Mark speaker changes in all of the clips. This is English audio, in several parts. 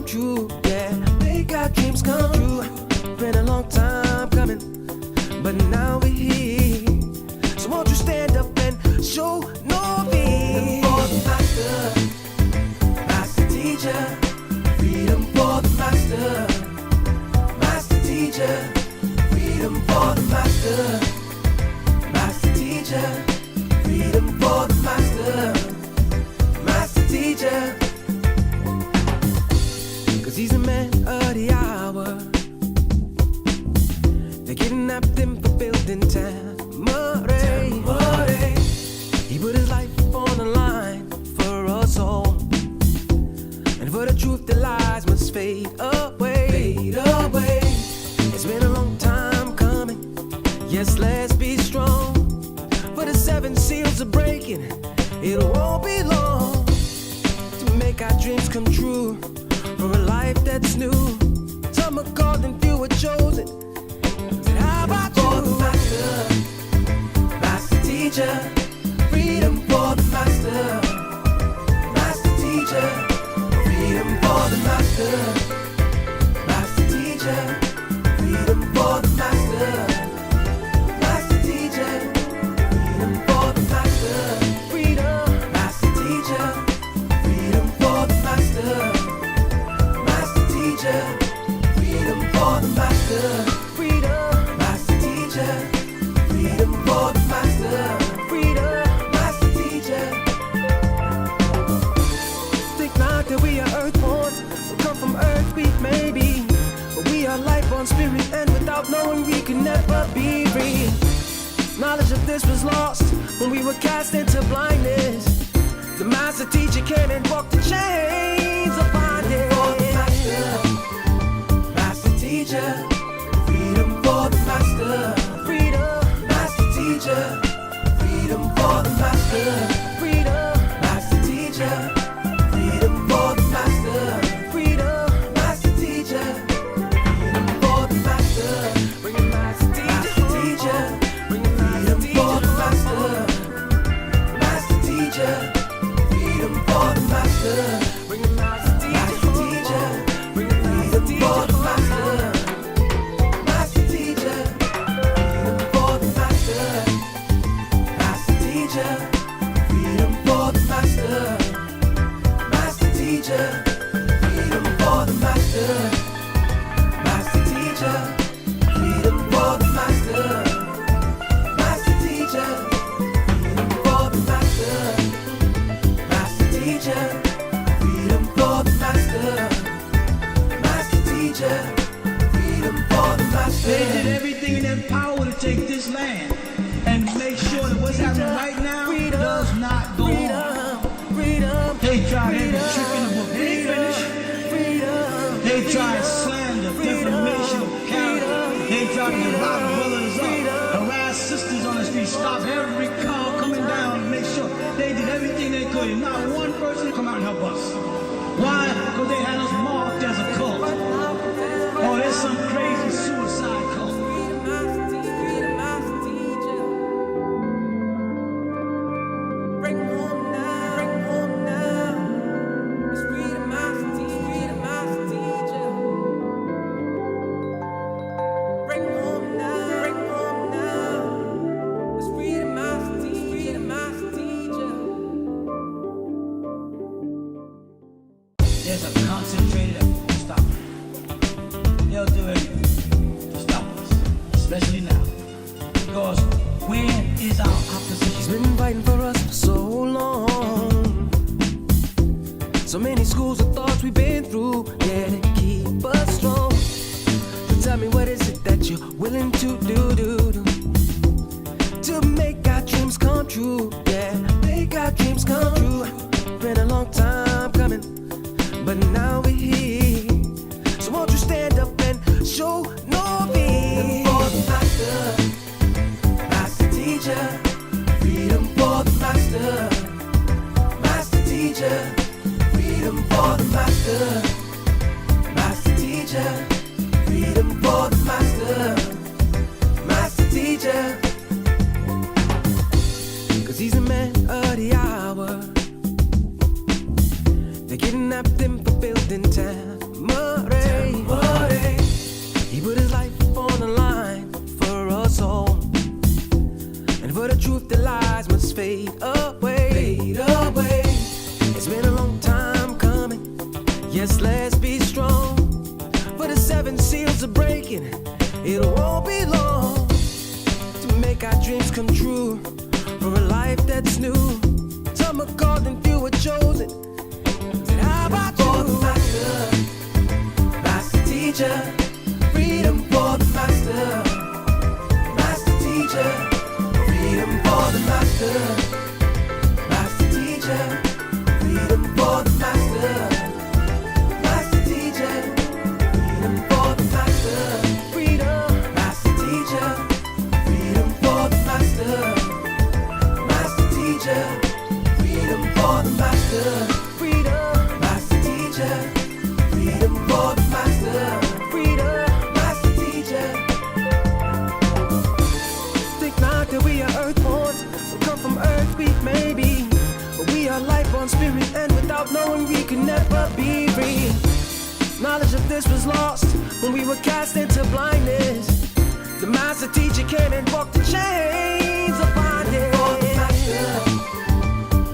Speaker 1: come true, yeah. Make our dreams come true. Been a long time coming, but now we're here. So won't you stand up and show no fear? For the master, master teacher. Freedom for the master, master teacher. Freedom for the master, master teacher. Freedom for the master, master teacher. Cause he's a man of the hour. They kidnapped him for building Tamare. He put his life on the line for us all. And for the truth, the lies must fade away. Fade away. It's been a long time coming. Yes, let's be strong. For the 7 seals are breaking. It won't be long to make our dreams come true. For a life that's new. Some are called and few are chosen. Said, how about you? For the master, master teacher. Freedom for the master, master teacher. Freedom for the master, master teacher. Freedom for the master, master teacher. Freedom for the master, freedom, master teacher. Freedom for the master, master teacher. Freedom for the master, freedom, master teacher. Freedom for the master, freedom, master teacher. Think not that we are earthborn, we come from earth, we may be, but we are life on spirit, and without knowing we can never be free. Knowledge of this was lost when we were cast into blindness. The master teacher came and broke the chains of bondage. For the master, master teacher. Freedom for the master, freedom, master teacher. Freedom for the master, freedom, master teacher. Freedom for the master, freedom, master teacher. Freedom for the master, bring it master teacher, bring it freedom for the master, master teacher. Freedom for the master, bring it master teacher, bring it freedom for the master, master teacher. Freedom for the master, master teacher. Freedom for the master, master teacher. Freedom for the master, master teacher. Freedom for the master, master teacher. Freedom for the master, master teacher. Freedom for the master, master teacher. Freedom for the master.
Speaker 2: They did everything in their power to take this land and make sure that what's happening right now does not go on. They tried every trick in the book. They didn't finish. They tried slander, defamation of character. They tried to rob brothers up, harass sisters on the street, stop every car coming down to make sure they did everything they could. And not one person come out and help us. Why? Because they had us marked as a cult. Oh, there's some crazy suicide cult. There's a concentrated effort to stop it. They'll do anything to stop us, especially now. Because where is our opposition?
Speaker 1: He's been fighting for us for so long. So many schools of thoughts we've been through, yeah, to keep us strong. So tell me, what is it that you're willing to do to make our dreams come true? Yeah, make our dreams come true. Been a long time coming, but now we're here. So won't you stand up and show no fear? For the master, master teacher. Freedom for the master, master teacher. Freedom for the master, master teacher. Freedom for the master, master teacher. Cause he's a man of the hour. They kidnapped him for building time. He put his life on the line for us all, and for the truth that lies must fade away. It's been a long time coming. Yes, let's be strong. For the 7 seals are breaking. It won't be long to make our dreams come true. For a life that's new. Some are called and few are chosen. Said, how about you? For the master teacher. Freedom for the master teacher. Freedom for the master teacher. Freedom for the master teacher. Freedom for the master teacher. Freedom for the master teacher. Freedom for the master teacher. Freedom for the master teacher. Think not that we are earthborn, we come from earth, we may be, but we are life on spirit, and without knowing we can never be free. Knowledge of this was lost when we were cast into blindness. The master teacher came and broke the chains of bondage. For the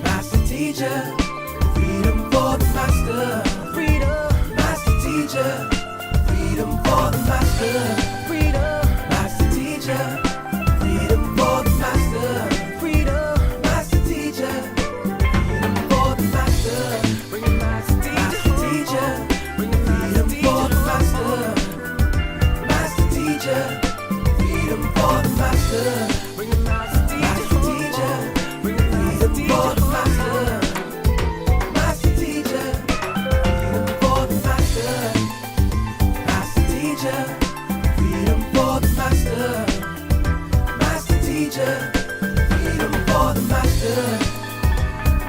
Speaker 1: master teacher, freedom for the master teacher, freedom for the master teacher, freedom for the master teacher, freedom for the master teacher, freedom for the master teacher, freedom for the master teacher, freedom for the master teacher, freedom for the master teacher, freedom for the master teacher, freedom for the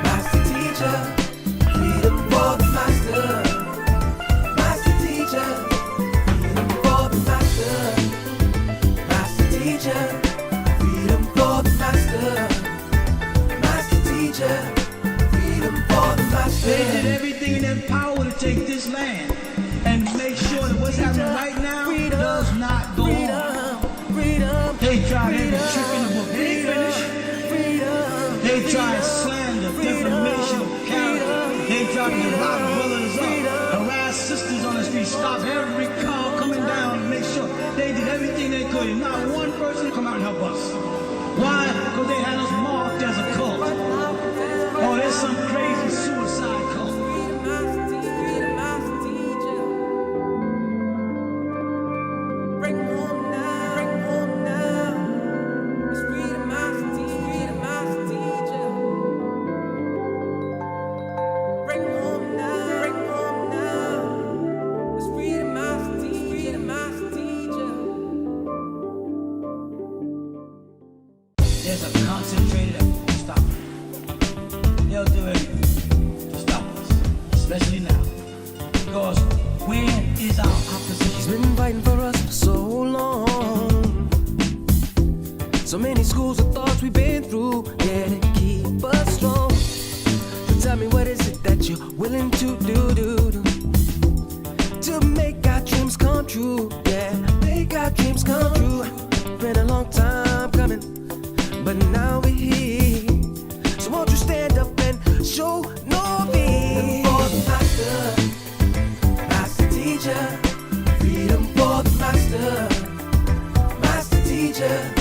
Speaker 1: master teacher, freedom for the master teacher, freedom for the master teacher, freedom for the master teacher, freedom for the master.
Speaker 2: They did everything in their power to take this land and make sure that what's happening right now does not go on. They tried every trick in the book. They ain't finished. They tried slander, defamation of character. They tried to lock brothers up, harass sisters on the street, stop every car coming down to make sure they did everything they could. And not one person come out and help us. Why? Because they had us marked as a cult. Oh, there's some crazy suicide cult. There's a concentrated effort to stop it. They'll do anything to stop us, especially now. Because where is our opposition?
Speaker 1: He's been fighting for us for so long. So many schools of thoughts we've been through, yeah, to keep us strong. So tell me, what is it that you're willing to do to make our dreams come true? Yeah, make our dreams come true. Been a long time coming, but now we're here. So won't you stand up and show no fear? For the master teacher, freedom for the master teacher,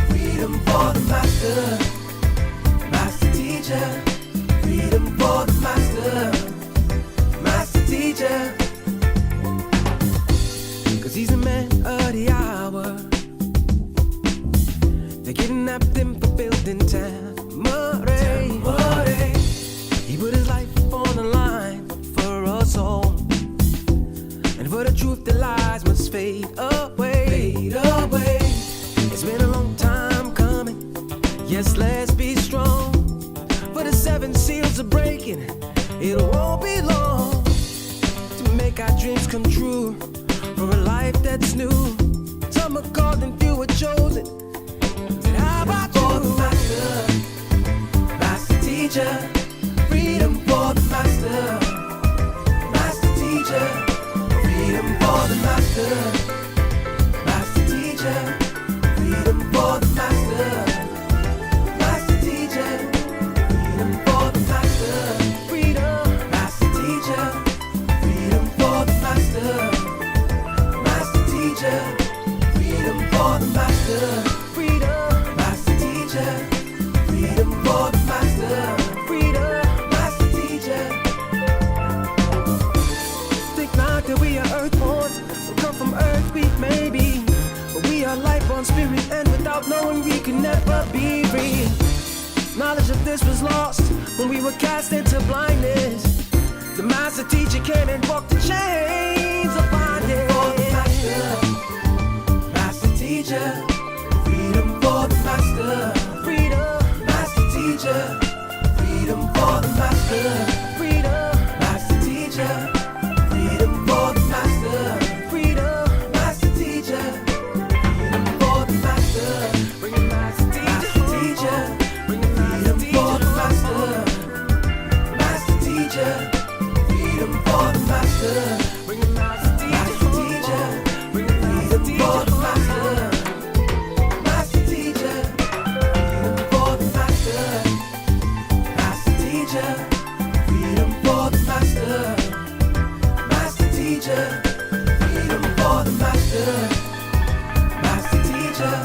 Speaker 1: freedom for the master teacher, freedom for the master teacher. 'Cause he's a man of the hour. They kidnapped him for building Murray. He put his life on the line for us all, and for the truth that lies must fade away. It's been a long time coming. Yes, let's be strong. For the 7 seals are breaking. It won't be long to make our dreams come true. For a life that's new. Some are called and few are chosen. Said, how about you? For the master teacher, freedom for the master teacher, without knowing we could never be free. Knowledge of this was lost when we were cast into blindness. The master teacher came and broke the chains of bondage. For the master, master teacher, freedom for the master, freedom, master teacher, freedom for the master, freedom, master teacher, freedom for the master, freedom, master teacher, freedom for the master, bring the master teacher, bring the freedom for the master, master teacher, freedom for the master, bring the master teacher, bring the freedom for the master, master teacher, freedom for the master, master teacher, freedom for the master, master teacher, freedom for the master, master teacher,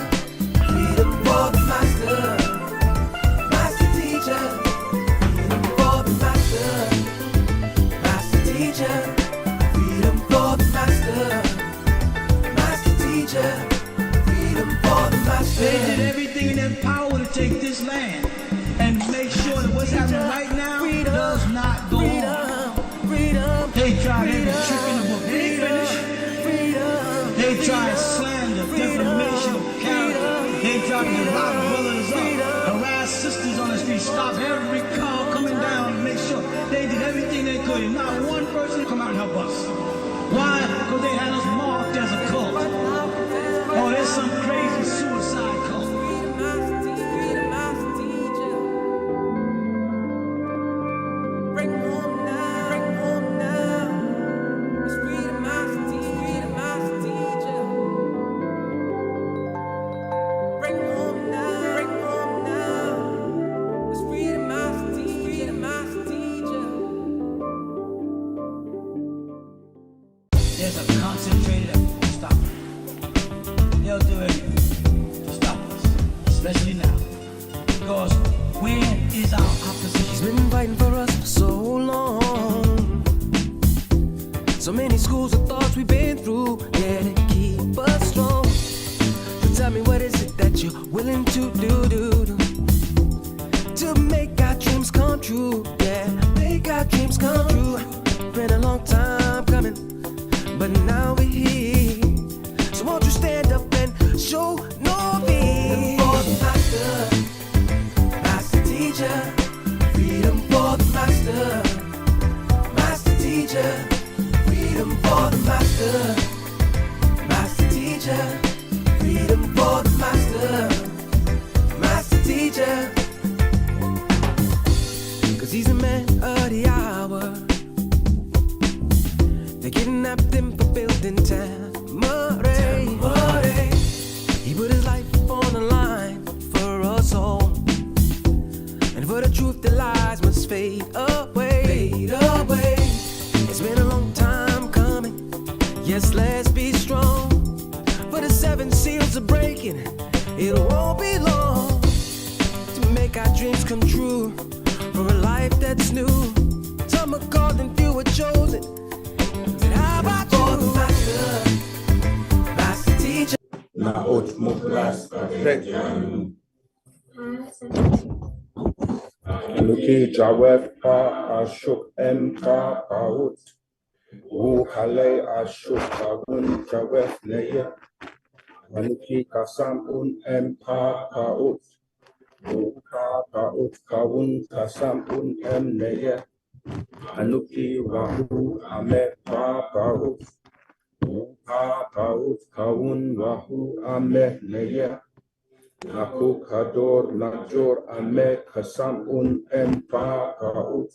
Speaker 1: freedom for the master, master teacher, freedom for the master, master teacher, freedom for the master, master teacher, freedom for the master.
Speaker 2: They did everything in their power to take this land and make sure that what's happening right now does not go on. They tried every trick in the book. They ain't finished. They tried slander, defamation of character. They tried to lock brothers up, harass sisters on the street, stop every car coming down, and make sure they did everything they could. And not one person come out and help us. Why? Because they had us marked as a cult. Oh, there's some crazy suicide cult. There's a concentrated effort to stop it. They'll do anything to stop us, especially now. Because where is our opposition?
Speaker 1: He's been fighting for us for so long. So many schools of thoughts we've been through, yeah, to keep us strong. So tell me, what is it that you're willing to do to make our dreams come true? Yeah, make our dreams come true. Been a long time coming, but now we're here. So won't you stand up and show no fear? For the master, master teacher, freedom for the master, master teacher, freedom for the master, master teacher, freedom for the master, master teacher. 'Cause he's a man of the hour. They kidnapped him for building Tamare. He put his life on the line for us all. And for the truth, the lies must fade away. Fade away. It's been a long time coming. Yes, let's be strong. For the 7 seals are breaking. It won't be long to make our dreams come true. For a life that's new. Some are called and few are chosen. How about you? Master teacher.
Speaker 3: Na otmuklas patek. Luki Jawef pa ashuk em ka paut. Wu hale ashuk kawun Jawef neye. Luki kasam un em pa paut. Wu ka paut kawun kasam un em neye. Anuki wahu ame pa paut. Wu ka paut kawun wahu ame neye. Naku kador najor ame kasam un em pa paut.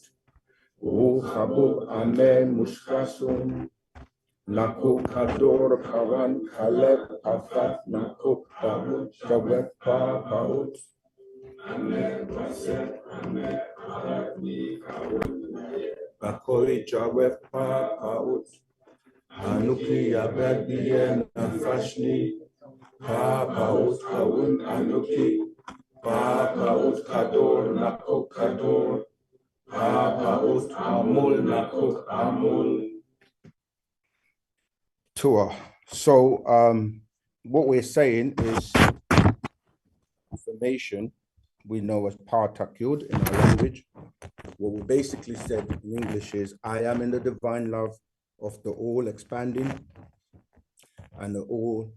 Speaker 3: Wu habub ame mushkasun. Naku kador kawan kaleb afat naku paut jawet pa paut. Ame baset ame kaleb kawun. Akoli jawet pa paut. Anuki abedien nafashni. Pa paut kawun anuki, pa paut kador nakok kador, pa paut amul nakok amul. Tour. So what we're saying is affirmation we know as Partakyud in our language. What we basically said in English is, I am in the divine love of the all expanding, and the all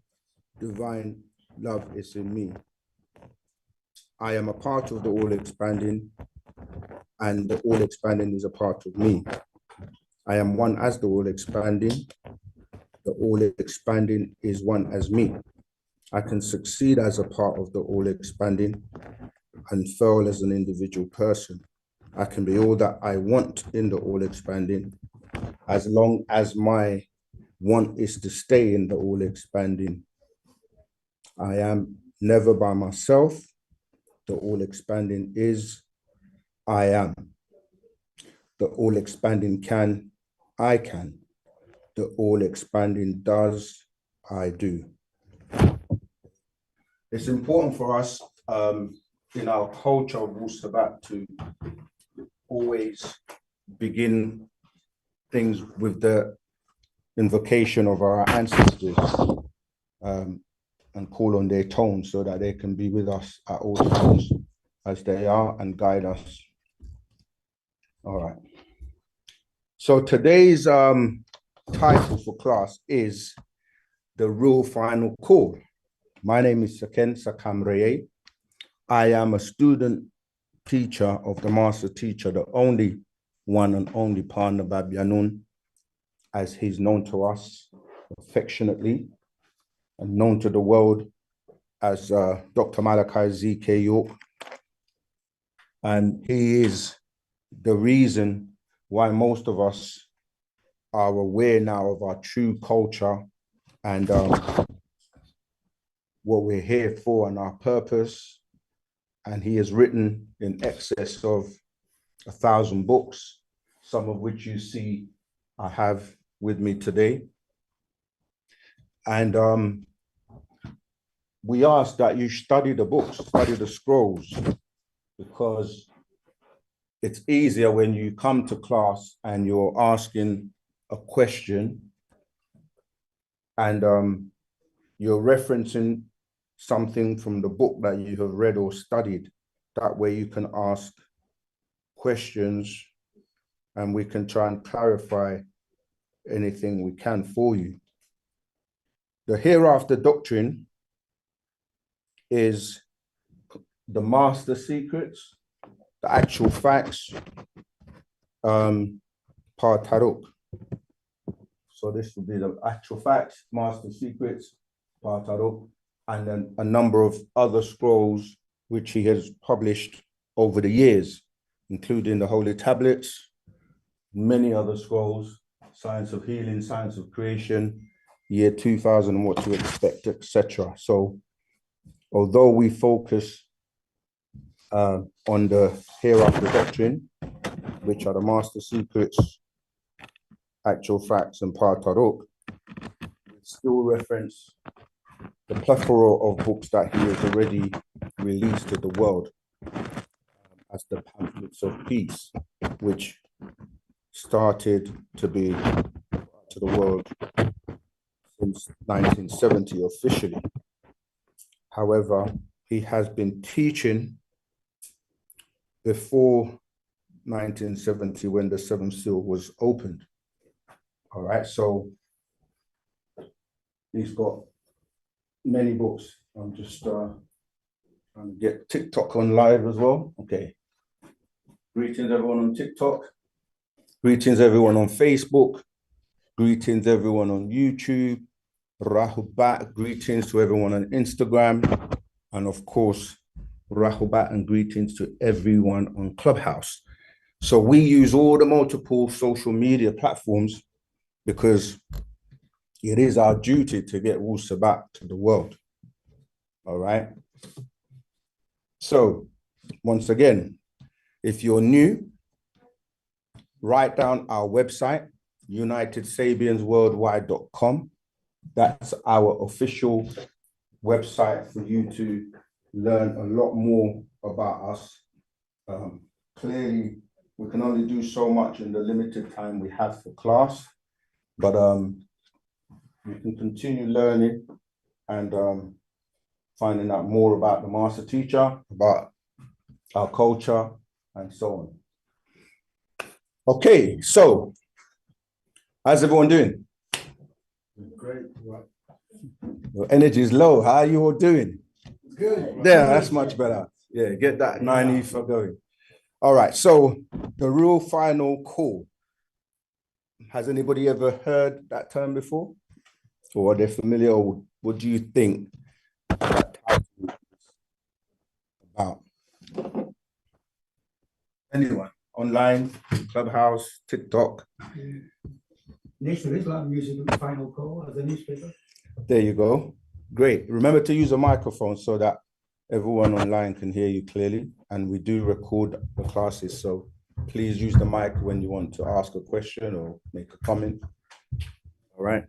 Speaker 3: divine love is in me. I am a part of the all expanding, and the all expanding is a part of me. I am one as the all expanding. The all expanding is one as me. I can succeed as a part of the all expanding and fail as an individual person. I can be all that I want in the all expanding, as long as my want is to stay in the all expanding. I am never by myself. The all expanding is I am. The all expanding can, I can. The all expanding does, I do. It's important for us in our culture of Wu-Sabat to always begin things with the invocation of our ancestors and call on their tones so that they can be with us at all times as they are and guide us. All right. So today's title for class is The Real Final Call. My name is Saken Sakamreye. I am a student teacher of the master teacher, the only one and only Partner Babyanun, as he's known to us affectionately and known to the world as Dr. Malachi Z.K. York. And he is the reason why most of us are aware now of our true culture and what we're here for and our purpose. And he has written in excess of 1,000 books, some of which you see I have with me today. And we ask that you study the books, study the scrolls, because it's easier when you come to class and you're asking a question and you're referencing something from the book that you have read or studied. That way you can ask questions and we can try and clarify anything we can for you. The hereafter doctrine is the master secrets, the actual facts, Partaruk. So this will be the actual facts, master secrets, Partaruk, and then a number of other scrolls which he has published over the years, including the Holy Tablets, many other scrolls, Science of Healing, Science of Creation, Year 2000 and What to Expect, etc. So although we focus on the hereafter doctrine, which are the master secrets, actual facts, and Partaruk, we still reference the plethora of books that he has already released to the world as the pamphlets of peace, which started to be to the world since 1970 officially. However, he has been teaching before 1970 when the seventh seal was opened. All right, so he's got many books. I'm just trying to get TikTok on live as well. Okay. Greetings everyone on TikTok. Greetings everyone on Facebook. Greetings everyone on YouTube. Rahubat. Greetings to everyone on Instagram. And of course, Rahubat and greetings to everyone on Clubhouse. So we use all the multiple social media platforms because it is our duty to get Wu-Sabat to the world. All right. So once again, if you're new, write down our website, unitedsabiansworldwide.com. That's our official website for you to learn a lot more about us. Clearly, we can only do so much in the limited time we have for class, but you can continue learning and finding out more about the master teacher, about our culture, and so on. Okay, so how's everyone doing?
Speaker 2: Great.
Speaker 3: Your energy is low. How are you all doing?
Speaker 2: Good.
Speaker 3: Yeah, that's much better. Yeah, get that 90 for going. All right, so the real final call. Has anybody ever heard that term before? Or are they familiar? Or what do you think that title is about? Anyone? Online, Clubhouse, TikTok?
Speaker 2: Nation of Islam music final call as a newspaper.
Speaker 3: There you go. Great. Remember to use a microphone so that everyone online can hear you clearly. And we do record the classes, so please use the mic when you want to ask a question or make a comment. All right.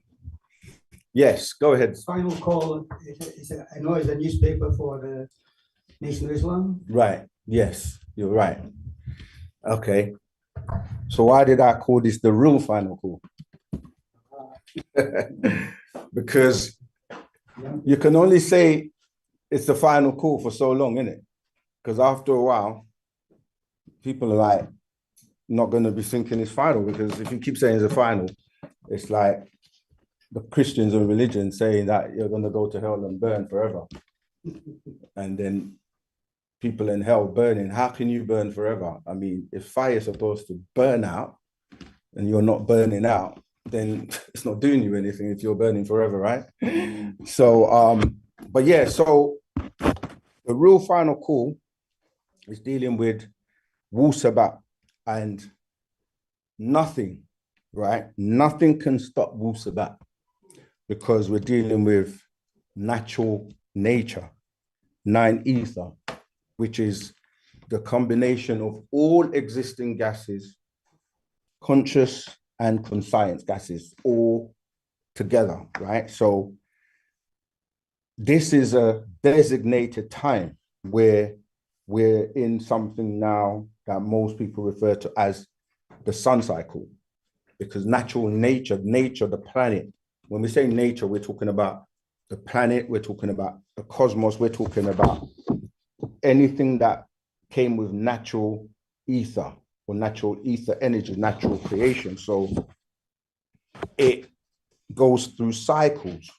Speaker 3: Yes, go ahead.
Speaker 2: Final call I know it's a newspaper for the Nation of Islam.
Speaker 3: Right. Yes, you're right. Okay. So why did I call this the real final call? Because you can only say it's the final call for so long, isn't it? Because after a while, people are like not going to be thinking it's final, because if you keep saying it's a final, it's like the Christians and religion saying that you're going to go to hell and burn forever. And then people in hell burning. How can you burn forever? I mean, if fire is supposed to burn out and you're not burning out, then it's not doing you anything if you're burning forever, right? So, but yeah, so the real final call is dealing with Wu-Sabat, and nothing, right? Nothing can stop Wu-Sabat, because we're dealing with natural nature, 9 ether, which is the combination of all existing gases, conscious and conscience gases, all together, right? So this is a designated time where we're in something now that most people refer to as the sun cycle, because natural nature, the planet, when we say nature, we're talking about the planet, we're talking about the cosmos, we're talking about anything that came with natural ether or natural ether energy, natural creation. So it goes through cycles,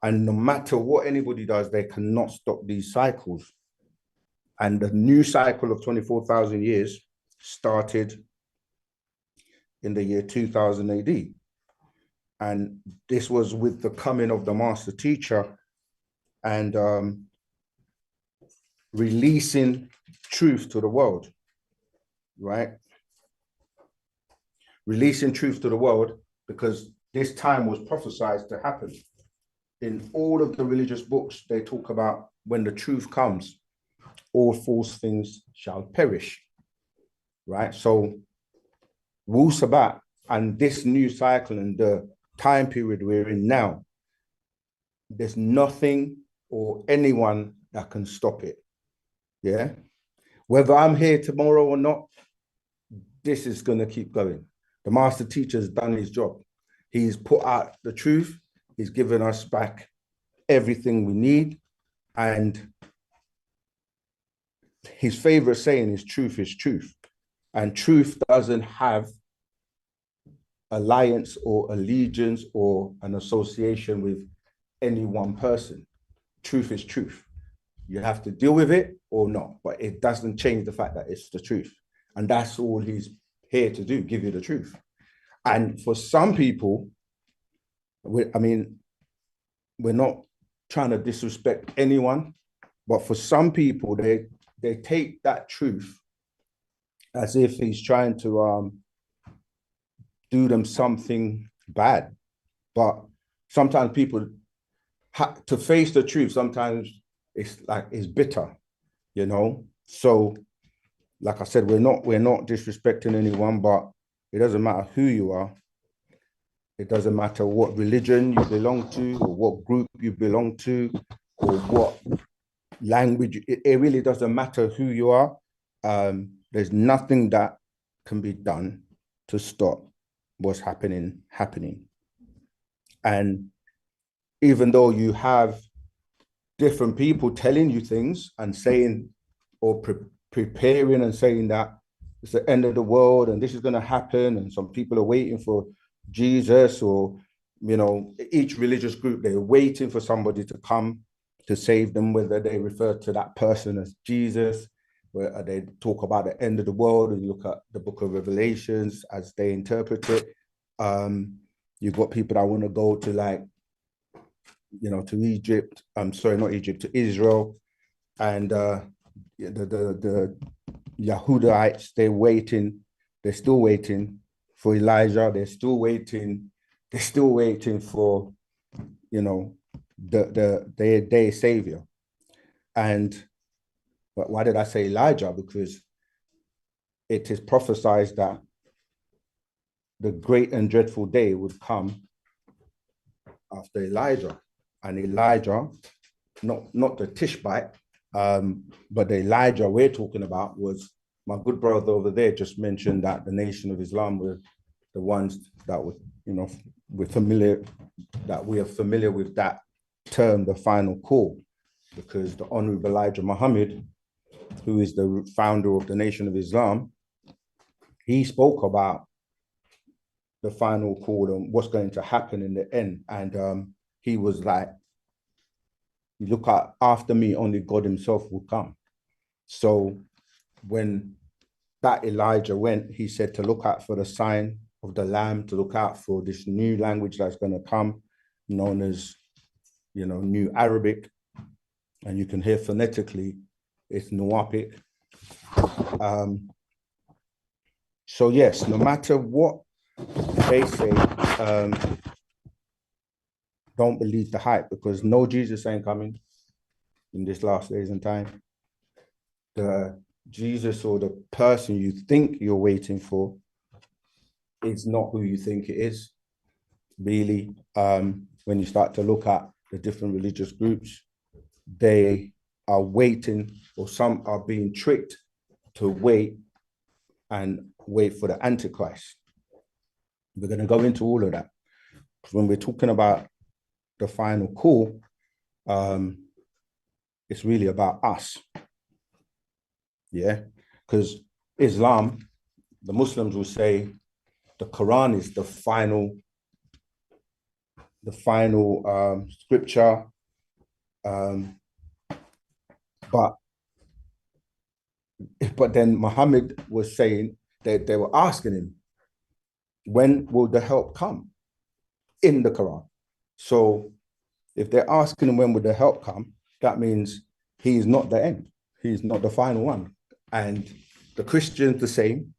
Speaker 3: and no matter what anybody does, they cannot stop these cycles. And the new cycle of 24,000 years started in the year 2000 AD. And this was with the coming of the master teacher and releasing truth to the world, right? Releasing truth to the world, because this time was prophesied to happen. In all of the religious books, they talk about when the truth comes, all false things shall perish, right? So Wu-Sabat and this new cycle and the time period we're in now, there's nothing or anyone that can stop it, yeah? Whether I'm here tomorrow or not, this is going to keep going. The master teacher has done his job. He's put out the truth. He's given us back everything we need. And his favorite saying is truth is truth. And truth doesn't have alliance or allegiance or an association with any one person. Truth is truth. You have to deal with it or not, but it doesn't change the fact that it's the truth. And that's all he's here to do, give you the truth. And for some people, we're not trying to disrespect anyone, but for some people, they take that truth as if he's trying to do them something bad. But sometimes people to face the truth, sometimes it's bitter, you know? So like I said, we're not disrespecting anyone, but it doesn't matter who you are. It doesn't matter what religion you belong to or what group you belong to or what language. It really doesn't matter who you are. There's nothing that can be done to stop what's happening. And even though you have different people telling you things and saying, or preparing and saying that it's the end of the world and this is going to happen, and some people are waiting for Jesus, or each religious group, they're waiting for somebody to come to save them, whether they refer to that person as Jesus, where they talk about the end of the world, and you look at the book of Revelations as they interpret it. You've got people that want to go to to Egypt. I'm sorry, not Egypt, to Israel, and the Yahudites. They're still waiting for Elijah. They're still waiting for their savior. But why did I say Elijah? Because it is prophesied that the great and dreadful day would come after Elijah. And Elijah, not the Tishbite, but the Elijah we're talking about was, my good brother over there just mentioned that the Nation of Islam were the ones that were, we are familiar with that term, the final call, because the Honorable Elijah Muhammad, who is the founder of the Nation of Islam, he spoke about the final call and what's going to happen in the end. And he was like, you look at, after me, only God himself will come. So when that Elijah went, he said to look out for the sign of the Lamb, to look out for this new language that's going to come, known as, New Arabic. And you can hear phonetically, it's Nuapic. So yes, no matter what they say, don't believe the hype, because no, Jesus ain't coming in this last days and time. The Jesus or the person you think you're waiting for is not who you think it is. Really, when you start to look at the different religious groups, they are waiting, or some are being tricked to wait for the Antichrist. We're going to go into all of that. When we're talking about the final call, it's really about us. Yeah, because Islam, the Muslims will say the Quran is the final scripture, but then Muhammad was saying that they were asking him, when will the help come in the Quran? So if they're asking him when will the help come, that means he's not the end. He's not the final one. And the Christians the same.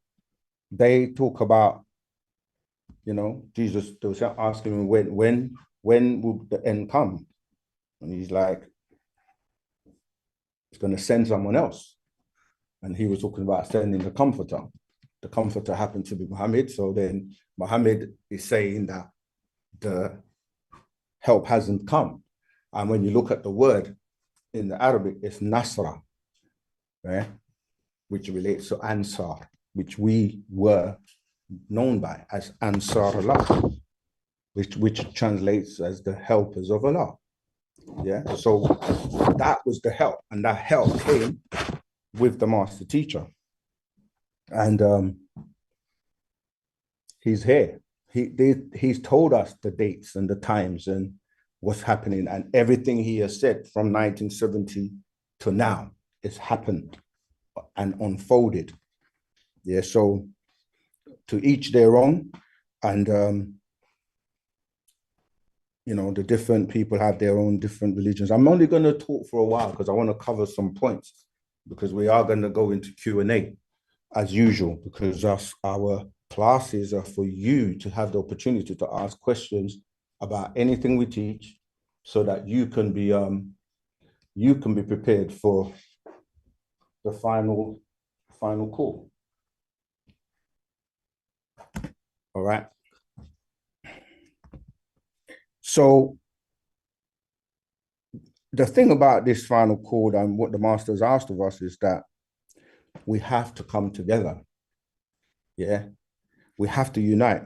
Speaker 3: They talk about, Jesus, they were asking him when will the end come? And he's like, he's going to send someone else. And he was talking about sending the comforter. The comforter happened to be Muhammad. So then Muhammad is saying that the help hasn't come. And when you look at the word in the Arabic, it's Nasra, right? Which relates to Ansar, which we were known by as Ansar Allah, which translates as the helpers of Allah. Yeah, so that was the help, and that help came with the master teacher. And he's here. He's told us the dates and the times and what's happening, and everything he has said from 1970 to now, it's happened and unfolded. Yeah, so to each their own. And the different people have their own different religions. I'm only going to talk for a while because I want to cover some points, because we are going to go into Q&A as usual, because our classes are for you to have the opportunity to ask questions about anything we teach, so that you can be prepared for the final call. All right. So the thing about this final call and what the master's asked of us is that we have to come together. Yeah, we have to unite.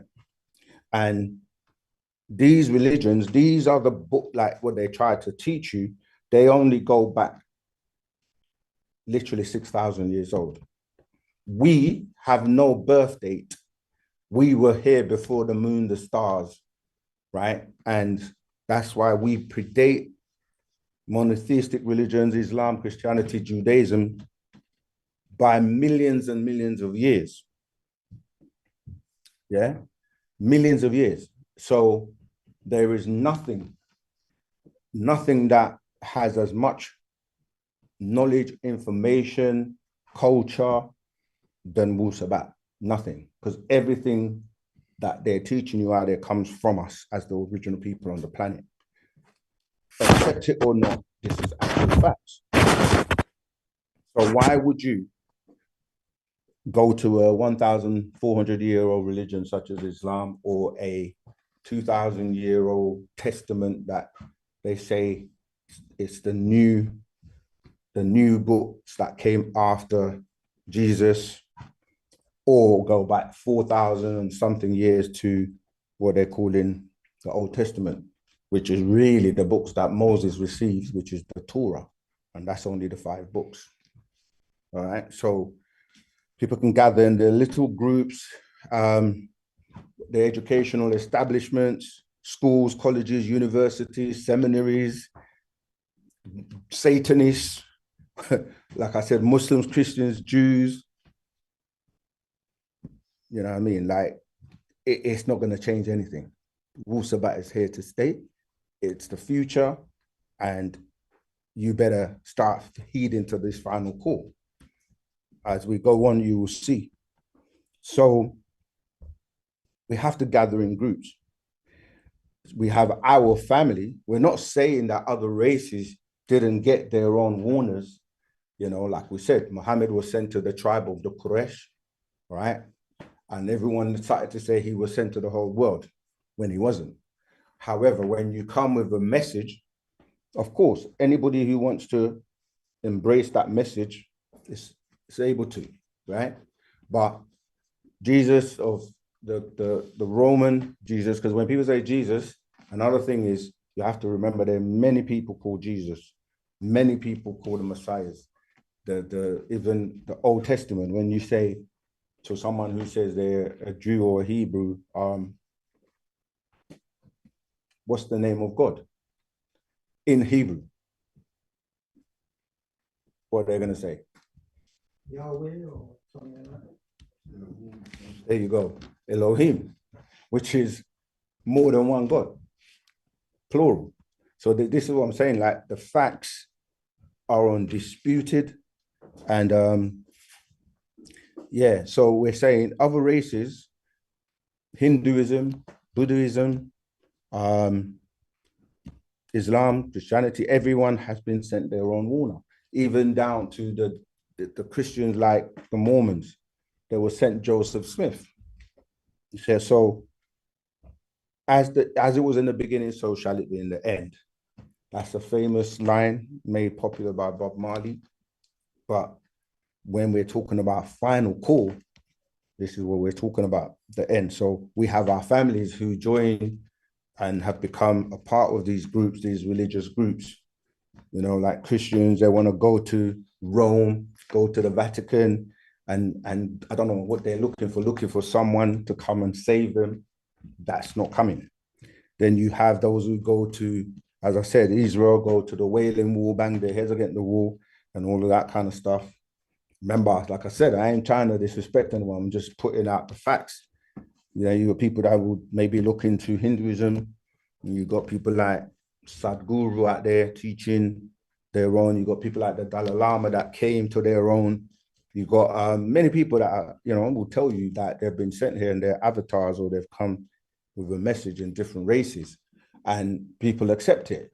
Speaker 3: And these religions, these are the book, like what they try to teach you, they only go back literally 6,000 years old. We have no birth date. We were here before the moon, the stars, right? And that's why we predate monotheistic religions, Islam, Christianity, Judaism, by millions and millions of years. Yeah, millions of years. So there is nothing that has as much knowledge, information, culture than Wu-Sabat. Nothing, because everything that they're teaching you out there comes from us as the original people on the planet. Accept it or not, this is actual facts. So why would you go to a 1,400-year-old religion such as Islam, or a 2,000-year-old testament that they say it's the new books that came after Jesus, or go back 4,000 and something years to what they're calling the Old Testament, which is really the books that Moses received, which is the Torah, and that's only the 5 books. All right, so people can gather in their little groups, the educational establishments, schools, colleges, universities, seminaries, Satanists, like I said, Muslims, Christians, Jews. You know what I mean? Like, it's not going to change anything. Wu-Sabat is here to stay. It's the future, and you better start heeding to this final call. As we go on, you will see. So we have to gather in groups. We have our family. We're not saying that other races didn't get their own warners. You know, like we said, Muhammad was sent to the tribe of the Quraysh, right? And everyone started to say he was sent to the whole world when he wasn't. However, when you come with a message, of course, anybody who wants to embrace that message is able to, right? But Jesus of the Roman Jesus, because when people say Jesus, another thing is you have to remember there are many people called Jesus, many people call the Messiahs. Even the Old Testament, when you say to someone who says they're a Jew or a Hebrew, what's the name of God in Hebrew? What are they going to say?
Speaker 2: Yahweh or something like that.
Speaker 3: There you go, Elohim, which is more than one God, plural. So this is what I'm saying, like the facts are undisputed. And yeah, so we're saying other races, Hinduism, Buddhism, Islam, Christianity, everyone has been sent their own warner, even down to the Christians like the Mormons. They were sent Joseph Smith. He said, so as it was in the beginning, so shall it be in the end. That's a famous line made popular by Bob Marley. But when we're talking about final call, this is what we're talking about, the end. So we have our families who join and have become a part of these groups, these religious groups. You know, like Christians, they want to go to Rome, go to the Vatican, and I don't know what they're looking for someone to come and save them. That's not coming. Then you have those who go to, as I said, Israel, go to the Wailing Wall, bang their heads against the wall, and all of that kind of stuff. Remember, like I said, I ain't trying to disrespect anyone. I'm just putting out the facts. You know, you got people that would maybe look into Hinduism. And you got people like Sadhguru out there teaching their own. You got people like the Dalai Lama that came to their own. You got many people that are, you know, will tell you that they've been sent here and they're avatars, or they've come with a message in different races, and people accept it.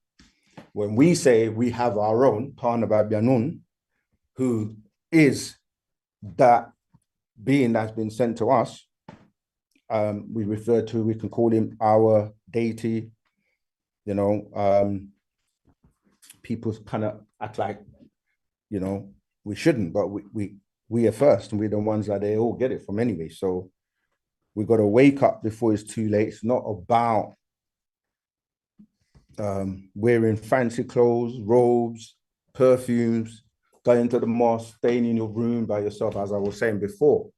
Speaker 3: When we say we have our own Parnaba Bianun, who is that being that's been sent to us, we can call him our deity. You know, people kind of act like, you know, we shouldn't, but we are first, and we're the ones that they all get it from anyway. So we got to wake up before it's too late. It's not about wearing fancy clothes, robes, perfumes, going to the mosque, staying in your room by yourself, as I was saying before.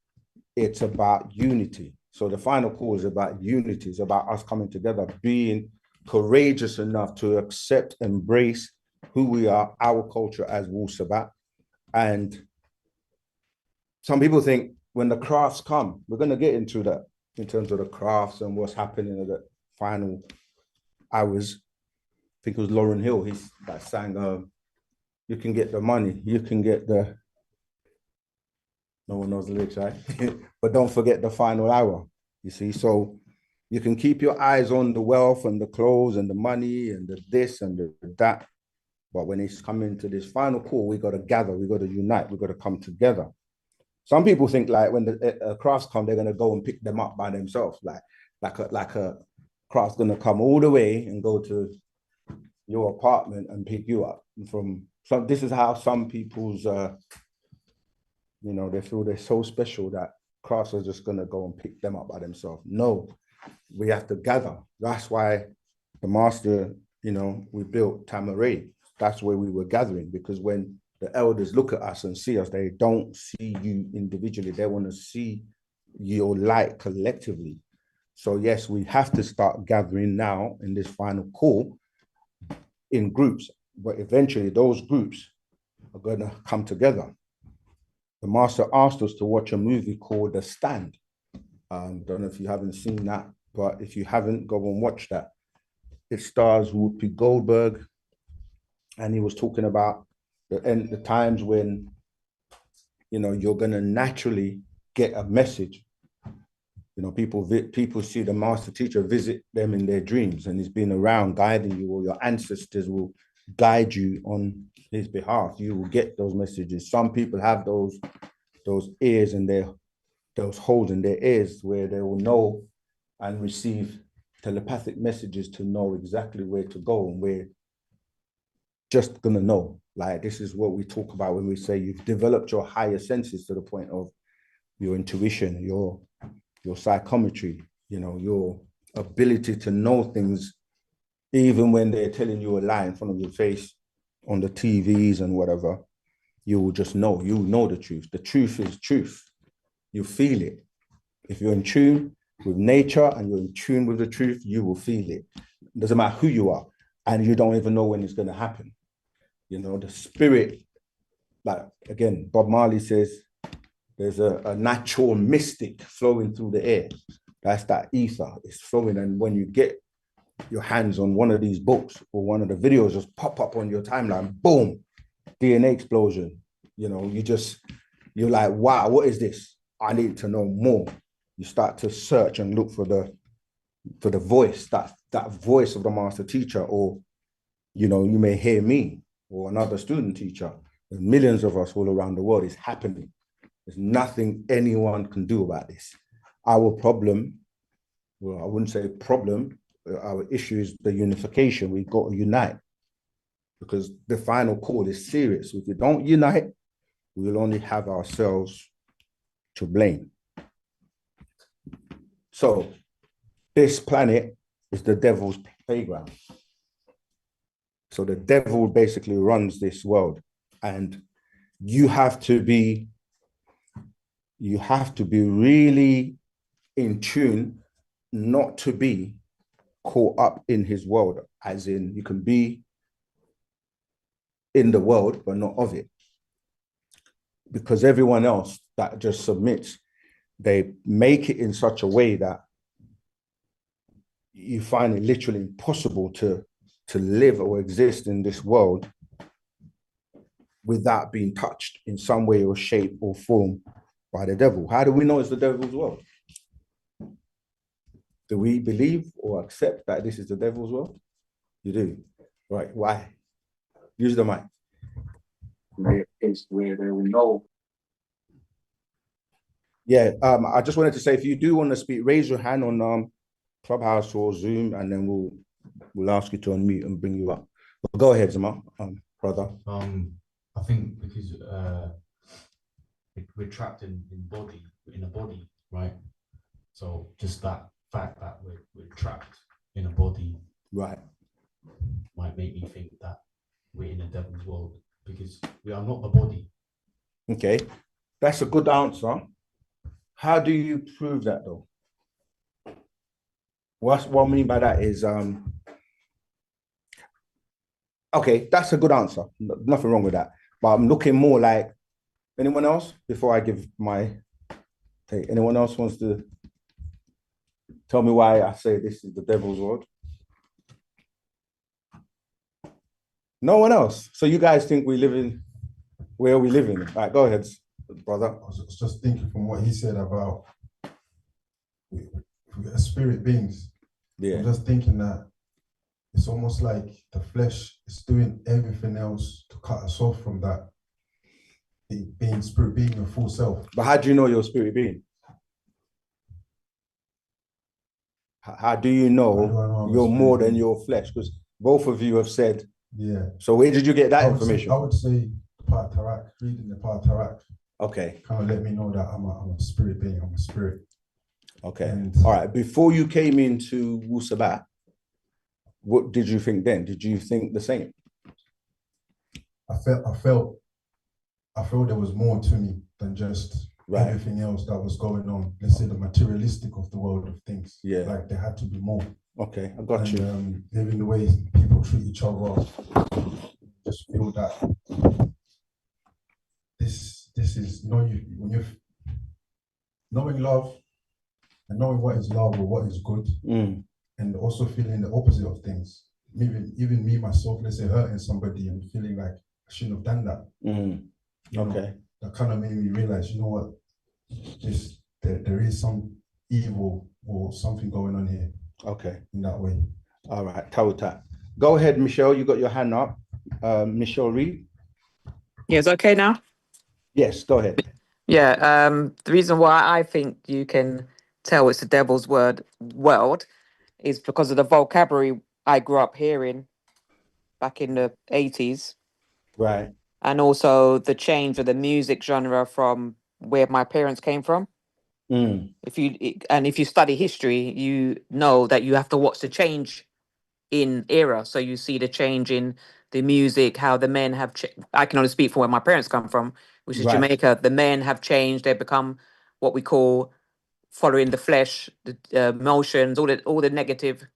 Speaker 3: It's about unity. So the final call is about unity. It's about us coming together, being courageous enough to accept, embrace who we are, our culture as Wu-Sabat. And some people think when the crafts come, we're going to get into that in terms of the crafts and what's happening in the final hours. I think it was Lauryn Hill, that sang, you can get the money, you can get the, no one knows the lyrics, right? But don't forget the final hour, you see? So you can keep your eyes on the wealth and the clothes and the money and the this and the that. But when it's coming to this final call, we got to gather, we got to unite, we got to come together. Some people think like when the crafts come, they're going to go and pick them up by themselves. Like a craft's going to come all the way and go to your apartment and pick you up from. So this is how some people's, they feel they're so special that crafts are just going to go and pick them up by themselves. No, we have to gather. That's why the master, we built Tamaray. That's where we were gathering, because when the elders look at us and see us, they don't see you individually. They want to see your light collectively. So yes, we have to start gathering now in this final call in groups, but eventually those groups are going to come together. The master asked us to watch a movie called The Stand. Don't know if you haven't seen that, but if you haven't, go and watch that. It stars Whoopi Goldberg, and he was talking about the times when, you're going to naturally get a message. People see the master teacher visit them in their dreams, and he's been around guiding you, or your ancestors will guide you on his behalf. You will get those messages. Some people have those ears and those holes in their ears where they will know and receive telepathic messages to know exactly where to go, and we're just gonna know. Like, this is what we talk about when we say you've developed your higher senses to the point of your intuition, your psychometry, your ability to know things, even when they're telling you a lie in front of your face on the TVs and whatever. You will just know. You know the truth. The truth is truth. You feel it. If you're in tune with nature and you're in tune with the truth, you will feel it. It doesn't matter who you are, and you don't even know when it's going to happen. The spirit, like, again, Bob Marley says, there's a natural mystic flowing through the air. That's that ether. It's flowing. And when you get your hands on one of these books or one of the videos, just pop up on your timeline, boom, DNA explosion. You're like, wow, what is this? I need to know more. You start to search and look for the voice, that voice of the master teacher, or, you may hear me or another student teacher. There's millions of us all around the world. It's happening. There's nothing anyone can do about this. Our problem, well, I wouldn't say problem, our issue is the unification. We've got to unite, because the final call is serious. If we don't unite, we'll only have ourselves to blame. So this planet is the devil's playground. So the devil basically runs this world, and you have to be really in tune not to be caught up in his world, as in you can be in the world but not of it, because everyone else that just submits, they make it in such a way that you find it literally impossible to live or exist in this world without being touched in some way or shape or form by the devil. How do we know it's the devil's world? Do we believe or accept that this is the devil's world? You do. Right. Why? Use the mic.
Speaker 4: It's where they will know.
Speaker 3: Yeah, I just wanted to say, if you do want to speak, raise your hand on Clubhouse or Zoom, and then we'll ask you to unmute and bring you up. But go ahead, Zama, brother.
Speaker 5: I think because we're trapped in a body, right? So just that fact that we're trapped in a body,
Speaker 3: right,
Speaker 5: might make me think that we're in the devil's world because we are not the body.
Speaker 3: Okay, that's a good answer. How do you prove that though? What I mean by that is okay, that's a good answer. Nothing wrong with that. But I'm looking more like anyone else before I give my take. Anyone else wants to tell me why I say this is the devil's world? No one else. So you guys think we live in where are we living? All right, go ahead, brother.
Speaker 6: I was just thinking from what he said about we are spirit beings.
Speaker 3: Yeah.
Speaker 6: I'm just thinking that it's almost like the flesh is doing everything else to cut us off from that being spirit being a full self.
Speaker 3: But how do you know you're a spirit being? How do you know you're more than your flesh? Because both of you have said.
Speaker 6: Yeah.
Speaker 3: So where did you get that information?
Speaker 6: I would say Part Tarak, reading the Part Tarak.
Speaker 3: Okay.
Speaker 6: Kind of let me know that I'm a spirit being. I'm a spirit. Okay. And
Speaker 3: all right. Before you came into Wu-Sabat, what did you think then? Did you think the same?
Speaker 6: I felt there was more to me than just everything else that was going on. Let's say the materialistic of the world of things.
Speaker 3: Yeah.
Speaker 6: Like there had to be more.
Speaker 3: Okay, I got you.
Speaker 6: Even the way people treat each other, just feel that this is, when you're knowing love and knowing what is love or what is good, and also feeling the opposite of things. Even me myself, let's say hurting somebody and feeling like I shouldn't have done that. Okay. That kind of made me realize, you know what, there is some evil or something going on here. Okay. In that way. All right, Tauta.
Speaker 3: Go ahead, Michelle. You got your hand up. Michelle Reed.
Speaker 7: Yeah, it's okay now?
Speaker 3: Yes, go ahead.
Speaker 7: Yeah, the reason why I think you can tell it's the devil's world is because of the vocabulary I grew up hearing back in the 80s.
Speaker 3: Right.
Speaker 7: And also the change of the music genre from where my parents came from. If you study history, you know that you have to watch the change in era. So you see the change in the music, how the men have. I can only speak for where my parents come from, which is Jamaica. The men have changed; they become what we call following the flesh, the emotions, all the negative,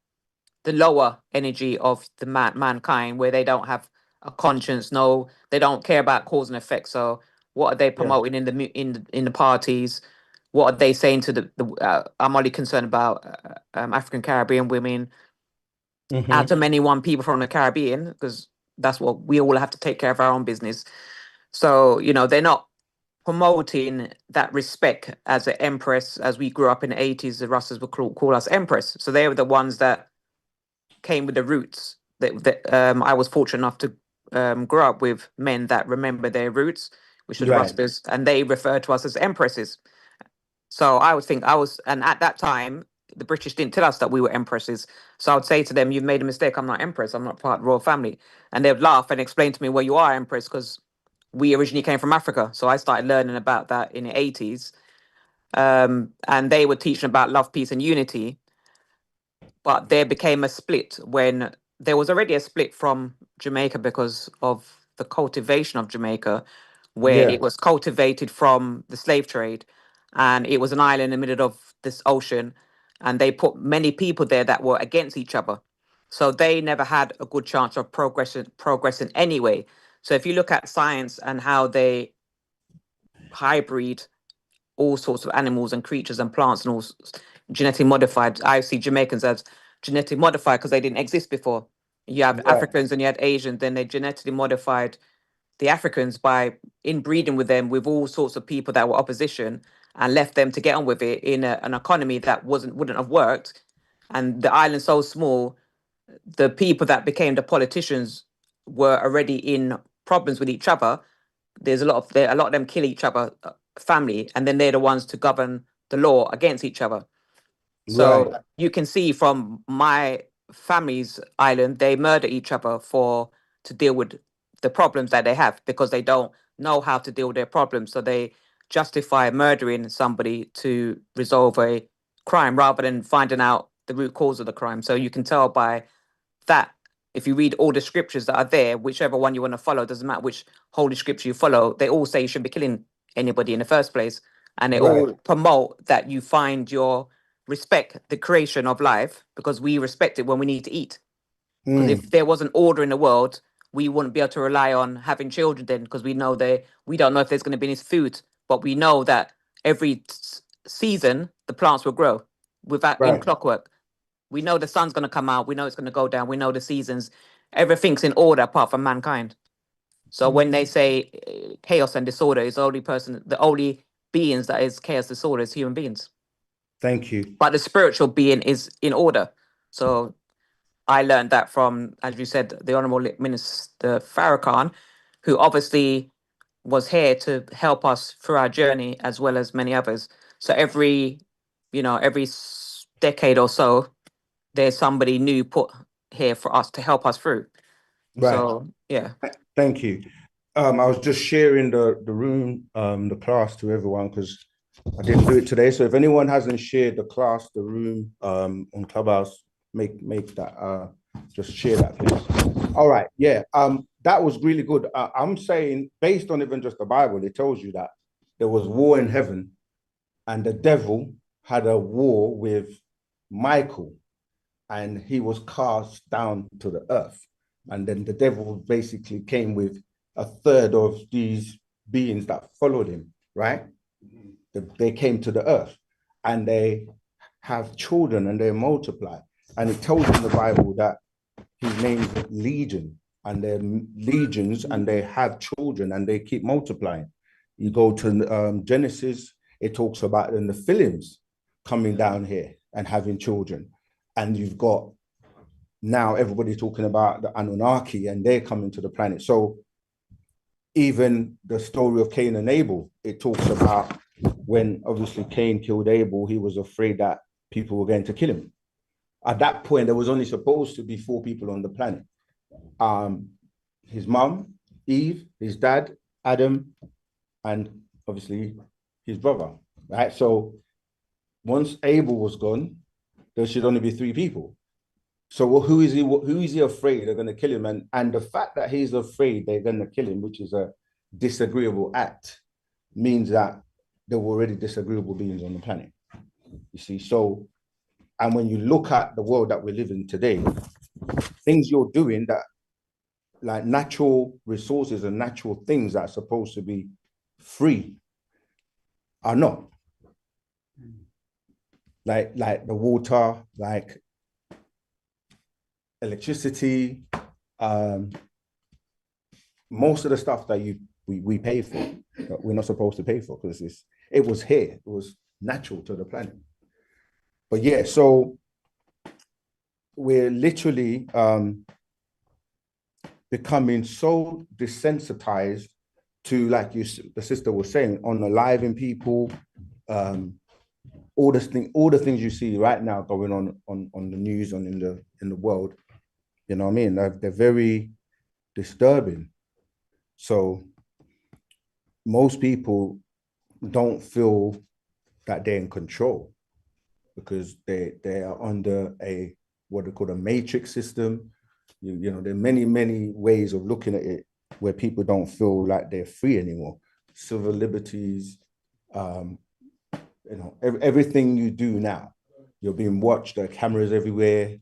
Speaker 7: the lower energy of the mankind, where they don't have a conscience. No, they don't care about cause and effect. So what are they promoting in the parties? What are they saying to the I'm only concerned about African Caribbean women. Out of many one people from the Caribbean, because that's what we all have to take care of our own business. So, they're not promoting that respect as an empress. As we grew up in the 80s, the Russes would call us empress. So they were the ones that came with the roots that I was fortunate enough to grow up with men that remember their roots, which are the Russes, and they refer to us as empresses. So I would think and at that time, the British didn't tell us that we were empresses. So I would say to them, you've made a mistake. I'm not empress. I'm not part of the royal family. And they'd laugh and explain to me, well, you are empress because we originally came from Africa. So I started learning about that in the 80s. And they were teaching about love, peace, and unity. But there became a split when there was already a split from Jamaica because of the cultivation of Jamaica, where it was cultivated from the slave trade. And it was an island in the middle of this ocean. And they put many people there that were against each other. So they never had a good chance of progressing anyway. So if you look at science and how they hybrid all sorts of animals and creatures and plants and all genetically modified, I see Jamaicans as genetically modified because they didn't exist before. You have Africans and you had Asians, then they genetically modified the Africans by inbreeding with them with all sorts of people that were opposition and left them to get on with it in an economy that wouldn't have worked. And the island's so small, the people that became the politicians were already in problems with each other. There's a lot of them kill each other, family, and then they're the ones to govern the law against each other. So you can see from my family's island, they murder each other to deal with the problems that they have because they don't know how to deal with their problems. So they justify murdering somebody to resolve a crime rather than finding out the root cause of the crime. So you can tell by that If you read all the scriptures that are there, whichever one you want to follow, doesn't matter which holy scripture you follow, they all say you shouldn't be killing anybody in the first place. And they
Speaker 3: Right.
Speaker 7: all promote that you find your respect the creation of life, because we respect it when we need to eat. Because if there was an order in the world, we wouldn't be able to rely on having children then, because we know we don't know if there's going to be any food, but we know that every season the plants will grow without in
Speaker 3: Right.
Speaker 7: clockwork. We know the sun's going to come out. We know it's going to go down. We know the seasons. Everything's in order apart from mankind. So when they say chaos and disorder, is the only beings that is chaos disorder is human beings.
Speaker 3: Thank you.
Speaker 7: But the spiritual being is in order. So I learned that from, as you said, the Honourable Minister Farrakhan, who obviously was here to help us through our journey as well as many others. So every decade or so, there's somebody new put here for us to help us through.
Speaker 3: Right.
Speaker 7: So yeah.
Speaker 3: Thank you. I was just sharing the room, the class to everyone, because I didn't do it today. So if anyone hasn't shared the class, the room on Clubhouse, make that just share that, please. All right. Yeah. That was really good. I'm saying, based on even just the Bible, it tells you that there was war in heaven, and the devil had a war with Michael, and he was cast down to the earth. And then the devil basically came with a third of these beings that followed him, right? They came to the earth, and they have children and they multiply. And it tells in the Bible that he names it legion, and they're legions, and they have children and they keep multiplying. You go to Genesis, it talks about the Nephilims coming down here and having children. And you've got now everybody talking about the Anunnaki, and they're coming to the planet. So even the story of Cain and Abel, it talks about when obviously Cain killed Abel, he was afraid that people were going to kill him. At that point, there was only supposed to be 4 people on the planet. His mom, Eve, his dad, Adam, and obviously his brother, right? So once Abel was gone, there should only be 3 people. So who is he afraid they're going to kill him? And the fact that he's afraid they're going to kill him, which is a disagreeable act, means that there were already disagreeable beings on the planet. You see, so, and when you look at the world that we live in today, things you're doing that, like natural resources and natural things that are supposed to be free, are not. Like the water, like electricity, most of the stuff that we pay for, that we're not supposed to pay for, because it was here, it was natural to the planet. But yeah, so we're literally becoming so desensitized to, like the sister was saying, unaliving people, all the things you see right now going on the news and in the world. You know what I mean? They're very disturbing. So most people don't feel that they're in control, because they are under what they call a matrix system. You know, there are many ways of looking at it where people don't feel like they're free anymore. Civil liberties, you know, everything you do now, you're being watched. There are cameras everywhere.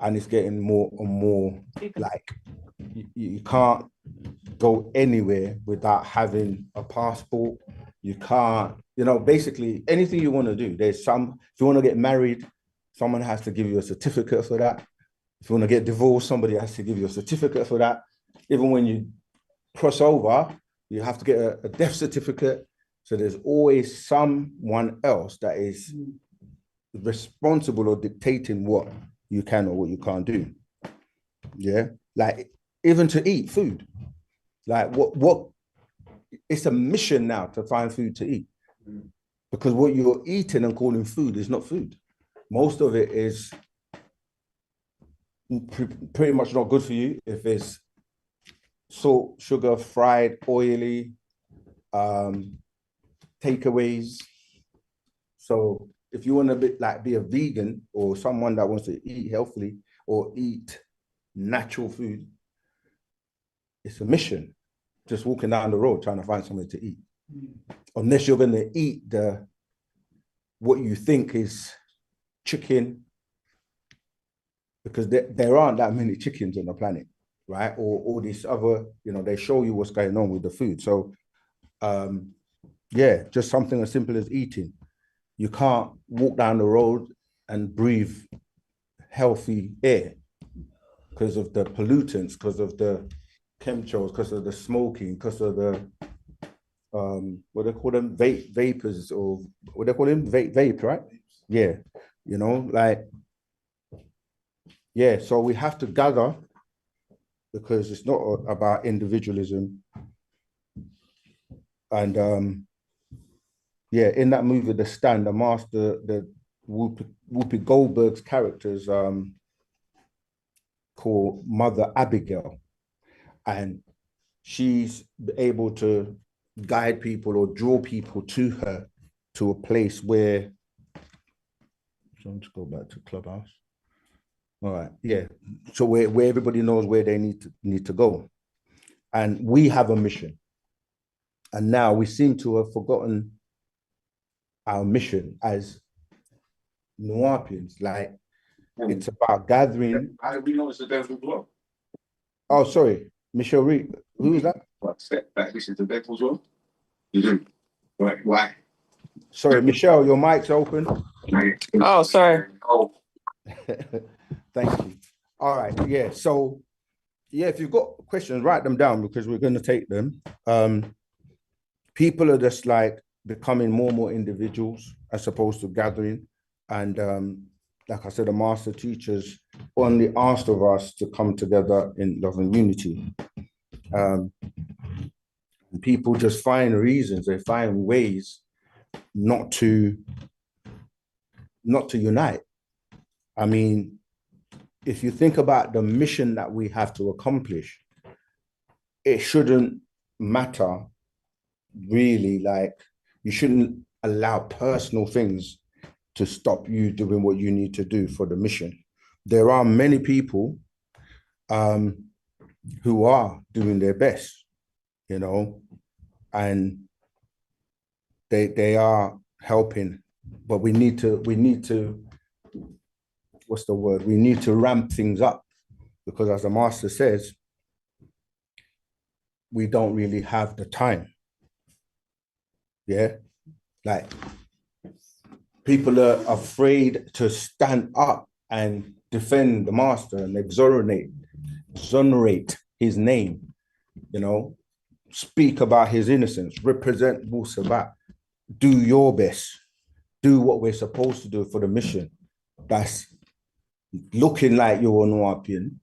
Speaker 3: And it's getting more and more like you can't go anywhere without having a passport. You can't, you know, basically anything you want to do. If you want to get married, someone has to give you a certificate for that. If you want to get divorced, somebody has to give you a certificate for that. Even when you cross over, you have to get a death certificate. So there's always someone else that is responsible or dictating what you can or what you can't do. Yeah, like even to eat food, like what it's a mission now to find food to eat, because what you're eating and calling food is not food. Most of it is pretty much not good for you. If it's salt, sugar, fried, oily, takeaways. So if you want to be a vegan or someone that wants to eat healthily, or eat natural food, it's a mission. Just walking down the road trying to find something to eat. Unless you're going to eat what you think is chicken, because there aren't that many chickens on the planet, right? Or all these other, they show you what's going on with the food. So, yeah, just something as simple as eating. You can't walk down the road and breathe healthy air because of the pollutants, because of the chemtrails, because of the smoking, because of the what they call them, vapors, or what they call them, vape, right? Yeah, yeah. So we have to gather, because it's not about individualism. And yeah, in that movie, The Stand, the master, the Whoopi Goldberg's characters called Mother Abigail, and she's able to guide people or draw people to her, to a place where, so let's go back to Clubhouse. All right, yeah. So where everybody knows where they need to go. And we have a mission. And now we seem to have forgotten our mission as Nuapians. Like, it's about gathering.
Speaker 4: How do we know it's the devil's world?
Speaker 3: Oh, sorry, Michelle Reed. Who is that?
Speaker 4: What, that this is the devil's world? You do. Right, why?
Speaker 3: Sorry, Michelle, your mic's open.
Speaker 7: Oh, sorry.
Speaker 4: Oh,
Speaker 3: Thank you. All right, yeah. So, yeah, if you've got questions, write them down, because we're going to take them. People are just like becoming more and more individuals as opposed to gathering. And like I said, the master teachers only asked of us to come together in love and unity. And people just find reasons, they find ways not to unite. I mean, if you think about the mission that we have to accomplish, it shouldn't matter really. Like, you shouldn't allow personal things to stop you doing what you need to do for the mission. There are many people who are doing their best, and they are helping, but we need to, what's the word? We need to ramp things up, because as the master says, we don't really have the time. Yeah, like, people are afraid to stand up and defend the master and exonerate his name, speak about his innocence, represent Wu-Sabat, do your best, do what we're supposed to do for the mission. That's looking like you're an Nuapian,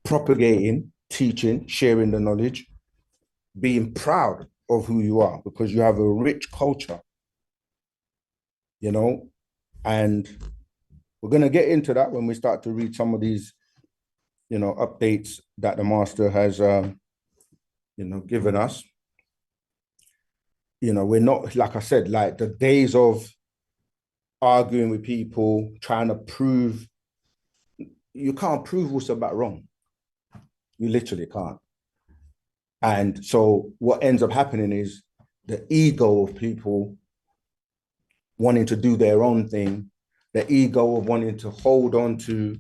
Speaker 3: propagating, teaching, sharing the knowledge, being proud of who you are, because you have a rich culture, and we're going to get into that when we start to read some of these, updates that the master has, given us. We're not, like I said, like the days of arguing with people, trying to prove, you can't prove Wu-Sabat wrong. You literally can't. And so what ends up happening is the ego of people wanting to do their own thing, the ego of wanting to hold on to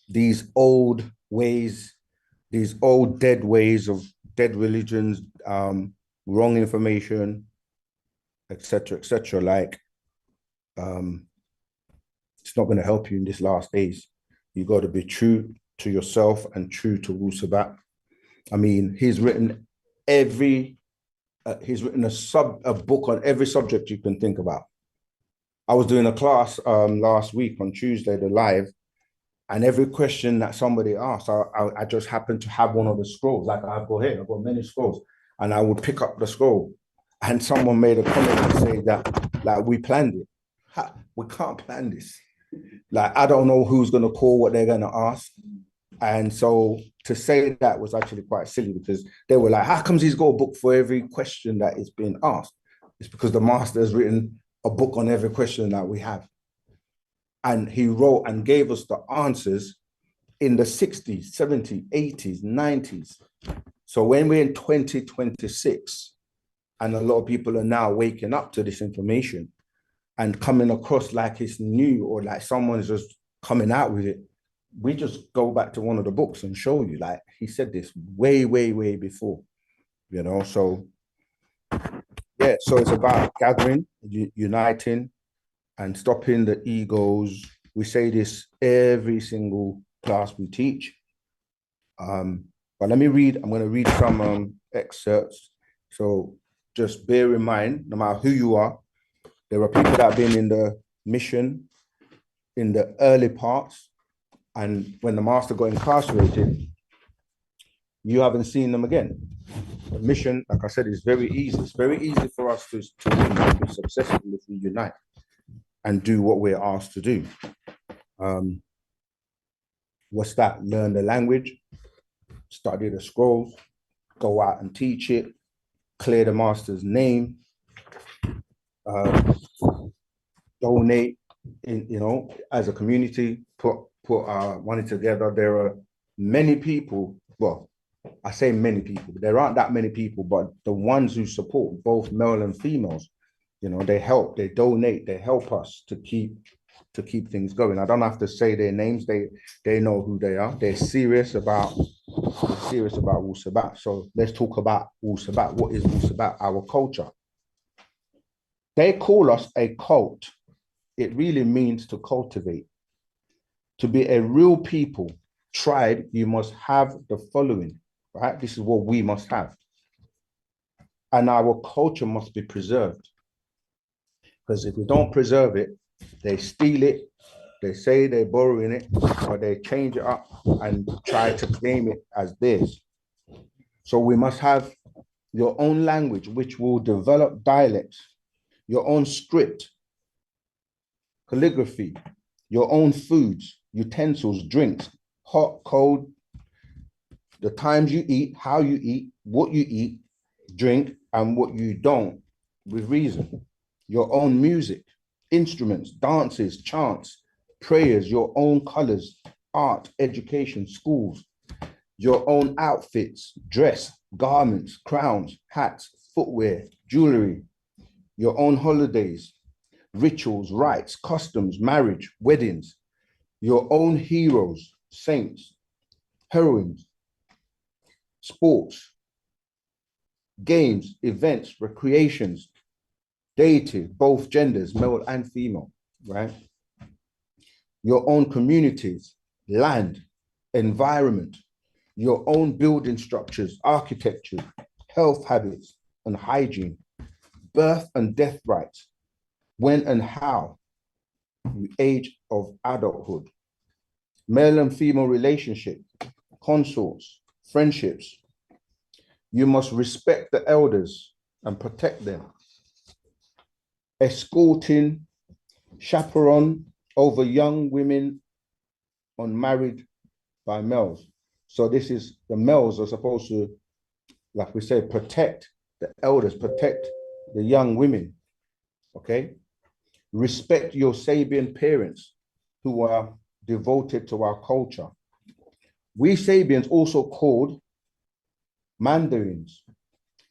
Speaker 3: these old ways, these old dead ways of dead religions, wrong information, etc., etc. Like, it's not going to help you in these last days. You got to be true to yourself and true to Wu-Sabat. I mean, he's written a book on every subject you can think about. I was doing a class last week on Tuesday, the live, and every question that somebody asked, I just happened to have one of the scrolls. Like I've got many scrolls, and I would pick up the scroll, and someone made a comment and say that, like, we planned it. We can't plan this. Like, I don't know who's going to call, what they're going to ask. And so to say that was actually quite silly, because they were like, how comes he's got a book for every question that is being asked? It's because the master has written a book on every question that we have. And he wrote and gave us the answers in the 60s, 70s, 80s, 90s. So when we're in 2026, and a lot of people are now waking up to this information and coming across like it's new or like someone's just coming out with it, we just go back to one of the books and show you, like he said this way, way, way before, you know? So yeah, so it's about gathering, uniting, and stopping the egos. We say this every single class we teach. But let me read, I'm going to read some excerpts. So just bear in mind, no matter who you are, there are people that have been in the mission in the early parts, and when the master got incarcerated, you haven't seen them again. The mission, like I said, is very easy. It's very easy for us to be successful if we unite and do what we're asked to do. What's that? Learn the language, study the scrolls, go out and teach it, clear the master's name, donate, you know, as a community, put money together. There are many people, well, I say many people, there aren't that many people, but the ones who support, both male and females, you know, they help, they donate, they help us to keep things going. I don't have to say their names, they know who they are. They're serious about Wu-Sabat. So let's talk about Wu-Sabat. What is Wu-Sabat? Our culture. They call us a cult. It really means to cultivate. To be a real people, tribe, you must have the following, right? This is what we must have. And our culture must be preserved. Because if we don't preserve it, they steal it, they say they're borrowing it, or they change it up and try to claim it as theirs. So we must have your own language, which will develop dialects, your own script, calligraphy, your own foods, utensils, drinks, hot, cold, the times you eat, how you eat, what you eat, drink, and what you don't, with reason. Your own music, instruments, dances, chants, prayers, your own colors, art, education, schools, your own outfits, dress, garments, crowns, hats, footwear, jewelry, your own holidays, rituals, rites, customs, marriage, weddings, your own heroes, saints, heroines, sports, games, events, recreations, deity, both genders, male and female, right? Your own communities, land, environment, your own building structures, architecture, health habits and hygiene, birth and death rights, when and how, the age of adulthood, male and female relationship, consorts, friendships. You must respect the elders and protect them. Escorting, chaperone over young women unmarried by males. So this is, the males are supposed to, like we say, protect the elders, protect the young women, okay? Respect your Sabian parents who are devoted to our culture. We Sabians, also called Mandarins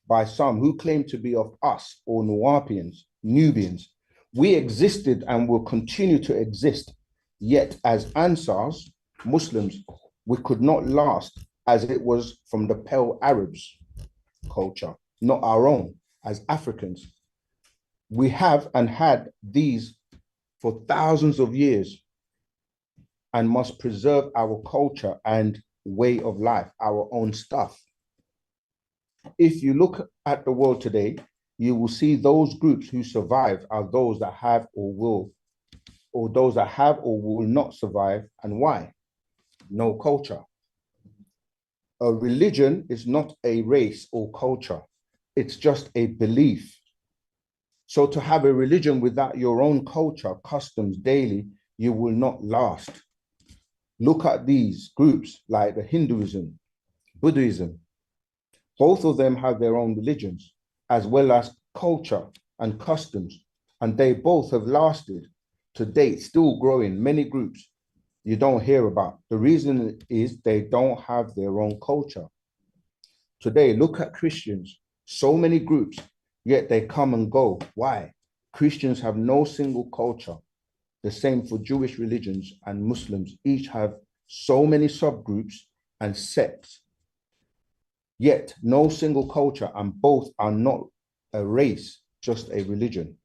Speaker 3: by some who claim to be of us, or Nubians, we existed and will continue to exist, yet as Ansars, Muslims, we could not last, as it was from the Pale Arabs culture, not our own, as Africans. We have and had these for thousands of years and must preserve our culture and way of life, our own stuff. If you look at the world today, you will see those groups who survive are those that have or will, or those that have or will not survive. And why? No culture. A religion is not a race or culture. It's just a belief. So to have a religion without your own culture, customs daily, you will not last. Look at these groups like the Hinduism, Buddhism. Both of them have their own religions, as well as culture and customs, and they both have lasted. to date, still growing, many groups you don't hear about. The reason is they don't have their own culture. Today, look at Christians, so many groups, yet they come and go. Why? Christians have no single culture. The same for Jewish religions and Muslims, each have so many subgroups and sects, yet no single culture, and both are not a race, just a religion.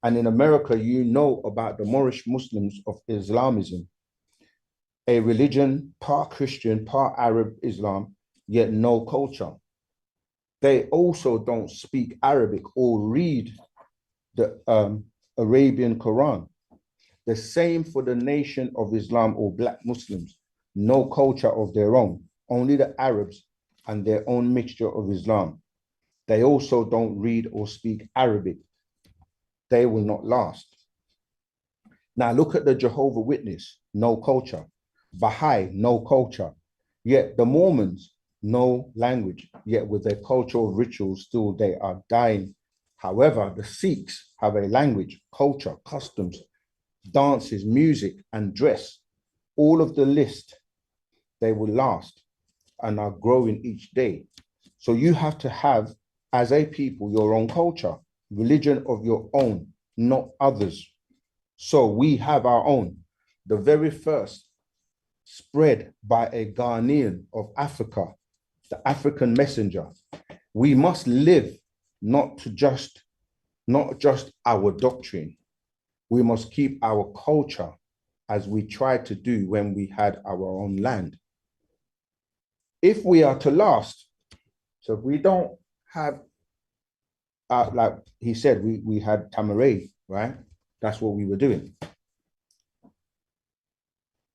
Speaker 3: And in America, you know about the Moorish Muslims of Islamism, a religion, part Christian, part Arab Islam, yet no culture. They also don't speak Arabic or read the Arabian Quran. The same for the Nation of Islam or Black Muslims, no culture of their own, only the Arabs and their own mixture of Islam. They also don't read or speak Arabic. They will not last. Now look at the Jehovah's Witness, no culture. Baha'i, no culture. Yet the Mormons, no language. Yet with their cultural rituals, still they are dying. However, the Sikhs have a language, culture, customs, dances, music, and dress. All of the list, they will last and are growing each day. So you have to have, as a people, your own culture, religion of your own, not others. So we have our own. The very first spread by a Ghanaian of Africa, the African messenger. We must live not just our doctrine. We must keep our culture as we tried to do when we had our own land. If we are to last, so if we don't have, like he said, we had Tamaray, right? That's what we were doing.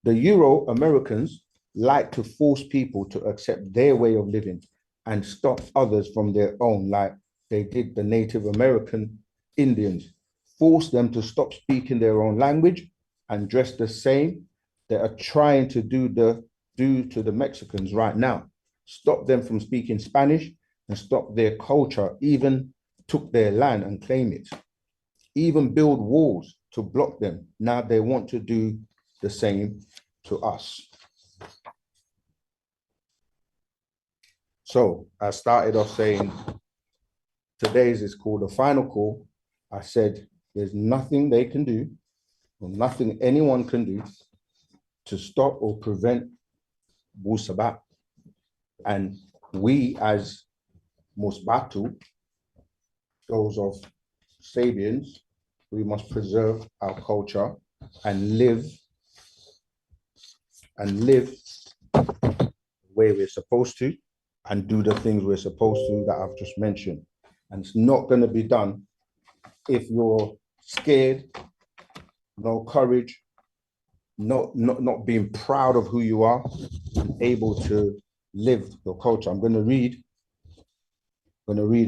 Speaker 3: The Euro-Americans like to force people to accept their way of living and stop others from their own, like they did the Native American Indians, force them to stop speaking their own language and dress the same. They are trying to do to the Mexicans right now, stop them from speaking Spanish and stop their culture, even took their land and claim it, even build walls to block them. Now they want to do the same to us. So I started off saying, today's is called the final call. I said, there's nothing they can do, or nothing anyone can do to stop or prevent Wu-Sabat. And we as Musbatu, those of Sabians, we must preserve our culture and live the way we're supposed to and do the things we're supposed to that I've just mentioned. And it's not going to be done if you're scared, no courage, not being proud of who you are, and able to live your culture. I'm going to read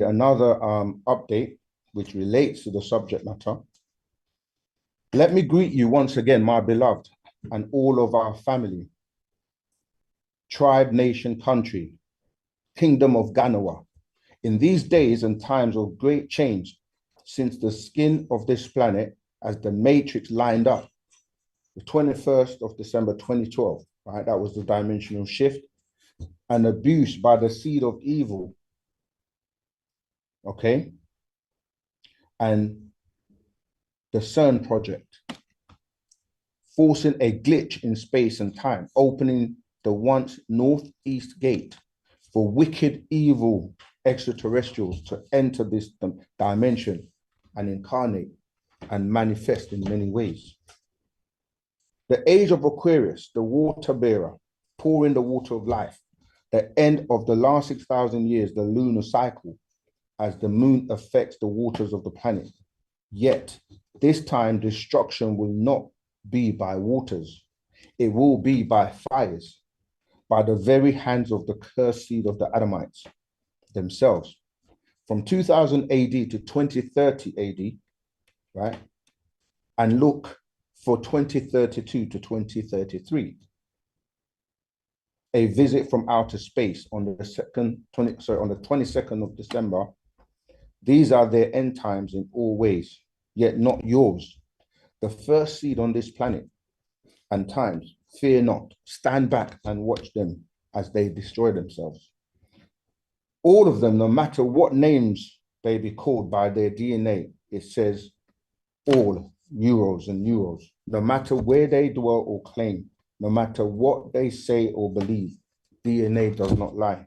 Speaker 3: another update which relates to the subject matter. Let me greet you once again, my beloved, and all of our family, tribe, nation, country, kingdom of Ganawa. In these days and times of great change, since the skin of this planet, as the matrix lined up, the 21st of December 2012, right? That was the dimensional shift, and abuse by the seed of evil, okay? And the CERN project, forcing a glitch in space and time, opening the once northeast gate for wicked, evil extraterrestrials to enter this dimension and incarnate and manifest in many ways. The age of Aquarius, the water bearer, pouring the water of life, the end of the last 6,000 years, the lunar cycle, as the moon affects the waters of the planet. Yet, this time, destruction will not be by waters. It will be by fires, by the very hands of the cursed seed of the Adamites themselves. From 2000 AD to 2030 AD, right? And look for 2032 to 2033. A visit from outer space on the 22nd of December. These are their end times in all ways, yet not yours. the first seed on this planet and times, fear not, stand back and watch them as they destroy themselves. All of them, no matter what names they be called by their DNA, it says all Euros and Euros, no matter where they dwell or claim, no matter what they say or believe, DNA does not lie.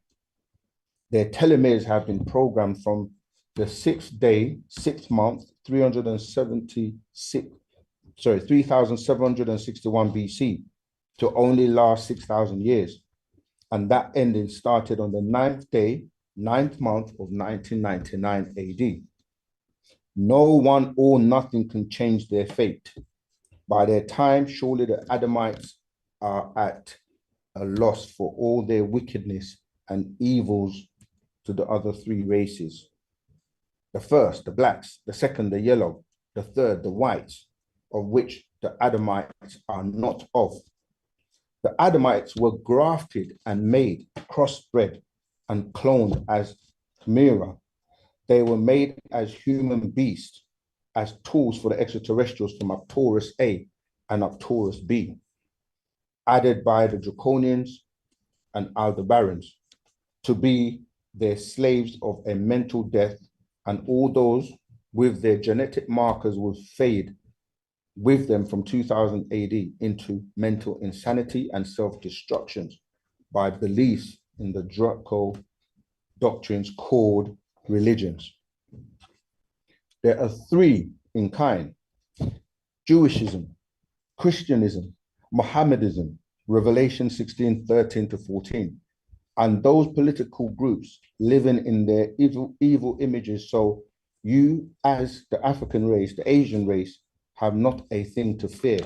Speaker 3: Their telomeres have been programmed from the 6th day, 6th month, 3761 BC to only last 6,000 years. And that ending started on the 9th day, 9th month of 1999 AD. No one or nothing can change their fate. By their time, surely the Adamites are at a loss for all their wickedness and evils to the other three races. The first, the blacks, the second, the yellow, the third, the whites, of which the Adamites are not of. The Adamites were grafted and made, crossbred and cloned as chimera. They were made as human beasts, as tools for the extraterrestrials from Arcturus A and Arcturus B, added by the Draconians and Aldebarans to be their slaves of a mental death, and all those with their genetic markers will fade with them from 2000 AD into mental insanity and self-destruction by beliefs in the Draco doctrines called religions. There are three in kind: Jewishism, Christianism, Mohammedanism, Revelation 16:13-14, and those political groups living in their evil images. So you, as the African race, the Asian race, have not a thing to fear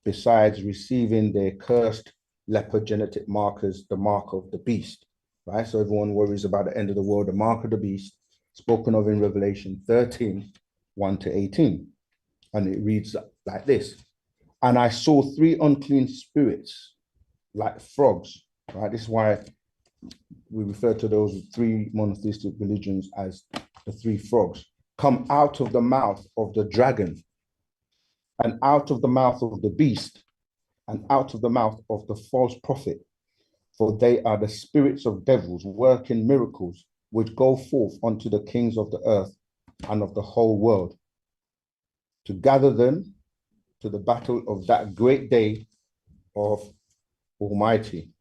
Speaker 3: besides receiving their cursed leopard genetic markers, the mark of the beast, right? So everyone worries about the end of the world, the mark of the beast, spoken of in Revelation 13:1-18. And it reads like this: and I saw three unclean spirits like frogs, right? This is why we refer to those three monotheistic religions as the three frogs, come out of the mouth of the dragon, and out of the mouth of the beast, and out of the mouth of the false prophet. For they are the spirits of devils working miracles, which go forth unto the kings of the earth and of the whole world, to gather them to the battle of that great day of Almighty.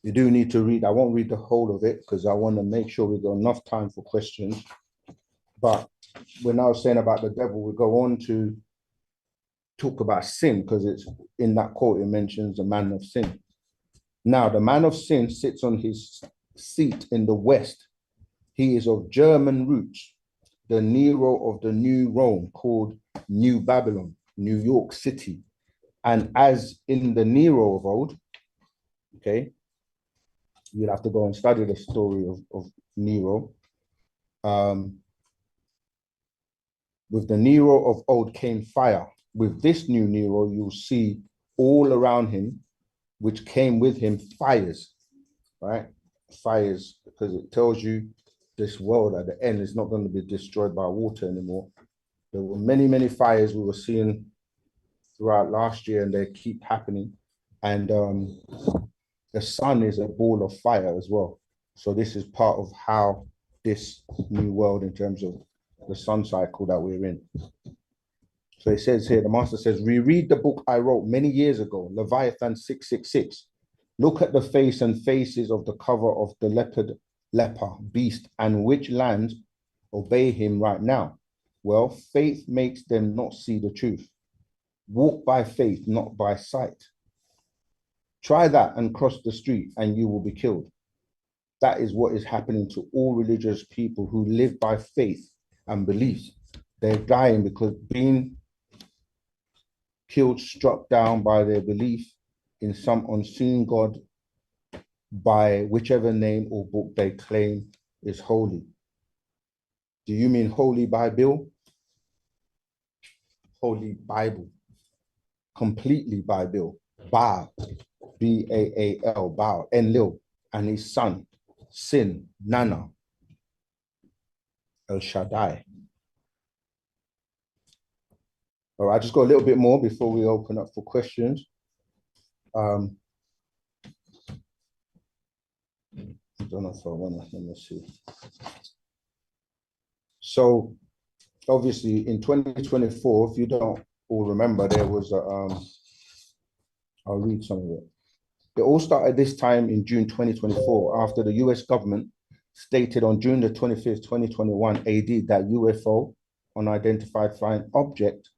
Speaker 3: You do need to read. I won't read the whole of it because I want to make sure we've got enough time for questions. But we're now saying about the devil, we go on to talk about sin, because it's in that quote, it mentions the man of sin. Now, the man of sin sits on his seat in the west. He is of German roots, the Nero of the New Rome, called New Babylon, New York City. And as in the Nero of old, okay, you'll have to go and study the story of Nero. With the Nero of old came fire. With this new Nero, you'll see all around him, which came with him, fires, right? Fires, because it tells you this world at the end is not going to be destroyed by water anymore. There were many, many fires we were seeing throughout last year, and they keep happening. And the sun is a ball of fire as well. So this is part of how this new world, in terms of the sun cycle that we're in. So it says here, the master says, reread the book I wrote many years ago, Leviathan 666. Look at the face and faces of the cover of the leper, beast, and which lands obey him right now. Well, faith makes them not see the truth. Walk by faith, not by sight. Try that and cross the street and you will be killed. That is what is happening to all religious people who live by faith and beliefs. They're dying because being killed, struck down by their belief in some unseen God by whichever name or book they claim is holy. Do you mean Holy Bible? Holy Bible. Completely Bible. Baal, B-A-A-L, Baal, Enlil, and his son, Sin, Nana, El Shaddai. All right, I just got a little bit more before we open up for questions. I don't know if I want to, let me see. So obviously in 2024, if you don't all remember, there was a, I'll read some of it. It all started this time in June 2024, after the US government stated on June the 25th, 2021 AD that UFO, unidentified flying object,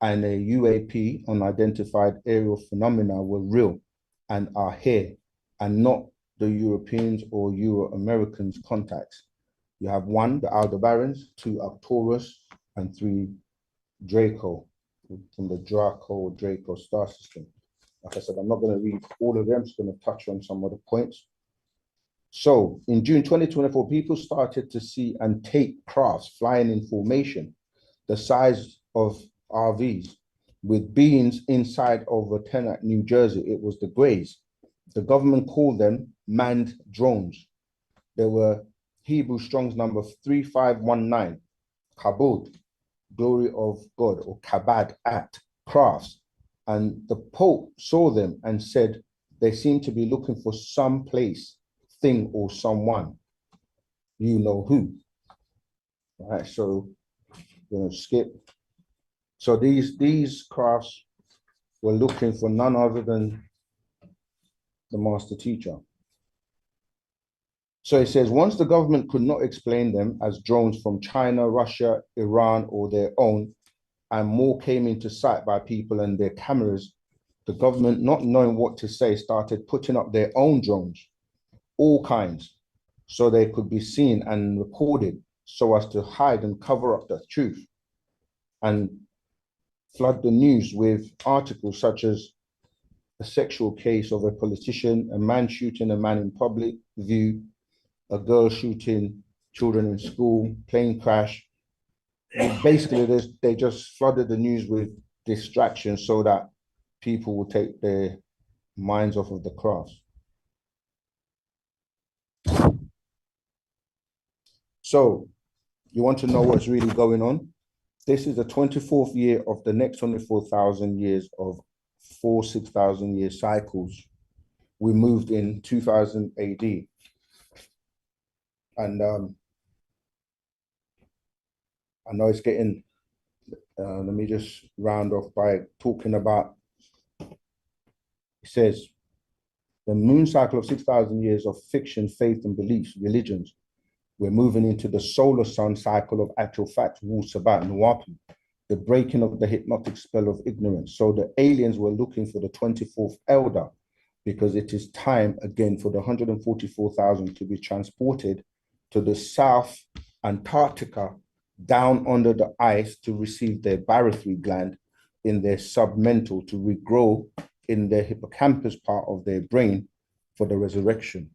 Speaker 3: and a UAP, unidentified aerial phenomena, were real and are here, and not the Europeans or Euro-Americans contacts. You have 1, the Aldebarans, 2, Arcturus, and 3, Draco, from the Draco star system. Like I said, I'm not going to read all of them, I'm just going to touch on some of the points. So in June 2024, people started to see and take crafts flying in formation, the size of RVs, with beings inside of a tent at New Jersey. It was the Greys. The government called them manned drones. There were Hebrew Strong's number 3519, Kabod, glory of God, or Kabad at crafts. And the Pope saw them and said they seem to be looking for some place, thing, or someone. You know who. All right, so we're going to skip. So these crafts were looking for none other than the master teacher. So it says, once the government could not explain them as drones from China, Russia, Iran, or their own, and more came into sight by people and their cameras, the government, not knowing what to say, started putting up their own drones, all kinds, so they could be seen and recorded, so as to hide and cover up the truth, and flood the news with articles such as a sexual case of a politician, a man shooting a man in public view, a girl shooting children in school, plane crash. Basically, they just flooded the news with distractions so that people will take their minds off of the crafts. So you want to know what's really going on? This is the 24th year of the next 24,000 years of 6,000 year cycles. We moved in 2000 AD. And I know it's getting, let me just round off by talking about, it says, the moon cycle of 6,000 years of fiction, faith, and beliefs, religions. We're moving into the solar sun cycle of actual facts, Wu-Sabat and Wapi, the breaking of the hypnotic spell of ignorance. So the aliens were looking for the 24th elder, because it is time again for the 144,000 to be transported to the South Antarctica, down under the ice, to receive their barythry gland in their submental, to regrow in their hippocampus part of their brain for the resurrection,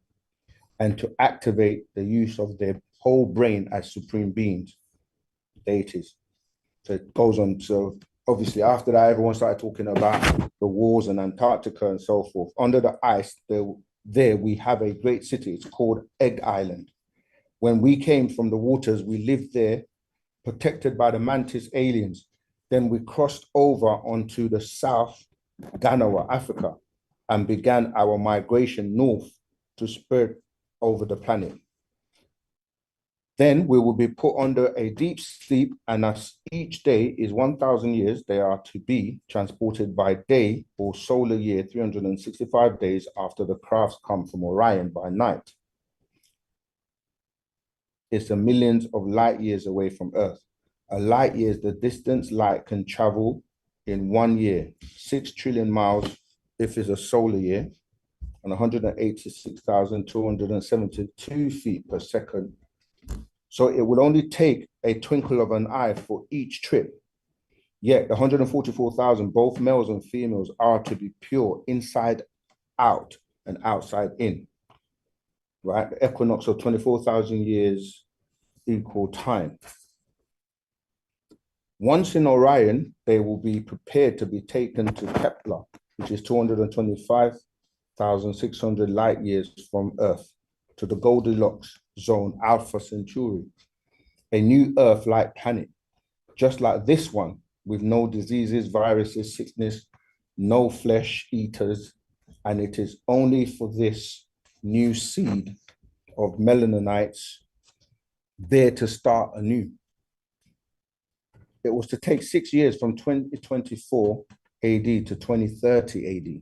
Speaker 3: and to activate the use of their whole brain as supreme beings, deities. So it goes on. So obviously after that, everyone started talking about the wars in Antarctica and so forth. Under the ice, there we have a great city. It's called Egg Island. When we came from the waters, we lived there, protected by the mantis aliens. Then we crossed over onto the South Ghana, Africa, and began our migration north to spread over the planet. Then we will be put under a deep sleep, and as each day is 1,000 years, they are to be transported by day or solar year, 365 days after the crafts come from Orion by night. It's a millions of light years away from Earth. A light year is the distance light can travel in 1 year, 6 trillion miles if it's a solar year, and 186,272 feet per second. So it will only take a twinkle of an eye for each trip. Yet the 144,000, both males and females, are to be pure inside out and outside in. Right? The equinox of 24,000 years equal time. Once in Orion, they will be prepared to be taken to Kepler, which is 225,600 light years from Earth, to the Goldilocks zone Alpha Centauri, a new Earth-like planet, just like this one, with no diseases, viruses, sickness, no flesh eaters. And it is only for this new seed of Melanonites there to start anew. It was to take 6 years from 2024 AD to 2030 AD.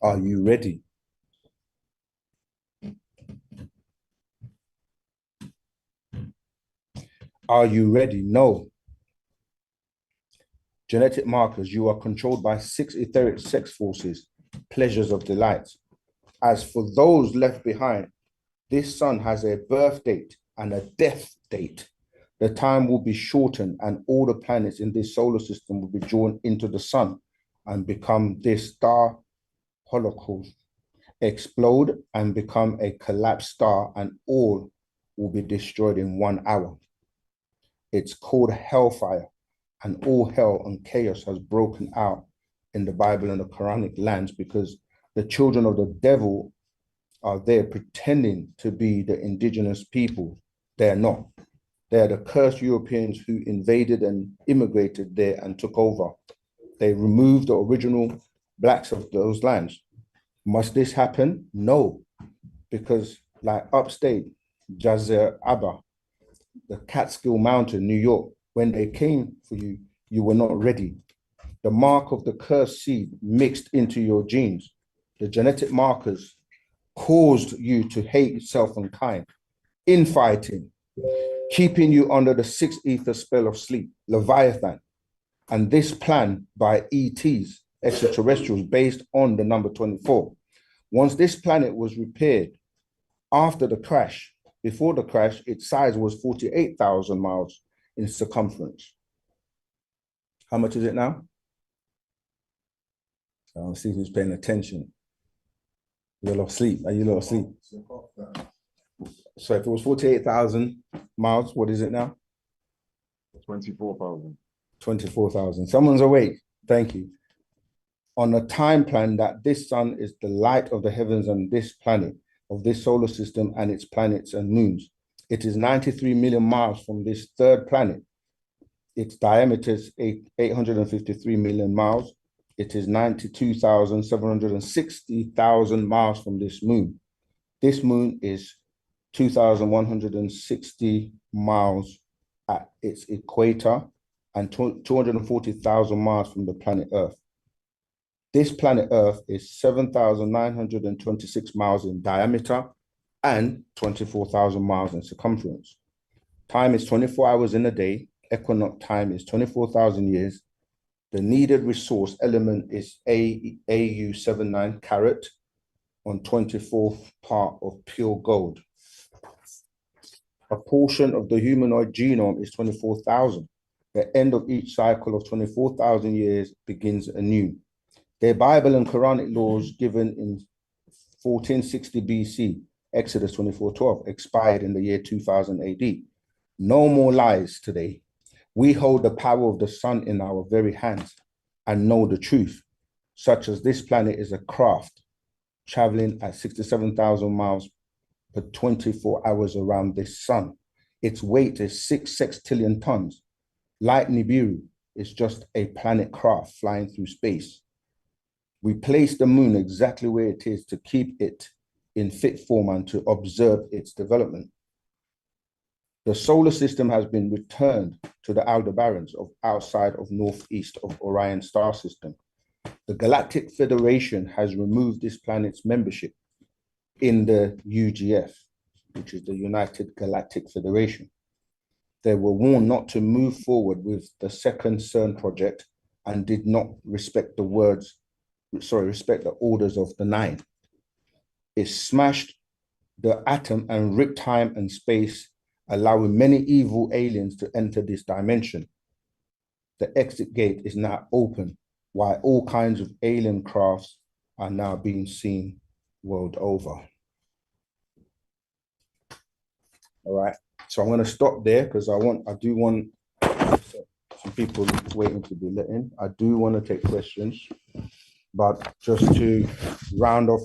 Speaker 3: Are you ready? Are you ready? No. Genetic markers, you are controlled by 6 etheric sex forces, pleasures of delight. As for those left behind, this sun has a birth date and a death date. The time will be shortened and all the planets in this solar system will be drawn into the sun and become this star holocaust, explode and become a collapsed star, and all will be destroyed in 1 hour. It's called hellfire, and all hell and chaos has broken out in the Bible and the Quranic lands because the children of the devil are there pretending to be the indigenous people. They're not. They're the cursed Europeans who invaded and immigrated there and took over. They removed the original blacks of those lands. Must this happen? No, because like upstate, Jazir Abba, the Catskill Mountain, New York, when they came for you, you were not ready. The mark of the cursed seed mixed into your genes. The genetic markers caused you to hate yourself and kind, infighting, keeping you under the sixth ether spell of sleep, Leviathan. And this plan by ETs, extraterrestrials, based on the number 24. Once this planet was repaired after the crash, before the crash, its size was 48,000 miles in circumference. How much is it now? I'll see who's paying attention. You're a lot of sleep. Are you a lot of sleep? So if it was 48,000 miles, what is it now?
Speaker 4: 24,000.
Speaker 3: 24,000. Someone's awake. Thank you. On a time plan that this sun is the light of the heavens and this planet, of this solar system and its planets and moons. It is 93 million miles from this third planet. Its diameter is 853 million miles. It is 92,760,000 miles from this moon. This moon is 2,160 miles at its equator and 240,000 miles from the planet Earth. This planet Earth is 7,926 miles in diameter and 24,000 miles in circumference. Time is 24 hours in a day. Equinox time is 24,000 years. The needed resource element is AU79 carat on 24th part of pure gold. A portion of the humanoid genome is 24,000. The end of each cycle of 24,000 years begins anew. Their Bible and Quranic laws given in 1460 BC, Exodus 24:12, expired in the year 2000 AD. No more lies today. We hold the power of the sun in our very hands and know the truth, such as this planet is a craft traveling at 67,000 miles per 24 hours around this sun. Its weight is 6 sextillion tons. Light Nibiru is just a planet craft flying through space. We place the moon exactly where it is to keep it in fit form and to observe its development. The solar system has been returned to the Aldebarans of outside of northeast of Orion star system. The Galactic Federation has removed this planet's membership in the UGF, which is the United Galactic Federation. They were warned not to move forward with the second CERN project and did not respect the orders of the nine. It smashed the atom and ripped time and space, allowing many evil aliens to enter this dimension. The exit gate is now open, while all kinds of alien crafts are now being seen world over. All right, so I'm going to stop there because I do want some people waiting to be let in. I do want to take questions, but just to round off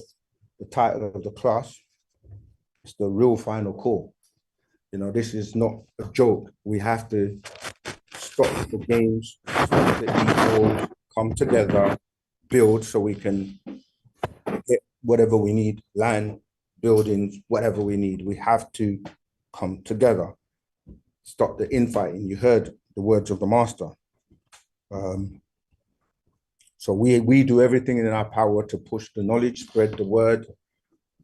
Speaker 3: the title of the class, it's the real final call. You know, this is not a joke. We have to stop the games, stop the evil, come together, build so we can get whatever we need, land, buildings, whatever we need. We have to come together, stop the infighting. You heard the words of the master. So we do everything in our power to push the knowledge, spread the word,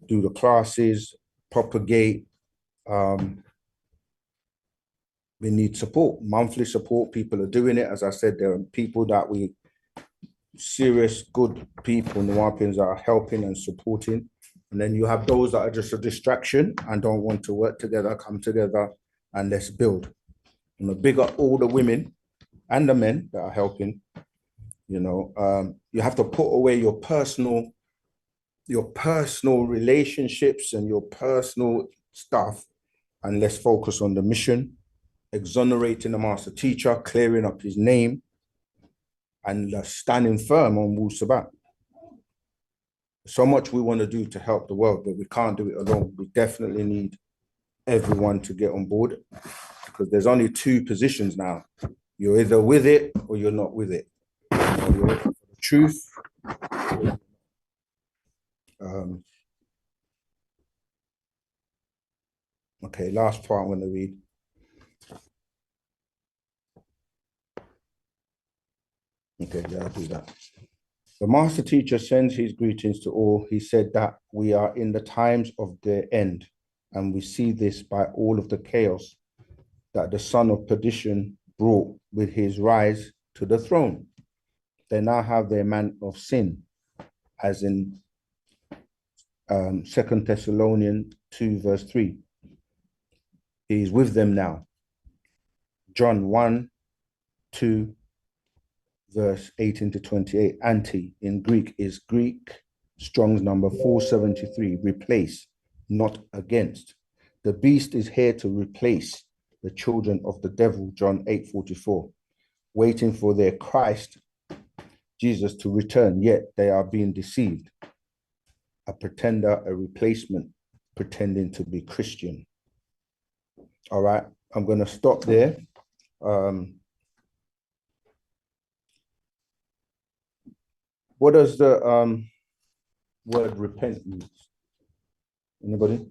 Speaker 3: do the classes, propagate. We need support, monthly support. People are doing it. As I said, there are people that serious, good people, Nuwapians, that are helping and supporting. And then you have those that are just a distraction and don't want to work together, come together, and let's build. And the bigger all the women and the men that are helping, you have to put away your personal relationships and your personal stuff, and let's focus on the mission, exonerating the master teacher, clearing up his name, and standing firm on Wu-Sabat. So much we want to do to help the world, but we can't do it alone. We definitely need everyone to get on board, because there's only two positions now. You're either with it or you're not with it. You're with the truth. Okay, last part I'm going to read. Okay, yeah, I'll do that. The master teacher sends his greetings to all. He said that we are in the times of the end, and we see this by all of the chaos that the son of perdition brought with his rise to the throne. They now have their man of sin, as in 2 Thessalonians 2 verse 3. He is with them now. John 1, 2, verse 18 to 28. Anti in Greek is Greek Strong's number 473. Replace, not against. The beast is here to replace the children of the devil, John 8:44, waiting for their Christ, Jesus, to return, yet they are being deceived. A pretender, a replacement, pretending to be Christian. All right, I'm going to stop there. What does the word repent mean? Anybody?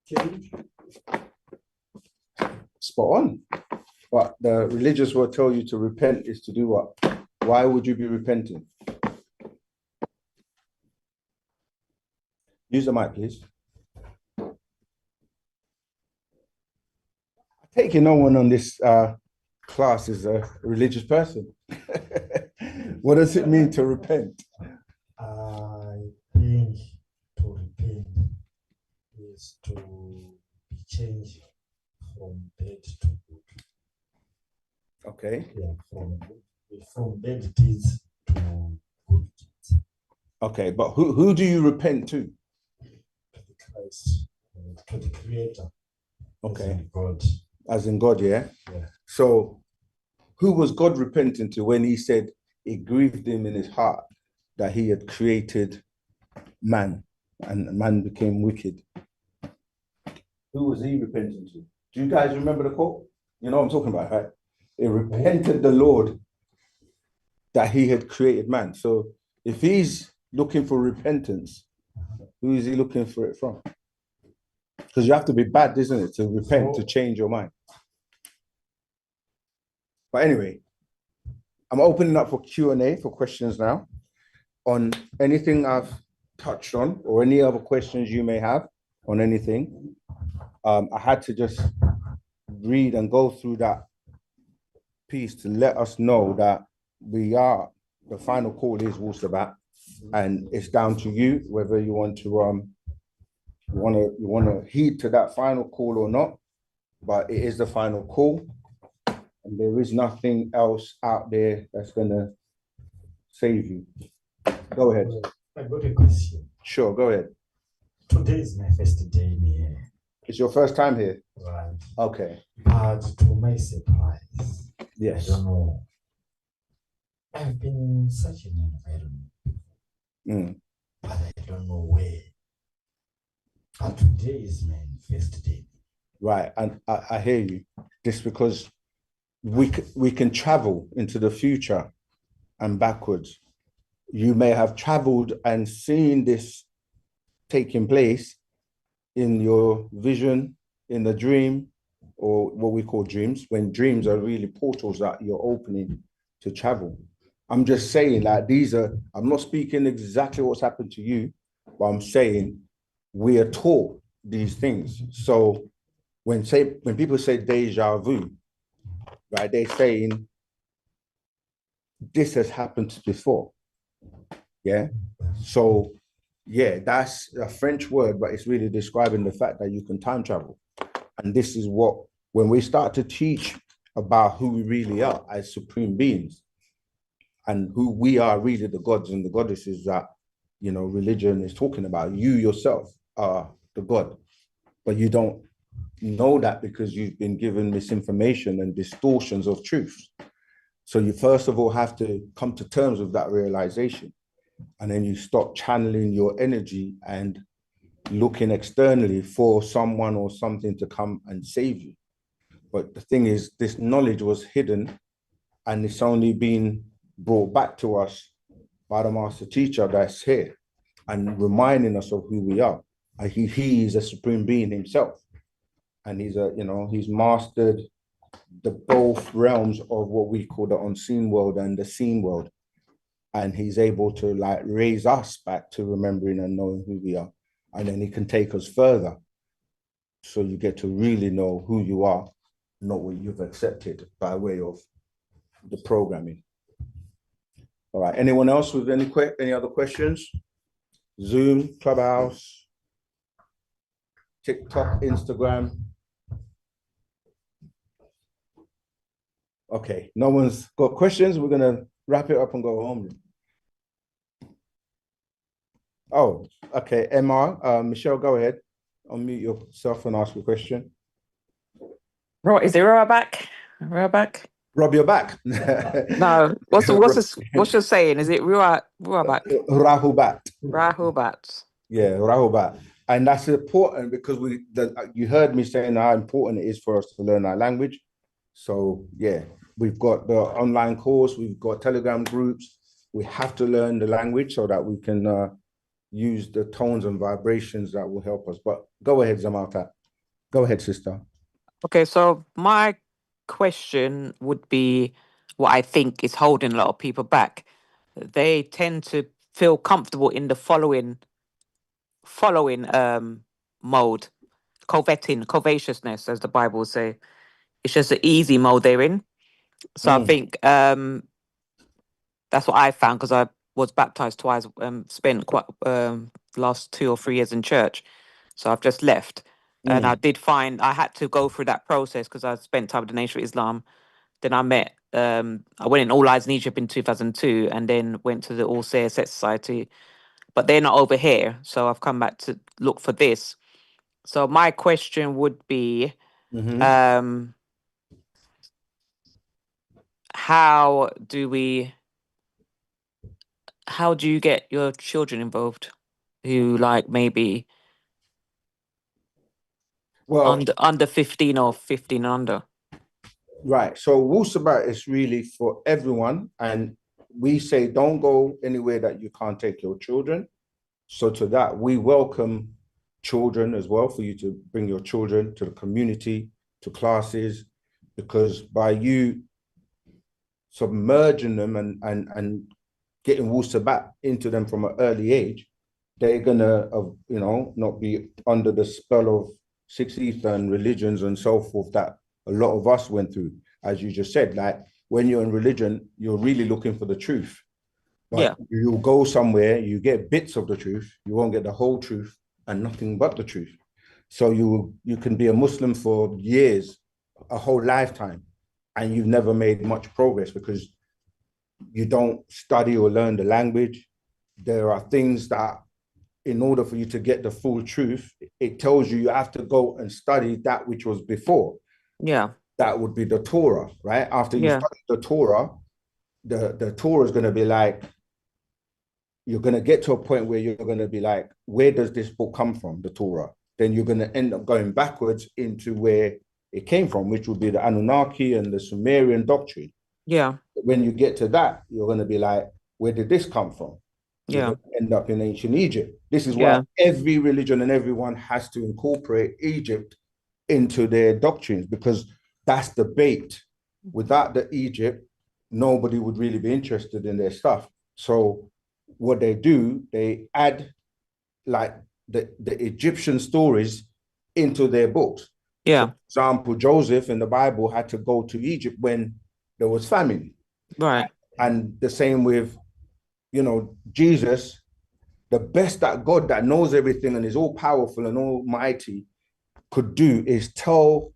Speaker 6: Change.
Speaker 3: Spot on. But the religious will tell you to repent is to do what? Why would you be repenting? Use the mic, please. I take it no one on this class is a religious person. What does it mean to repent?
Speaker 6: I think to repent is to be changed from bad to good.
Speaker 3: Okay.
Speaker 6: Yeah, from bad deeds to good deeds.
Speaker 3: Okay, but who do you repent to?
Speaker 6: To the Christ, to the Creator.
Speaker 3: Okay.
Speaker 6: As in God.
Speaker 3: As in God, yeah?
Speaker 6: Yeah.
Speaker 3: So who was God repenting to when he said it grieved him in his heart that he had created man and man became wicked? Who was he repenting to? Do you guys remember the quote? You know what I'm talking about, right? It repented the Lord that he had created man. So if he's looking for repentance, who is he looking for it from? Because you have to be bad, isn't it, to repent, to change your mind. But anyway, I'm opening up for Q&A, for questions now, on anything I've touched on or any other questions you may have on anything. I had to just read and go through that piece to let us know that the final call is Wu-Sabat, and it's down to you whether you want to heed to that final call or not. But it is the final call, and there is nothing else out there that's gonna save you. Go ahead.
Speaker 6: I got a question.
Speaker 3: Sure, go ahead.
Speaker 6: Today is my first day in here.
Speaker 3: It's your first time here?
Speaker 6: Right.
Speaker 3: Okay.
Speaker 6: But to my surprise,
Speaker 3: Yes.
Speaker 6: I don't know. I've been in such an environment, but I don't know where. But today is my first day.
Speaker 3: Right, and I hear you. Just because we can travel into the future and backwards. You may have traveled and seen this taking place in your vision, in the dream, or what we call dreams, when dreams are really portals that you're opening to travel. I'm just saying that I'm not speaking exactly what's happened to you, but I'm saying we are taught these things. So when people say deja vu, right, they're saying this has happened before. Yeah. So yeah, that's a French word, but it's really describing the fact that you can time travel. And this is what, when we start to teach about who we really are as supreme beings and who we are really, the gods and the goddesses that, religion is talking about, you yourself are the God, but you don't know that because you've been given misinformation and distortions of truth. So you first of all have to come to terms with that realization. And then you stop channeling your energy and looking externally for someone or something to come and save you. But the thing is, this knowledge was hidden and it's only been brought back to us by the master teacher that's here and reminding us of who we are. And he is a supreme being himself. And he's mastered the both realms of what we call the unseen world and the seen world. And he's able to raise us back to remembering and knowing who we are. And then he can take us further. So you get to really know who you are, not what you've accepted by way of the programming. All right, anyone else with any other questions? Zoom, Clubhouse, TikTok, Instagram. Okay, no one's got questions. We're gonna wrap it up and go home. Oh, okay, MR, Michelle, go ahead. Unmute yourself and ask a question.
Speaker 7: Right, is it Roa back? Roa back?
Speaker 3: Rob, you're back.
Speaker 7: No, what's your saying? Is it Roa back?
Speaker 3: Rahubat.
Speaker 7: Rahubat.
Speaker 3: Yeah, Rahubat. And that's important because you heard me saying how important it is for us to learn our language. So yeah, we've got the online course, we've got Telegram groups. We have to learn the language so that we can use the tones and vibrations that will help us. But go ahead, Zamata. Go ahead, sister.
Speaker 7: Okay, so my question would be what I think is holding a lot of people back. They tend to feel comfortable in the following mode, covetousness, as the Bible say. It's just an easy mode they're in. So I think that's what I found because I was baptized twice, spent quite last 2 or 3 years in church. So I've just left. And I did find I had to go through that process because I spent time with the Nation of Islam. Then I met, I went in All Eyes in Egypt in 2002 and then went to the All Seer Set Society. But they're not over here. So I've come back to look for this. So my question would be, how do you get your children involved who maybe under 15 or 15 under?
Speaker 3: Right. So Wu-Sabat is really for everyone. And we say, don't go anywhere that you can't take your children. So to that, we welcome children as well, for you to bring your children to the community, to classes, because by you submerging them and getting Wu-Sabat into them from an early age, they're gonna, not be under the spell of Six Ether and religions and so forth that a lot of us went through. As you just said, when you're in religion, you're really looking for the truth. But you'll go somewhere, you get bits of the truth, you won't get the whole truth and nothing but the truth. So you can be a Muslim for years, a whole lifetime, and you've never made much progress because you don't study or learn the language. There are things that, in order for you to get the full truth, it tells you have to go and study that which was before.
Speaker 7: Yeah.
Speaker 3: That would be the Torah, right? After you study the Torah, the Torah is going to be you're going to get to a point where you're going to be where does this book come from, the Torah? then you're going to end up going backwards into where it came from, which would be the Anunnaki and the Sumerian doctrine.
Speaker 7: Yeah.
Speaker 3: When you get to that, you're going to be like, where did this come from? You're
Speaker 7: Yeah.
Speaker 3: going to end up in ancient Egypt. This is
Speaker 7: Yeah.
Speaker 3: why every religion and everyone has to incorporate Egypt into their doctrines, because that's the bait. Without the Egypt, nobody would really be interested in their stuff. So what they do, they add like the Egyptian stories into their books.
Speaker 7: Yeah.
Speaker 3: So, for example, Joseph in the Bible had to go to Egypt when there was famine.
Speaker 7: Right.
Speaker 3: And the same with, you know, Jesus. The best that God, that knows everything and is all powerful and almighty, could do is tell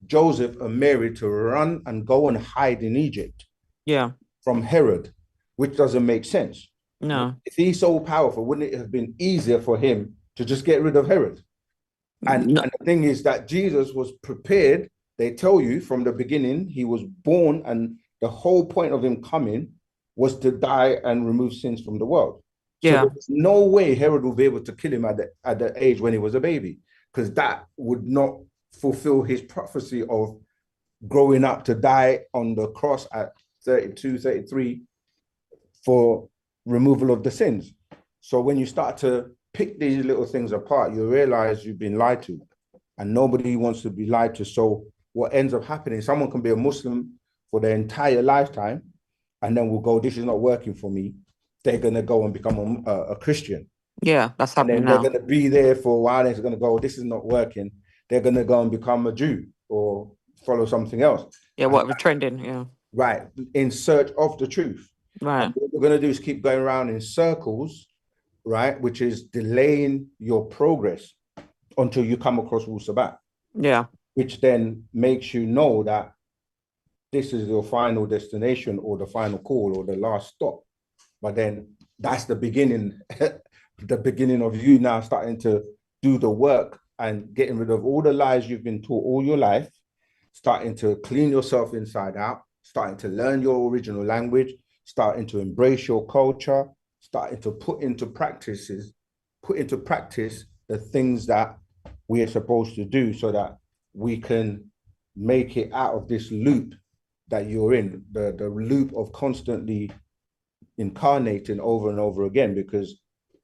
Speaker 3: Joseph and Mary to run and go and hide in Egypt.
Speaker 7: Yeah.
Speaker 3: From Herod, which doesn't make sense.
Speaker 7: No.
Speaker 3: If he's so powerful, wouldn't it have been easier for him to just get rid of Herod? And the thing is that Jesus was prepared. They tell you from the beginning, he was born, and the whole point of him coming was to die and remove sins from the world. So there's no way Herod will be able to kill him at the age when he was a baby, because that would not fulfill his prophecy of growing up to die on the cross at 32, 33 for removal of the sins. So when you start to pick these little things apart, you realize you've been lied to, and nobody wants to be lied to. So what ends up happening, someone can be a Muslim for their entire lifetime, and then will go, this is not working for me. They're going to go and become a Christian.
Speaker 7: Yeah, that's happening now.
Speaker 3: They're going to be there for a while. They're going to go, this is not working. They're going to go and become a Jew or follow something else.
Speaker 7: Yeah, whatever trending, yeah.
Speaker 3: Right, in search of the truth.
Speaker 7: Right.
Speaker 3: And what we're going to do is keep going around in circles, right, which is delaying your progress until you come across Wu-Sabat.
Speaker 7: Yeah.
Speaker 3: Which then makes you know that this is your final destination or the final call or the last stop. But then that's the beginning, the beginning of you now starting to do the work and getting rid of all the lies you've been taught all your life, starting to clean yourself inside out, starting to learn your original language, starting to embrace your culture, starting to put into practice the things that we are supposed to do so that we can make it out of this loop that you're in, the loop of constantly incarnating over and over again, because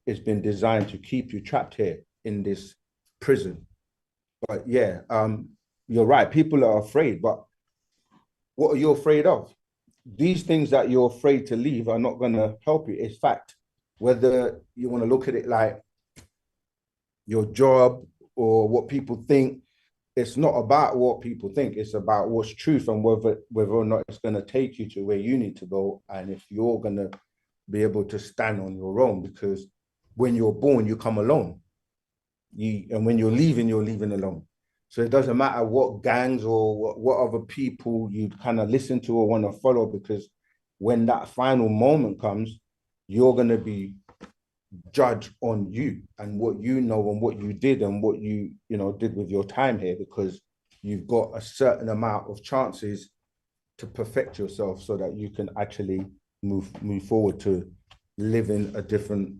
Speaker 3: it's been designed to keep you trapped here in this prison. But yeah, you're right. People are afraid, but what are you afraid of? These things that you're afraid to leave are not going to help you. It's fact. Whether you want to look at it like your job or what people think, it's not about what people think. It's about what's truth and whether or not it's going to take you to where you need to go, and if you're going to be able to stand on your own. Because when you're born, you come alone. And when you're leaving alone. So it doesn't matter what gangs or what other people you kind of listen to or want to follow, because when that final moment comes, you're going to be judged on you and what you know and what you did and what you did with your time here, because you've got a certain amount of chances to perfect yourself so that you can actually move forward to living a different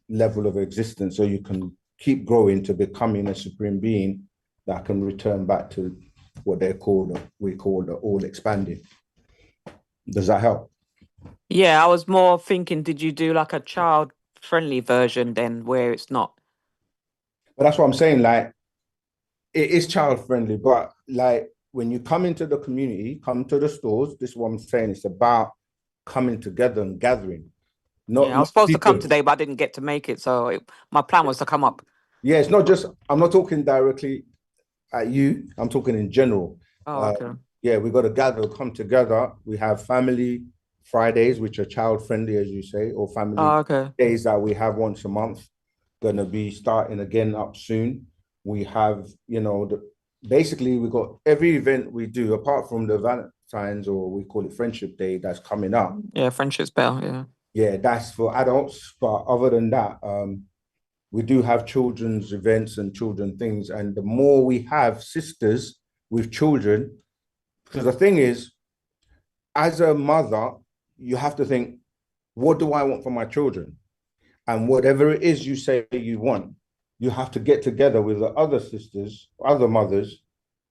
Speaker 3: level of existence, so you can keep growing to becoming a supreme being that can return back to what we call the all expanding. Does that help?
Speaker 7: Yeah, I was more thinking, did you do like a child friendly version then where it's not?
Speaker 3: But that's what I'm saying, like it is child friendly, but like when you come into the community, come to the stores, this is what I'm saying, it's about coming together and gathering.
Speaker 7: I was supposed to come today, but I didn't get to make it. So my plan was to come up.
Speaker 3: Yeah, it's not just, I'm not talking directly at you, I'm talking in general.
Speaker 7: Oh, okay.
Speaker 3: Yeah, we got to gather, come together. We have family Fridays, which are child friendly, as you say, or family days that we have once a month. Going to be starting again up soon. We have, basically we got every event we do, apart from the Valentine's, or we call it Friendship Day, that's coming up.
Speaker 7: Yeah, Friendship's Bell, yeah.
Speaker 3: Yeah, that's for adults. But other than that, we do have children's events and children things. And the more we have sisters with children, because the thing is, as a mother, you have to think, what do I want for my children? And whatever it is you say you want, you have to get together with the other sisters, other mothers,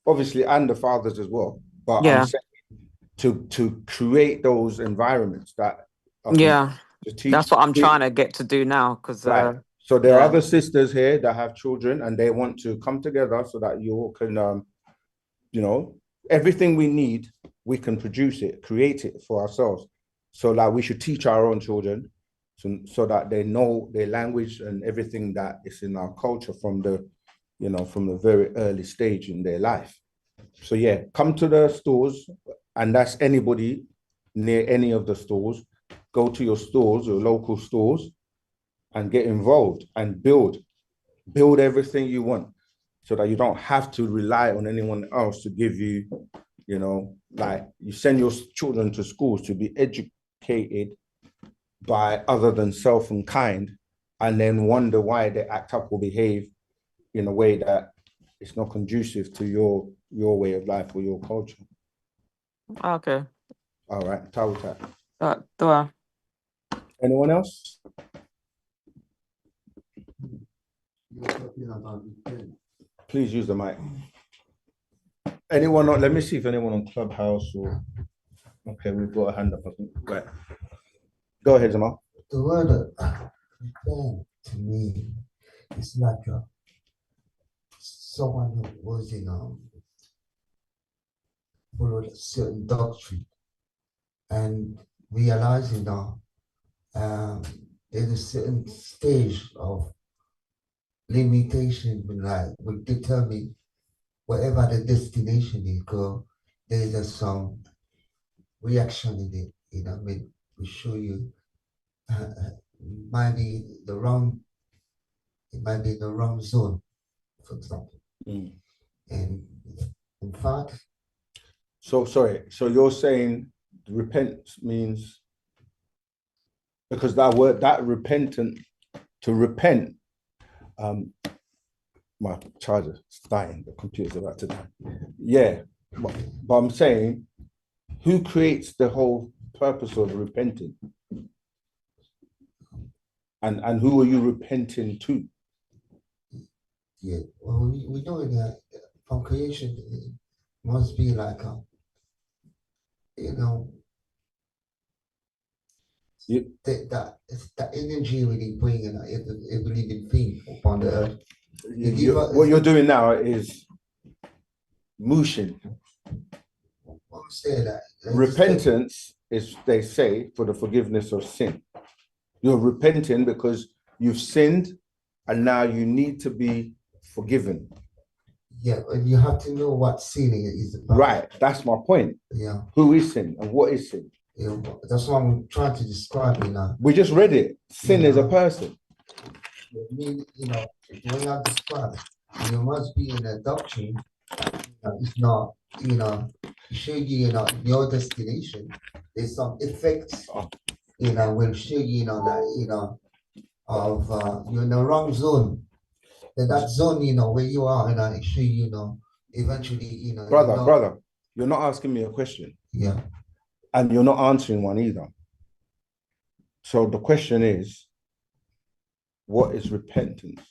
Speaker 3: obviously, and the fathers as well. But I'm
Speaker 7: Yeah.
Speaker 3: saying to create those environments that are
Speaker 7: Yeah.
Speaker 3: to teach.
Speaker 7: That's what I'm trying to get to do now. Because
Speaker 3: Right. So there are
Speaker 7: yeah.
Speaker 3: other sisters here that have children and they want to come together so that you all can, you know, everything we need, we can produce it, create it for ourselves. So like we should teach our own children so that they know their language and everything that is in our culture from the, you know, from the very early stage in their life. So yeah, come to the stores, and that's anybody near any of the stores. Go to your stores, your local stores, and get involved and build everything you want so that you don't have to rely on anyone else to give you, you know, like you send your children to schools to be educated by other than self and kind, and then wonder why they act up or behave in a way that it's not conducive to your way of life or your culture.
Speaker 7: Okay.
Speaker 3: All right, Tawuta.
Speaker 7: Dua.
Speaker 3: Anyone else? Please use the mic. Anyone? Let me see if anyone on Clubhouse or. Okay, we've got a hand up. I think. Right. Go ahead, Jamal.
Speaker 8: The word repent to me is like someone who was followed a certain doctrine and realizing there's a certain stage of limitation will determine whatever the destination is go. There's some reaction in it, you know. I mean, we show you might be the wrong. It might be the wrong zone, for example. And in fact,
Speaker 3: so sorry. So you're saying repent means, because that word, that repentant, to repent. My charger's dying. The computer's about to die. Yeah, but I'm saying, who creates the whole purpose of repenting? And who are you repenting to?
Speaker 8: yeah, well, we know that from creation, it must be like you know, that energy really bringing a living thing upon the earth.
Speaker 3: What you're doing now is mushing.
Speaker 8: Say that
Speaker 3: repentance is, they say, for the forgiveness of sin. You're repenting because you've sinned and now you need to be forgiven.
Speaker 8: Yeah, and you have to know what sin is about.
Speaker 3: Right, that's my point.
Speaker 8: Yeah.
Speaker 3: Who is sin and what is sin?
Speaker 8: Yeah, that's what I'm trying to describe, you know.
Speaker 3: We just read it. Sin is a person.
Speaker 8: I mean, you know, the way I describe it, you must be in a doctrine. It's not, you know, show you, you know, your destination. There's some effects, you know, will show you, you know, that, you know, of you're in the wrong zone. That zone, you know, where you are, and I show you, you know, eventually, you know.
Speaker 3: Brother, you're not asking me a question.
Speaker 8: Yeah.
Speaker 3: And you're not answering one either. So the question is, what is repentance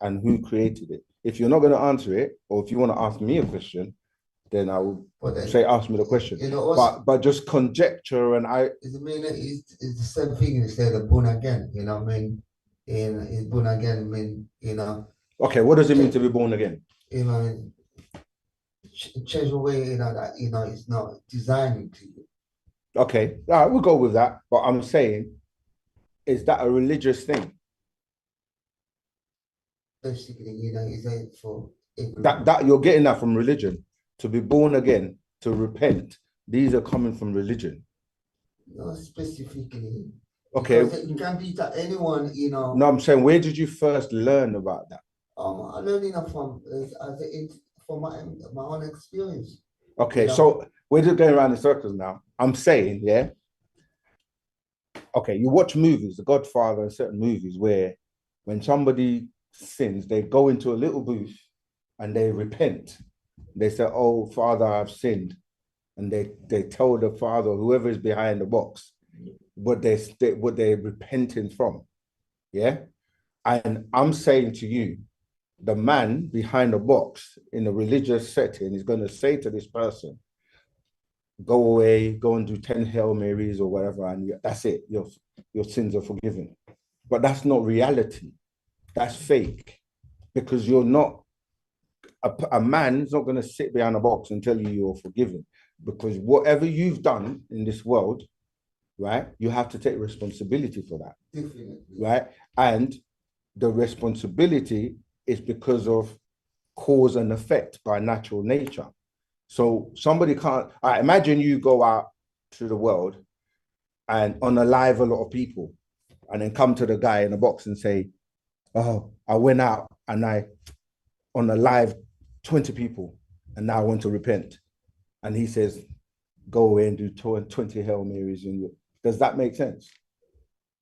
Speaker 3: and who created it? If you're not going to answer it, or if you want to ask me a question, then I will say, ask me the question. You know, also, but just conjecture and I.
Speaker 8: I mean, it's the same thing instead of born again, you know what I mean? In born again, I mean, you know.
Speaker 3: Okay, what does it mean to be born again?
Speaker 8: You know, change the way, you know, that, you know, it's not designing to you.
Speaker 3: Okay, all right, we'll go with that. But I'm saying, is that a religious thing?
Speaker 8: Basically, you know, is it for
Speaker 3: that you're getting that from religion? To be born again, to repent, these are coming from religion.
Speaker 8: No, specifically.
Speaker 3: Okay.
Speaker 8: It can be that anyone, you know.
Speaker 3: No, I'm saying, where did you first learn about that?
Speaker 8: I learned it from my own experience.
Speaker 3: Okay,
Speaker 8: you know?
Speaker 3: So we're just going around in circles now. I'm saying, yeah. Okay, you watch movies, The Godfather and certain movies where when somebody sins, they go into a little booth and they repent. They say, "Oh, Father, I've sinned," and they tell the Father, whoever is behind the box, what they're repenting from. Yeah. And I'm saying to you, the man behind the box in a religious setting is going to say to this person, go away, go and do 10 Hail Marys or whatever, and that's it. Your sins are forgiven. But that's not reality. That's fake. Because you're not, a man's not going to sit behind a box and tell you you're forgiven. Because whatever you've done in this world, right, you have to take responsibility for that.
Speaker 8: Definitely.
Speaker 3: Right? And the responsibility is because of cause and effect by natural nature. So somebody can't, I imagine you go out to the world and unalive a lot of people and then come to the guy in the box and say, oh, I went out and I unalive 20 people and now I want to repent. And he says, go away and do 20 Hail Marys. Does that make sense?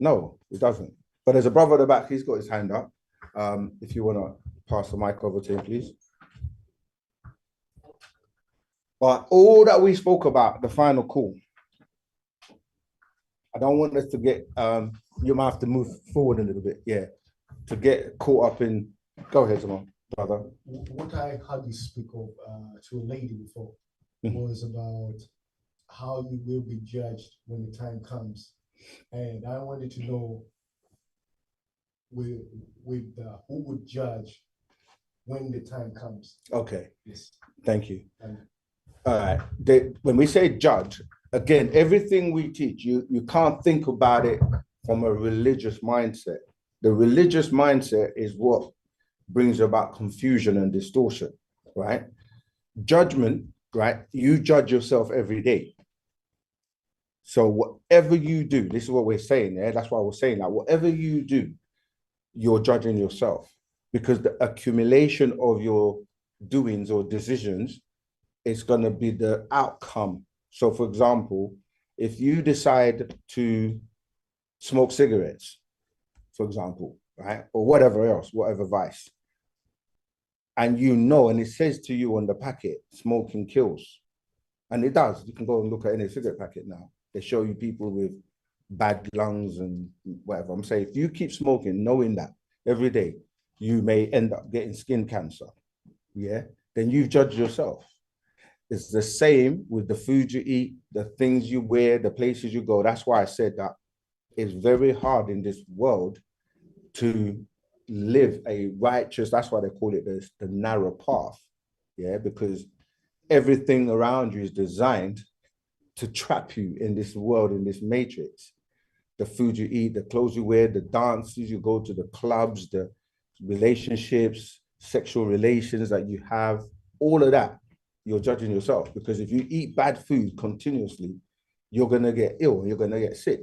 Speaker 3: No, it doesn't. But there's a brother at the back, he's got his hand up. If you want to pass the mic over to him, please. But all that we spoke about, the final call, I don't want us to get, you might have to move forward a little bit, yeah, to get caught up in, go ahead, Simon, brother.
Speaker 5: What I heard you speak of to a lady before was about how you will be judged when the time comes. And I wanted to know with who would judge when the time comes.
Speaker 3: Okay,
Speaker 5: Yes.
Speaker 3: Thank you. All right, when we say judge, again, everything we teach, you can't think about it from a religious mindset. The religious mindset is what brings about confusion and distortion, right? Judgment, right? You judge yourself every day. So whatever you do, this is what we're saying there. That's why we're saying that whatever you do, you're judging yourself, because the accumulation of your doings or decisions is going to be the outcome. So for example, if you decide to smoke cigarettes, for example, right, or whatever else, whatever vice, and you know, and it says to you on the packet, smoking kills, and it does. You can go and look at any cigarette packet now. They show you people with bad lungs and whatever. I'm saying, if you keep smoking, knowing that every day, you may end up getting skin cancer, yeah, then you've judged yourself. It's the same with the food you eat, the things you wear, the places you go. That's why I said that it's very hard in this world to live a righteous, that's why they call it the narrow path, yeah, because everything around you is designed to trap you in this world, in this matrix. The food you eat, the clothes you wear, the dances you go to, the clubs, the relationships, sexual relations that you have, all of that, you're judging yourself. Because if you eat bad food continuously, you're going to get ill, you're going to get sick.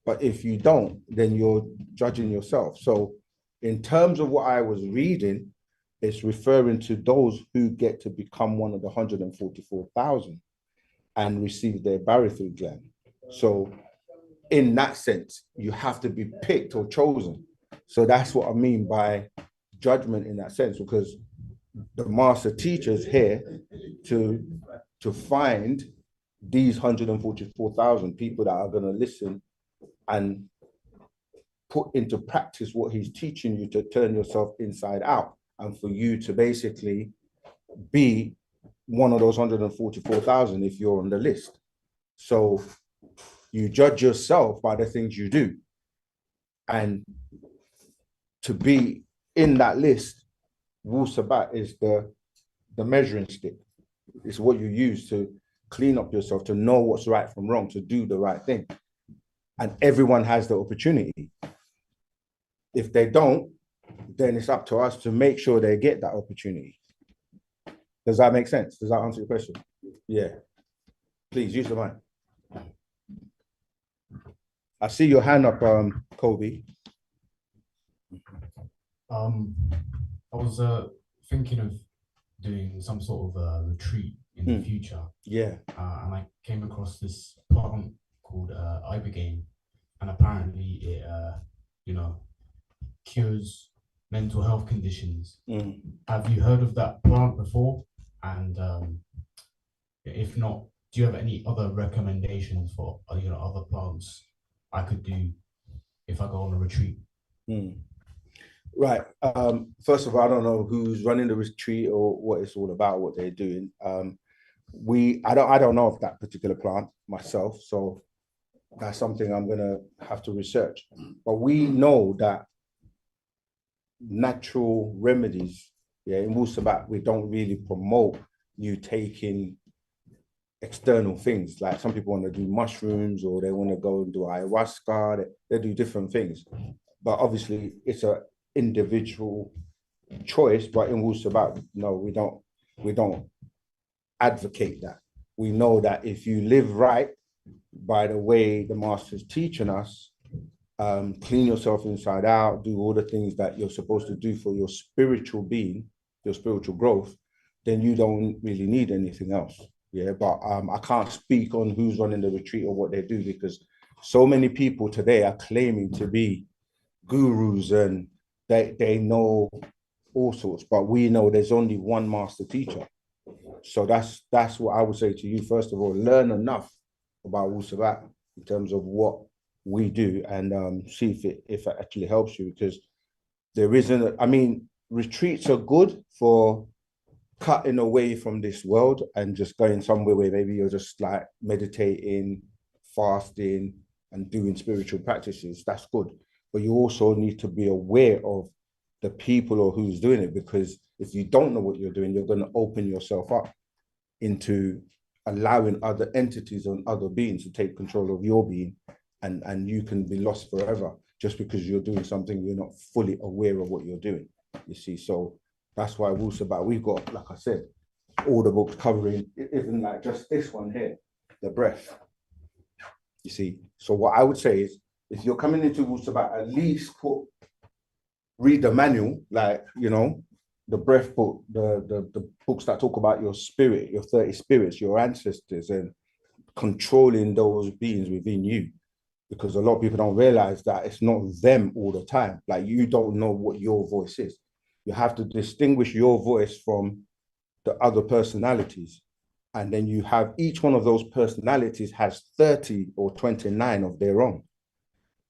Speaker 3: But if you don't, then you're judging yourself. So in terms of what I was reading, it's referring to those who get to become one of the 144,000 and receive their barythroid gland. So in that sense, you have to be picked or chosen. So that's what I mean by judgment in that sense, because the master teacher's here to find these 144,000 people that are going to listen and put into practice what he's teaching you, to turn yourself inside out, and for you to basically be one of those 144,000 if you're on the list. So you judge yourself by the things you do, and to be in that list, Wu-Sabat is the measuring stick. It's what you use to clean up yourself, to know what's right from wrong, to do the right thing. And everyone has the opportunity. If they don't, then it's up to us to make sure they get that opportunity. Does that make sense? Does that answer your question? Yeah. Please use the mic. I see your hand up, Kobe.
Speaker 5: I was thinking of doing some sort of retreat in the future.
Speaker 3: Yeah.
Speaker 5: And I came across this plant called ibogaine, and apparently it, cures mental health conditions. Have you heard of that plant before? And if not, do you have any other recommendations for other plants I could do if I go on a retreat?
Speaker 3: Right. First of all, I don't know who's running the retreat or what it's all about, what they're doing. I don't know of that particular plant myself, so that's something I'm gonna have to research. But we know that natural remedies, yeah, in Wu-Sabat, we don't really promote you taking external things. Like some people want to do mushrooms or they want to go and do ayahuasca, they do different things. But obviously it's a individual choice, but in Wu-Sabat, no, we don't advocate that. We know that if you live right by the way the master's teaching us, clean yourself inside out, do all the things that you're supposed to do for your spiritual being, your spiritual growth, then you don't really need anything else. Yeah, but I can't speak on who's running the retreat or what they do, because so many people today are claiming to be gurus and they know all sorts, but we know there's only one master teacher. So that's what I would say to you. First of all, learn enough about Wu-Sabat in terms of what we do, and see if it actually helps you, because there isn't. I mean, retreats are good for cutting away from this world and just going somewhere where maybe you're just like meditating, fasting, and doing spiritual practices. That's good, but you also need to be aware of the people or who's doing it, because if you don't know what you're doing, you're going to open yourself up into allowing other entities and other beings to take control of your being, and you can be lost forever just because you're doing something you're not fully aware of what you're doing, you see. So that's why Wu-Sabat, we've got, like I said, all the books covering, even like just this one here, the breath, you see. So what I would say is, if you're coming into Wu-Sabat, at least read the manual, like, you know, the breath book, the books that talk about your spirit, your 30 spirits, your ancestors, and controlling those beings within you. Because a lot of people don't realize that it's not them all the time. Like, you don't know what your voice is. You have to distinguish your voice from the other personalities. And then you have each one of those personalities has 30 or 29 of their own,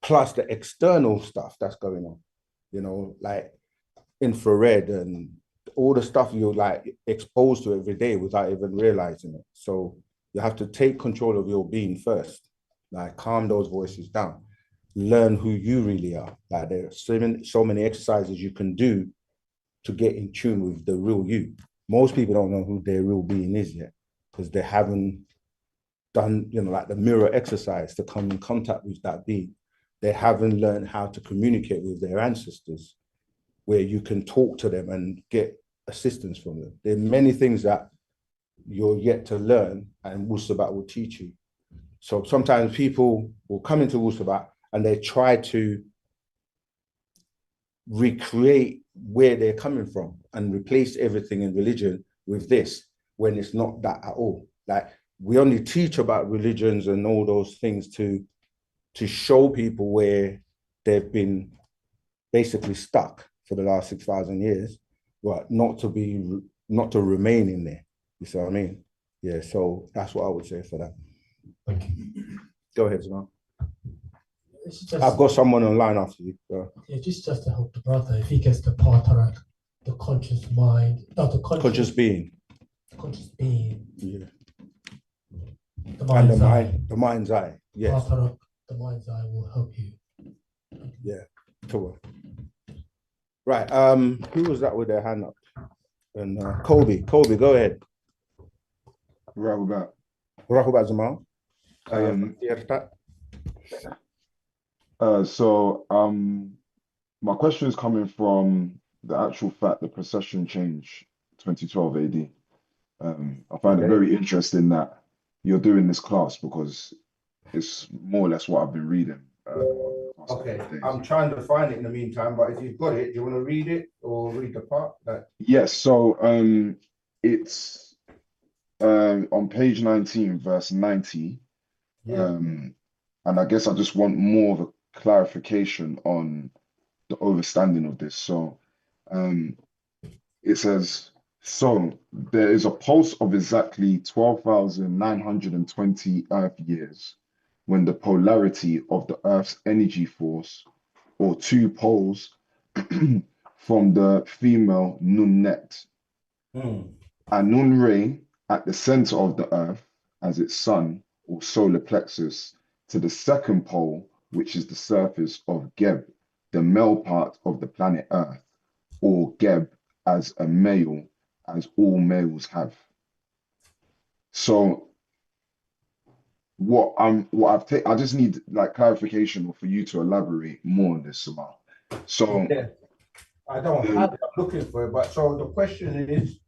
Speaker 3: plus the external stuff that's going on, you know, like infrared and all the stuff you're like exposed to every day without even realizing it. So you have to take control of your being first, like calm those voices down, learn who you really are. Like, there are so many exercises you can do to get in tune with the real you. Most people don't know who their real being is yet, because they haven't done, you know, like the mirror exercise to come in contact with that being. They haven't learned how to communicate with their ancestors, where you can talk to them and get assistance from them. There are many things that you're yet to learn, and Wu-Sabat will teach you. So sometimes people will come into Wu-Sabat and they try to recreate where they're coming from and replace everything in religion with this, when it's not that at all. Like, we only teach about religions and all those things to show people where they've been basically stuck for the last 6,000 years, but not to remain in there. You see what I mean? Yeah, so that's what I would say for that.
Speaker 6: Thank you.
Speaker 3: Go ahead, Simon.
Speaker 5: I've
Speaker 3: got someone online after you.
Speaker 5: Yeah, just to help the brother, if he gets the Patarak, the conscious mind, not the
Speaker 3: conscious being.
Speaker 5: Conscious being.
Speaker 3: Yeah.
Speaker 5: The mind's eye.
Speaker 3: The mind's eye. Yes.
Speaker 5: Patarak, the mind's eye will help you.
Speaker 3: Yeah. Cool. Right. Who was that with their hand up? And Kobe, go ahead.
Speaker 4: Rahubat.
Speaker 3: Rahubat Zamal.
Speaker 4: My question is coming from the actual fact the procession change 2012 AD. I find it very interesting that you're doing this class, because it's more or less what I've been reading.
Speaker 3: Okay, I'm trying to find it in the meantime, but if you've got it, do you want to read it or read the part that?
Speaker 4: Yes, so it's on page 19, verse 90.
Speaker 3: Yeah.
Speaker 4: And I guess I just want more of a clarification on the overstanding of this. So it says, so there is a pulse of exactly 12,920 Earth years when the polarity of the Earth's energy force, or two poles, from the female Nunnet. Anun-Re at the center of the earth as its sun or solar plexus to the second pole, which is the surface of Geb, the male part of the planet Earth, or Geb as a male, as all males have. So I just need like clarification or for you to elaborate more on this, Samar. So
Speaker 3: Yeah, I don't have it. I'm looking for it, but so the question is.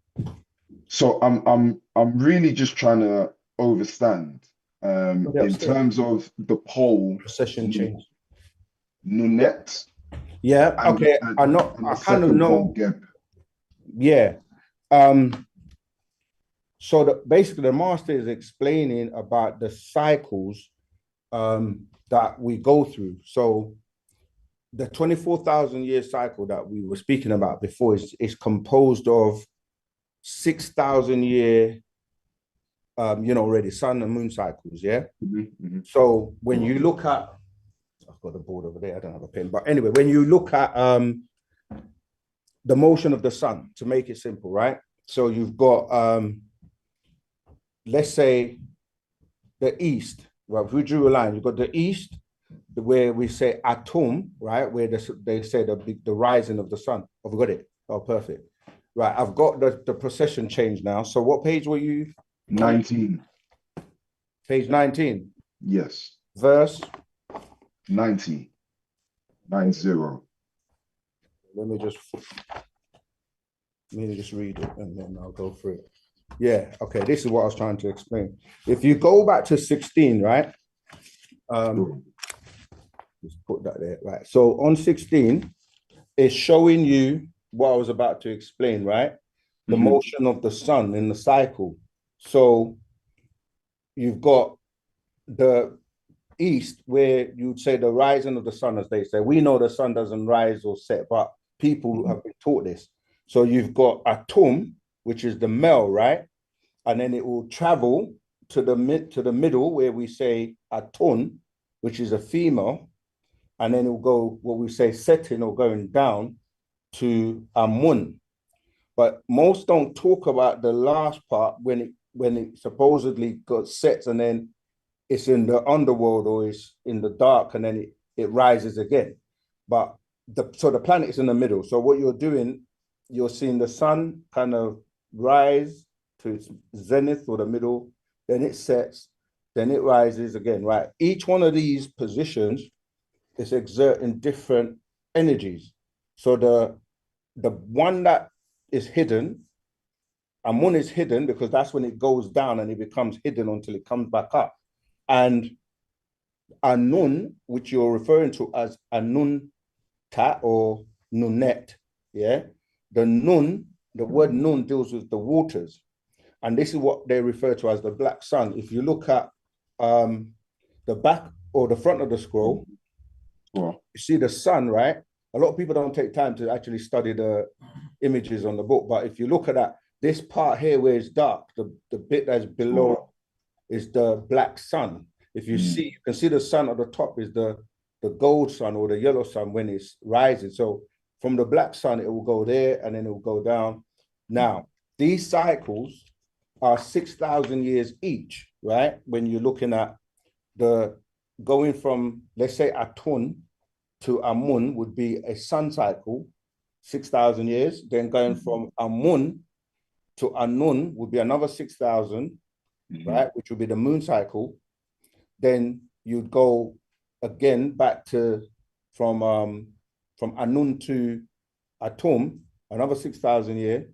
Speaker 4: So I'm really just trying to understand in terms of the pole
Speaker 3: Session change.
Speaker 4: Nunet.
Speaker 3: Yeah, okay. I know. I kind of know. Yeah. So basically the master is explaining about the cycles that we go through. So the 24,000 year cycle that we were speaking about before is composed of 6,000 year already sun and moon cycles. Yeah. So when you look at, I've got the board over there, I don't have a pen, but anyway, when you look at the motion of the sun, to make it simple, right? So you've got let's say the east. Well, if we drew a line, you've got the east, where we say atom, right? Where they say the rising of the sun. Have we got it? Oh, perfect. Right, I've got the procession change now. So what page were you?
Speaker 4: 19.
Speaker 3: Page 19.
Speaker 4: Yes.
Speaker 3: Verse
Speaker 4: 90. 90.
Speaker 3: Let me just read it and then I'll go through it. Yeah, okay, this is what I was trying to explain. If you go back to 16, right? Just put that there, right? So on 16, it's showing you what I was about to explain, right? The motion of the sun in the cycle. So you've got the east, where you'd say the rising of the sun, as they say. We know the sun doesn't rise or set, but people have been taught this. So you've got atom, which is the male, right? And then it will travel to the middle, where we say aton, which is a female, and then it will go what we say setting or going down to amun. But most don't talk about the last part when it supposedly got sets and then it's in the underworld or it's in the dark and then it rises again. But so the planet is in the middle. So what you're doing, you're seeing the sun kind of rise to its zenith or the middle, then it sets, then it rises again, right? Each one of these positions is exerting different energies. So the one that is hidden, Amun is hidden because that's when it goes down and it becomes hidden until it comes back up. And Anun, which you're referring to as Anun Ta or Nunet, yeah? The word Nun deals with the waters. And this is what they refer to as the black sun. If you look at the back or the front of the scroll, you see the sun, right? A lot of people don't take time to actually study the images on the book. But if you look at that, this part here where it's dark, the bit that's below is the black sun. If you see, you can see the sun at the top is the gold sun or the yellow sun when it's rising. So from the black sun, it will go there and then it will go down. Now, these cycles are 6,000 years each, right? When you're looking at going from, let's say, Atun to Amun would be a sun cycle, 6,000 years. Then going from Amun to Anun would be another 6,000, right? Which would be the moon cycle. Then you'd go again back to from Anun to Atum, another 6,000 years.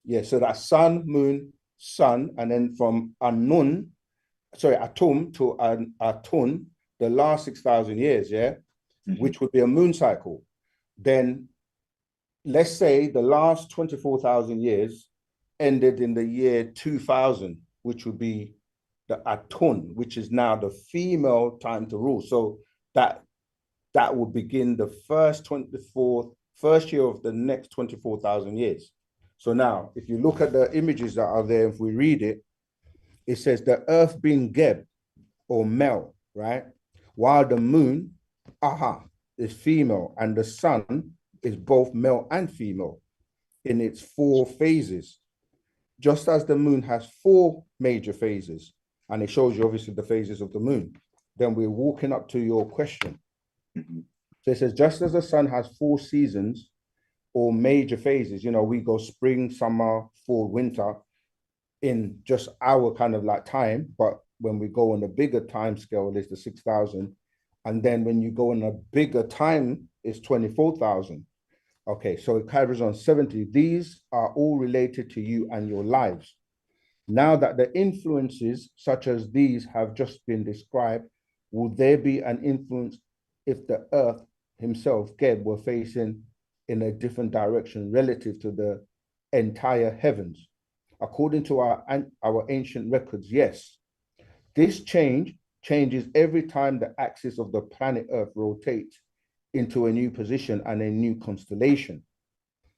Speaker 3: Yeah, so that's sun, moon, sun, and then from Atum to Atun, the last 6,000 years, yeah, which would be a moon cycle. Then let's say the last 24,000 years ended in the year 2000, which would be the Atun, which is now the female time to rule. So that would begin the first year of the next 24,000 years. So now, if you look at the images that are there, if we read it, it says the earth being Geb or Mel, right? While the moon, is female, and the sun is both male and female in its 4 phases. Just as the moon has 4 major phases, and it shows you obviously the phases of the moon. Then we're walking up to your question. So it says, just as the sun has 4 seasons or major phases, you know, we go spring, summer, fall, winter in just our kind of like time, but when we go on a bigger time scale, it's the 6,000. And then when you go on a bigger time, it's 24,000. Okay, so it carries on 70. These are all related to you and your lives. Now that the influences such as these have just been described, will there be an influence if the earth himself, Geb, were facing in a different direction relative to the entire heavens? According to our ancient records, yes. This changes every time the axis of the planet Earth rotates into a new position and a new constellation.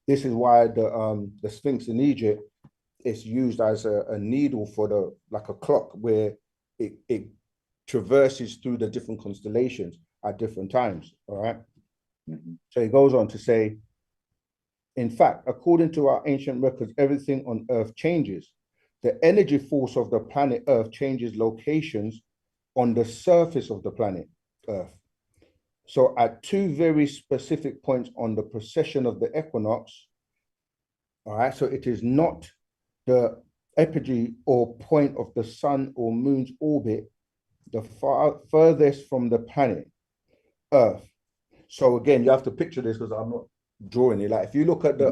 Speaker 3: This is why the Sphinx in Egypt is used as a needle for like a clock, where it traverses through the different constellations at different times. All right. So he goes on to say, in fact, according to our ancient records, everything on Earth changes. The energy force of the planet Earth changes locations on the surface of the planet Earth. So at 2 very specific points on the precession of the equinox, all right, so it is not the apogee or point of the sun or moon's orbit, the furthest from the planet Earth. So again, you have to picture this because I'm not drawing it. Like if you look at the,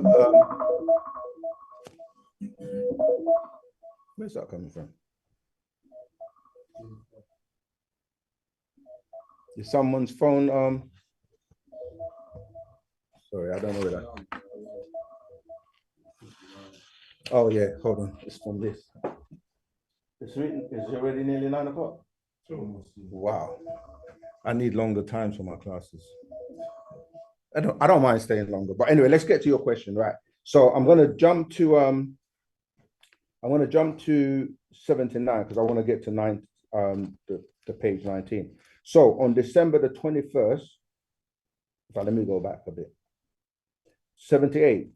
Speaker 3: where's that coming from? Is someone's phone, sorry, I don't know where that. Oh yeah, hold on, it's from this. It's written, it's already nearly 9 o'clock. Wow, I need longer times for my classes. I don't mind staying longer, but anyway, let's get to your question, right? So I'm gonna jump to 79 because I want to get to the page 19. So on December the 21st, let me go back a bit. 78.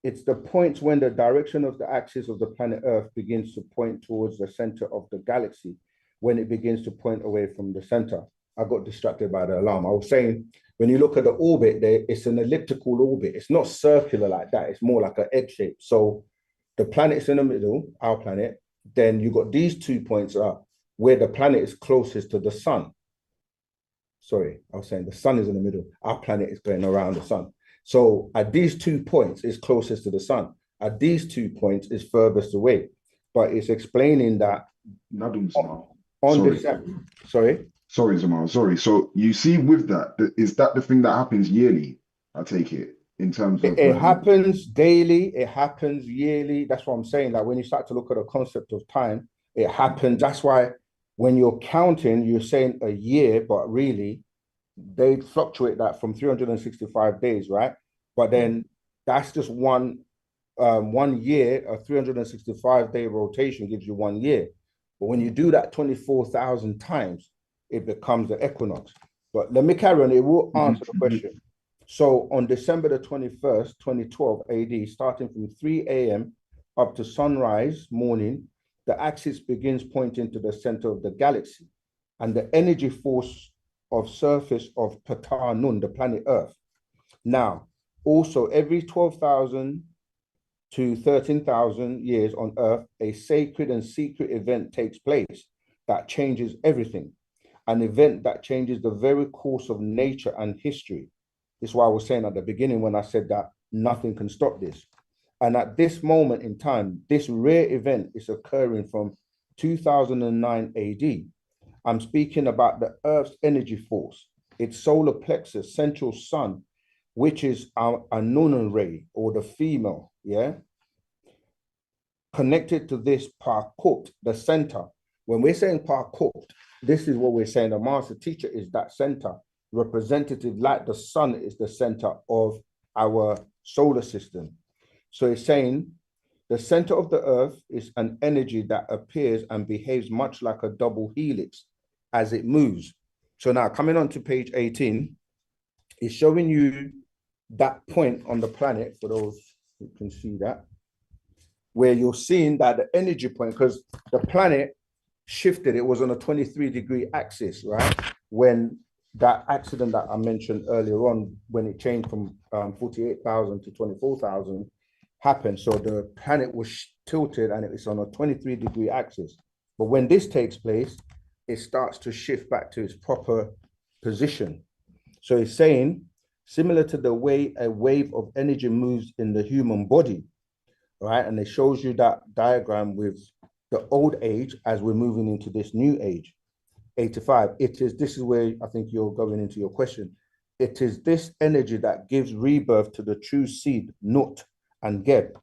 Speaker 3: It's the points when the direction of the axis of the planet Earth begins to point towards the center of the galaxy, when it begins to point away from the center. I got distracted by the alarm. I was saying, when you look at the orbit there, it's an elliptical orbit. It's not circular like that. It's more like an egg shape. So the planet's in the middle, our planet. Then you got these 2 points up where the planet is closest to the sun. Sorry, I was saying the sun is in the middle. Our planet is going around the sun. So at these 2 points, it's closest to the sun. At these 2 points, it's furthest away. But it's explaining that
Speaker 4: Sorry, Zamal. Sorry. So you see with that, is that the thing that happens yearly? I take it in terms of
Speaker 3: it happens daily, it happens yearly. That's what I'm saying. Like when you start to look at the concept of time, it happens. That's why when you're counting, you're saying a year, but really they fluctuate that from 365 days, right? But then that's just one year. A 365-day rotation gives you 1 year. But when you do that 24,000 times, it becomes the equinox. But let me carry on. It will answer the question. So on December the 21st, 2012 AD, starting from 3 a.m. up to sunrise morning, the axis begins pointing to the center of the galaxy, and the energy force of surface of Ptah Nun, the planet Earth. Now, also every 12,000 to 13,000 years on Earth, a sacred and secret event takes place that changes everything, an event that changes the very course of nature and history. This is why I was saying at the beginning when I said that nothing can stop this. And at this moment in time, this rare event is occurring from 2009 AD. I'm speaking about the Earth's energy force, its solar plexus, central sun, which is our Anunnun ray, or the female, yeah? Connected to this Parkut, the center. When we're saying Parkut, this is what we're saying. The master teacher is that center, representative, like the sun is the center of our solar system. So it's saying the center of the Earth is an energy that appears and behaves much like a double helix as it moves. So now coming on to page 18, It's showing you that point on the planet, for those who can see that, where you're seeing that the energy point, because the planet shifted, it was on a 23-degree axis, right? When that accident that I mentioned earlier on, when it changed from 48,000 to 24,000 happened. So the planet was tilted and it's on a 23-degree axis. But when this takes place, it starts to shift back to its proper position. So it's saying, similar to the way a wave of energy moves in the human body, right? And it shows you that diagram with the old age as we're moving into this new age, 85. This is where I think you're going into your question. It is this energy that gives rebirth to the true seed, Nut and Geb.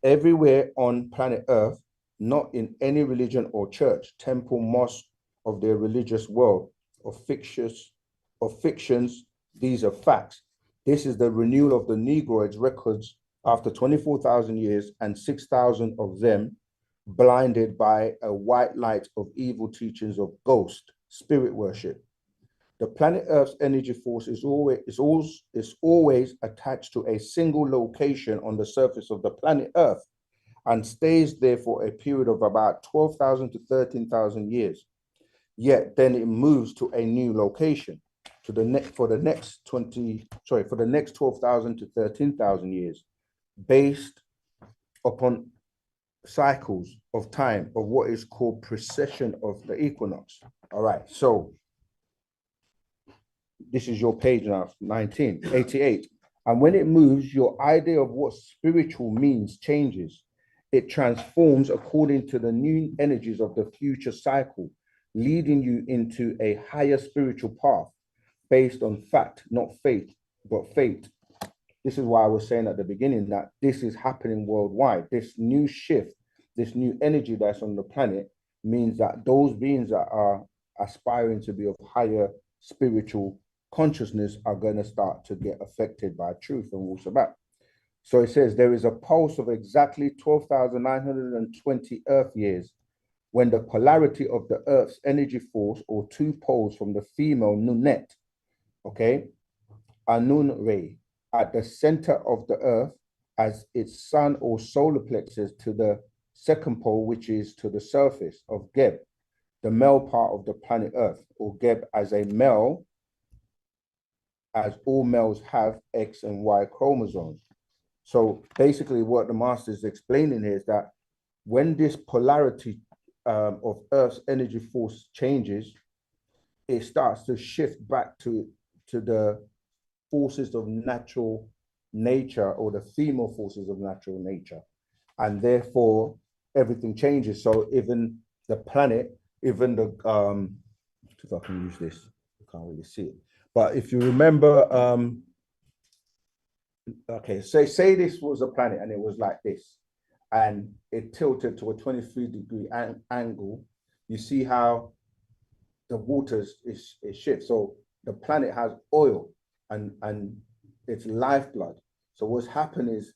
Speaker 3: Everywhere on planet Earth, not in any religion or church, temple, mosque of their religious world, or fictions, these are facts. This is the renewal of the Negroids' records after 24,000 years and 6,000 of them blinded by a white light of evil teachings of ghost, spirit worship. The planet Earth's energy force is always attached to a single location on the surface of the planet Earth and stays there for a period of about 12,000 to 13,000 years. Yet then it moves to a new location for the next 12,000 to 13,000 years, based upon cycles of time of what is called precession of the equinox. All right, so this is your page now, 1988. And when it moves, your idea of what spiritual means changes. It transforms according to the new energies of the future cycle, leading you into a higher spiritual path based on fact, not faith, but fate. This is why I was saying at the beginning that this is happening worldwide. This new shift, this new energy that's on the planet means that those beings that are aspiring to be of higher spiritual consciousness are going to start to get affected by truth and Wu-Sabat. So it says there is a pulse of exactly 12,920 Earth years when the polarity of the Earth's energy force, or two poles from the female Nunet, okay, Anun Ray, at the center of the Earth as its sun or solar plexus to the second pole, which is to the surface of Geb, the male part of the planet Earth, or Geb as a male, as all males have X and Y chromosomes. So basically what the master is explaining here is that when this polarity of Earth's energy force changes, it starts to shift back to the forces of natural nature, or the female forces of natural nature. And therefore everything changes. So even the planet, even the, if I can use this, I can't really see it. But if you remember, okay, say this was a planet and it was like this, and it tilted to a 23-degree angle, you see how the waters is shifts. So the planet has oil and it's lifeblood. So what's happened is,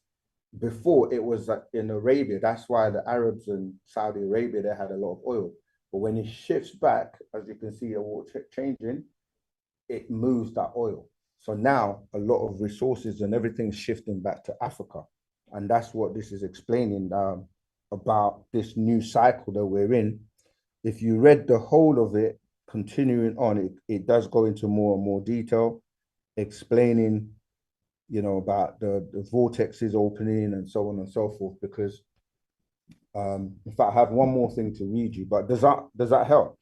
Speaker 3: before it was in Arabia, that's why the Arabs in Saudi Arabia, they had a lot of oil. But when it shifts back, as you can see the water changing, it moves that oil. So now a lot of resources and everything's shifting back to Africa. And that's what this is explaining about this new cycle that we're in. If you read the whole of it, continuing on, it does go into more and more detail, explaining, you know, about the vortexes opening and so on and so forth, because in fact, I have one more thing to read you, but does that help?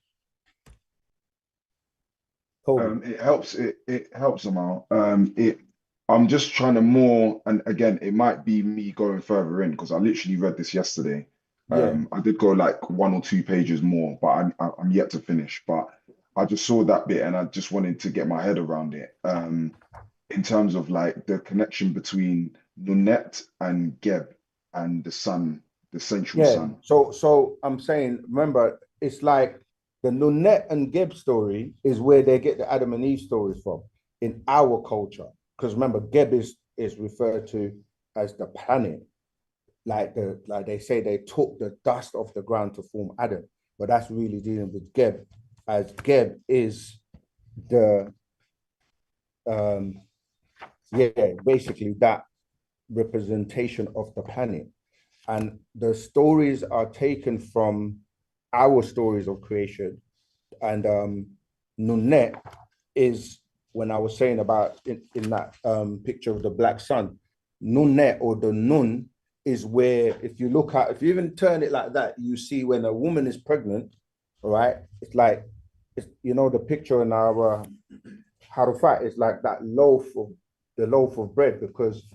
Speaker 4: It helps. It helps them out. I'm just trying to more, and again, it might be me going further in because I literally read this yesterday.
Speaker 3: Yeah.
Speaker 4: I did go like 1 or 2 pages more, but I'm yet to finish. But I just saw that bit and I just wanted to get my head around it. In terms of like the connection between Nunet and Geb and the sun, the central sun.
Speaker 3: So I'm saying, remember, it's like the Nunet and Geb story is where they get the Adam and Eve stories from in our culture. Because remember, Geb is referred to as the planet. Like they say they took the dust off the ground to form Adam, but that's really dealing with Geb, as Geb is the yeah, basically that representation of the planet. And the stories are taken from our stories of creation. And Nunet is, when I was saying about in that picture of the black sun, Nunet, or the Nun, is where, if you look at, if you even turn it like that, you see when a woman is pregnant, all right, it's like, it's, you know, the picture in our Harufat is like that loaf of bread, because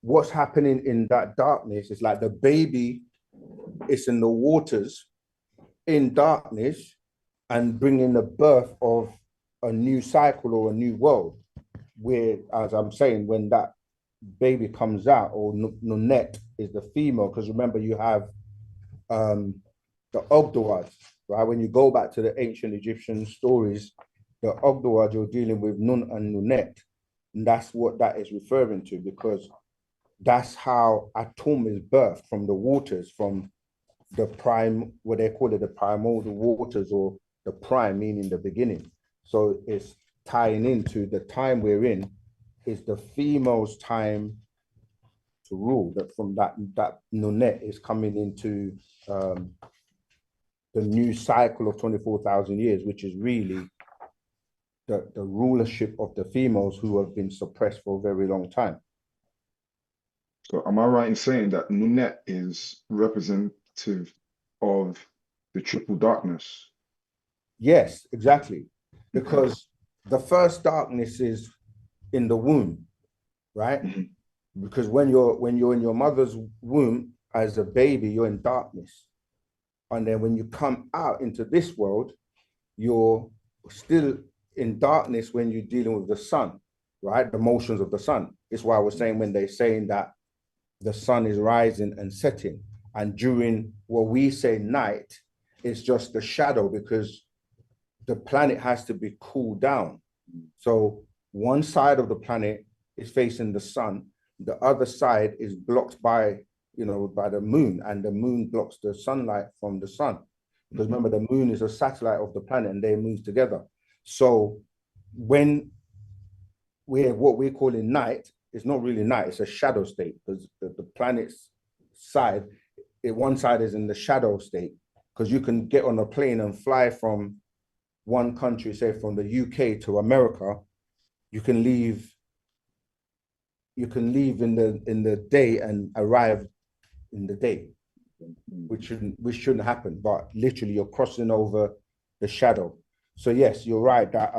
Speaker 3: what's happening in that darkness is like the baby is in the waters in darkness and bringing the birth of a new cycle or a new world, where, as I'm saying, when that baby comes out, or Nunet is the female, because remember you have the Ogdoad, right? When you go back to the ancient Egyptian stories, the Ogdoad, you're dealing with Nun and Nunet, and that's what that is referring to, because that's how Atum is birthed, from the waters, from the prime, what they call it, the primordial waters, or the prime, meaning the beginning. So it's tying into the time we're in, is the female's time to rule. That from that Nunet is coming into the new cycle of 24,000 years, which is really the rulership of the females who have been suppressed for a very long time.
Speaker 4: So am I right in saying that Nunet is representative of the triple darkness?
Speaker 3: Yes, exactly. Because the first darkness is in the womb, right? Mm-hmm. Because when you're in your mother's womb as a baby, you're in darkness. And then when you come out into this world, you're still in darkness when you're dealing with the sun, right? The motions of the sun. It's why I was saying, when they're saying that the sun is rising and setting, and during what we say night, it's just the shadow, because the planet has to be cooled down. So one side of the planet is facing the sun, the other side is blocked by, you know, by the moon, and the moon blocks the sunlight from the sun. Because remember, the moon is a satellite of the planet and they move together. So when we're what we're calling night, it's not really night, it's a shadow state, because the planet's side, one side is in the shadow state, because you can get on a plane and fly from one country, say from the UK to America. You can leave in the day and arrive in the day, which shouldn't happen, but literally you're crossing over the shadow. So yes, you're right that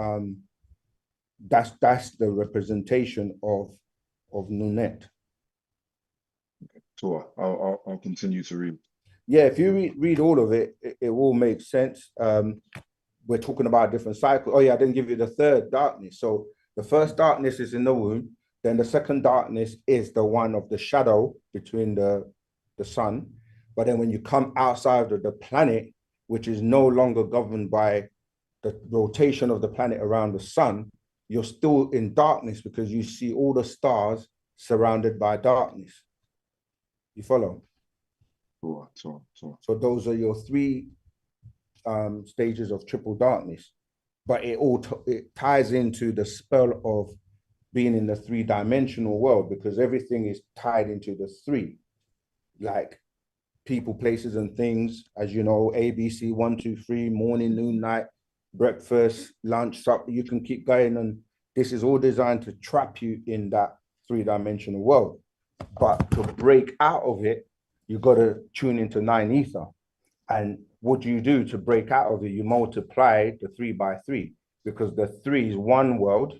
Speaker 3: that's the representation of Nunet.
Speaker 4: So I'll continue to read.
Speaker 3: Yeah, if you read all of it, it all makes sense. We're talking about a different cycle. Oh yeah, I didn't give you the third darkness. So the first darkness is in the womb. Then the second darkness is the one of the shadow between the sun. But then when you come outside of the planet, which is no longer governed by the rotation of the planet around the sun, you're still in darkness, because you see all the stars surrounded by darkness. You follow? So those are your three stages of triple darkness, but it ties into the spell of being in the three-dimensional world, because everything is tied into the three, like people, places, and things, as you know, ABC, 1, 2, 3, morning, noon, night, breakfast, lunch, supper. You can keep going, and this is all designed to trap you in that three-dimensional world. But to break out of it, you got to tune into 9 ether. And what do you do to break out of it? You multiply the 3 by 3, because the 3 is one world,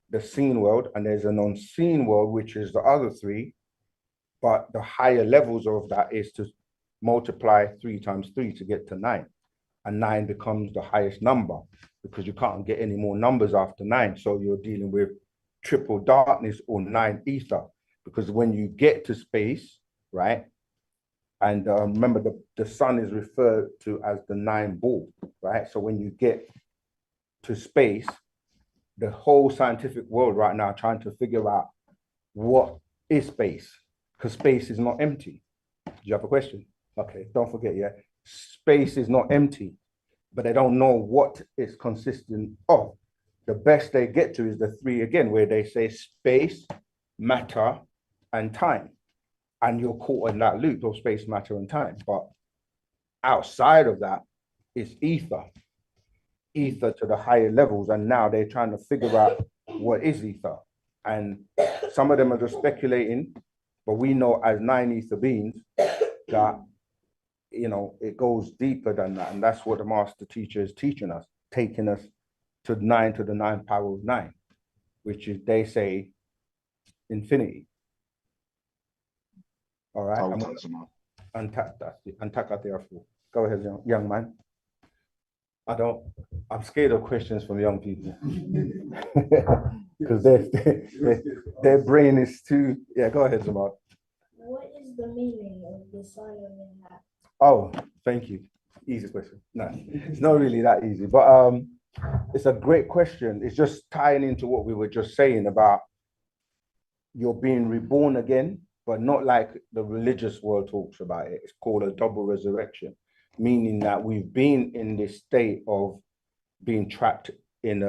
Speaker 3: the seen world, and there's an unseen world, which is the other 3. But the higher levels of that is to multiply 3 times 3 to get to 9. And 9 becomes the highest number, because you can't get any more numbers after 9. So you're dealing with triple darkness, or 9 ether, because when you get to space, right? And remember, the sun is referred to as the 9 ball, right? So when you get to space, the whole scientific world right now trying to figure out what is space, because space is not empty. Do you have a question? Okay, don't forget, yeah. Space is not empty, but they don't know what it's consistent of. the best they get to is the three again, where they say space, matter, and time. And you're caught in that loop of space, matter, and time. But outside of that is ether to the higher levels. And now they're trying to figure out what is ether. And some of them are just speculating, but we know as 9 ether beings that, you know, it goes deeper than that. And that's what the master teacher is teaching us, taking us to 9 to the 9 power of 9, which is, they say, infinity. All right. Go ahead, young man. I'm scared of questions from young people because their brain is too, yeah, go ahead, Jamal.
Speaker 9: What is the meaning of the sign on your hat?
Speaker 3: Oh, thank you. Easy question. No, it's not really that easy, but it's a great question. It's just tying into what we were just saying about you're being reborn again, but not like the religious world talks about it. It's called a double resurrection, meaning that we've been in this state of being trapped in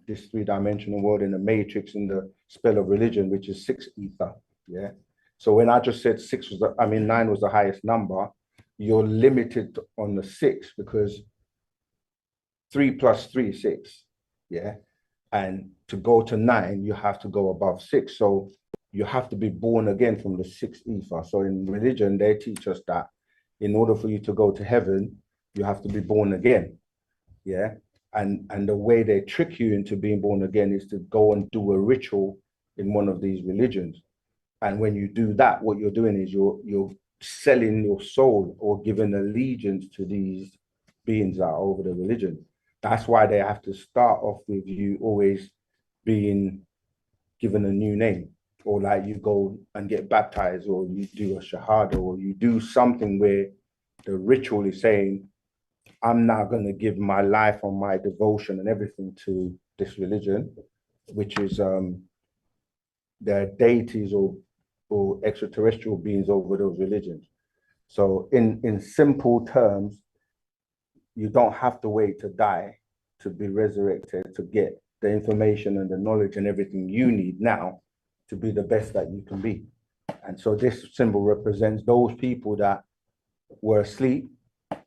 Speaker 3: this 3-dimensional world, in the matrix, in the spell of religion, which is 6 ether. Yeah. So when I just said 9 was the highest number, you're limited on the 6 because 3 plus 3 is 6. Yeah. And to go to 9, you have to go above 6. So you have to be born again from the 6 ether. So in religion, they teach us that in order for you to go to heaven, you have to be born again. Yeah. And the way they trick you into being born again is to go and do a ritual in one of these religions. And when you do that, what you're doing is you're selling your soul or giving allegiance to these beings that are over the religion. That's why they have to start off with you always being given a new name, or like you go and get baptized, or you do a shahada, or you do something where the ritual is saying, I'm now going to give my life and my devotion and everything to this religion, which is their deities or extraterrestrial beings over those religions. So in simple terms, you don't have to wait to die to be resurrected, to get the information and the knowledge and everything you need now to be the best that you can be. And so this symbol represents those people that were asleep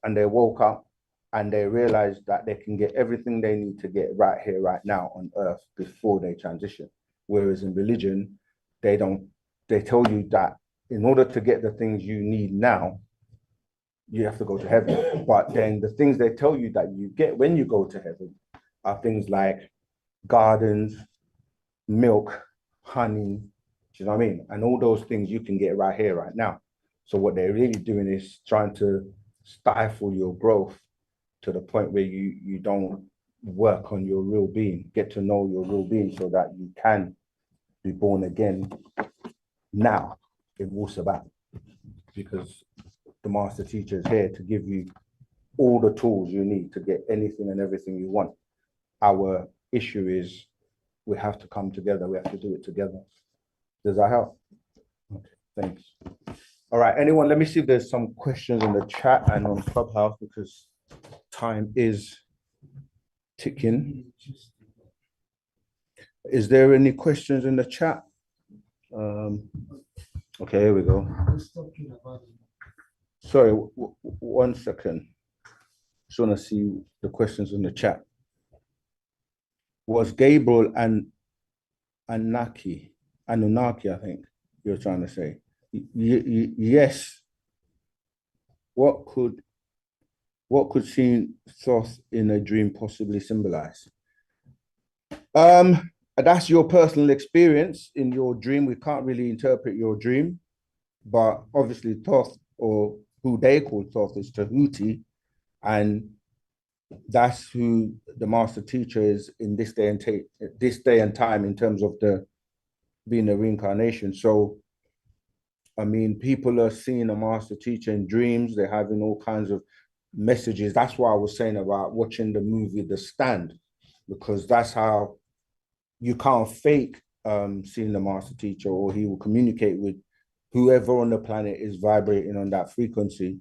Speaker 3: and they woke up and they realized that they can get everything they need to get right here, right now on earth before they transition. Whereas in religion, they tell you that in order to get the things you need now, you have to go to heaven. But then the things they tell you that you get when you go to heaven are things like gardens, milk, honey, do you know what I mean? And all those things you can get right here, right now. So what they're really doing is trying to stifle your growth to the point where you don't work on your real being, get to know your real being so that you can be born again now in Wu-Sabat, because the master teacher is here to give you all the tools you need to get anything and everything you want. Our issue is we have to come together. We have to do it together. Does that help? Okay, thanks. All right, anyone, let me see if there's some questions in the chat and on Clubhouse because time is ticking. Is there any questions in the chat? Okay, here we go. Sorry, one second. Just want to see the questions in the chat. Was Gabriel and Anunnaki, I think you're trying to say. Yes. What could seeing Thoth in a dream possibly symbolize? That's your personal experience in your dream. We can't really interpret your dream, but obviously Thoth, or who they call Thoth, is Tahuti, and that's who the master teacher is in this day and time in terms of being a reincarnation. So, I mean, people are seeing a master teacher in dreams. They're having all kinds of messages. That's why I was saying about watching the movie The Stand, because that's how you can't fake seeing the master teacher, or he will communicate with whoever on the planet is vibrating on that frequency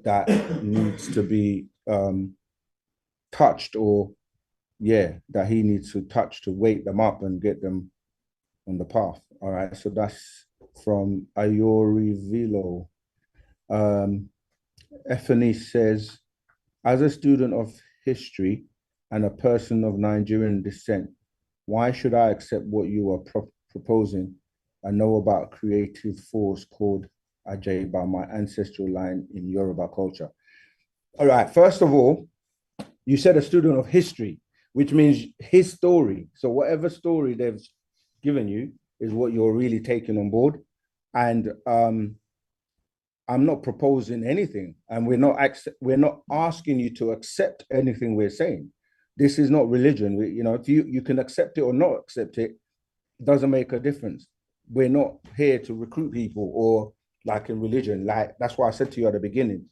Speaker 3: that needs to be touched or yeah, that he needs to touch to wake them up and get them on the path. All right, so that's from Ayori Vilo. Ethany says, as a student of history and a person of Nigerian descent, why should I accept what you are proposing? I know about a creative force called Ajay by my ancestral line in Yoruba culture. All right, first of all, you said a student of history, which means his story. So whatever story they've given you is what you're really taking on board. And I'm not proposing anything, and we're not asking you to accept anything we're saying. This is not religion. If you can accept it or not accept it, doesn't make a difference. We're not here to recruit people or like in religion. Like that's why I said to you at the beginning,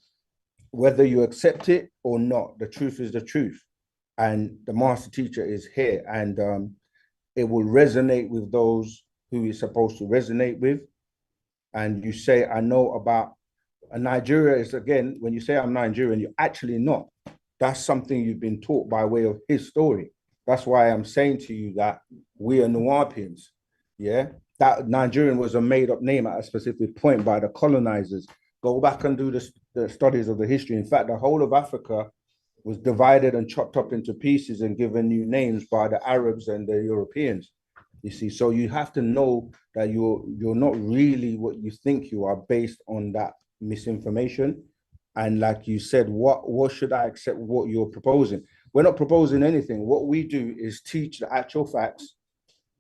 Speaker 3: whether you accept it or not, the truth is the truth, and the master teacher is here, and it will resonate with those who it's supposed to resonate with. And you say, I know about. And Nigeria is, again, when you say I'm Nigerian, you're actually not. That's something you've been taught by way of his story. That's why I'm saying to you that we are Nuwapians. Yeah, that Nigerian was a made-up name at a specific point by the colonizers. Go back and do the studies of the history. In fact, the whole of Africa was divided and chopped up into pieces and given new names by the Arabs and the Europeans. You see, so you have to know that you're not really what you think you are based on that misinformation. And like you said, what should I accept what you're proposing? We're not proposing anything. What we do is teach the actual facts,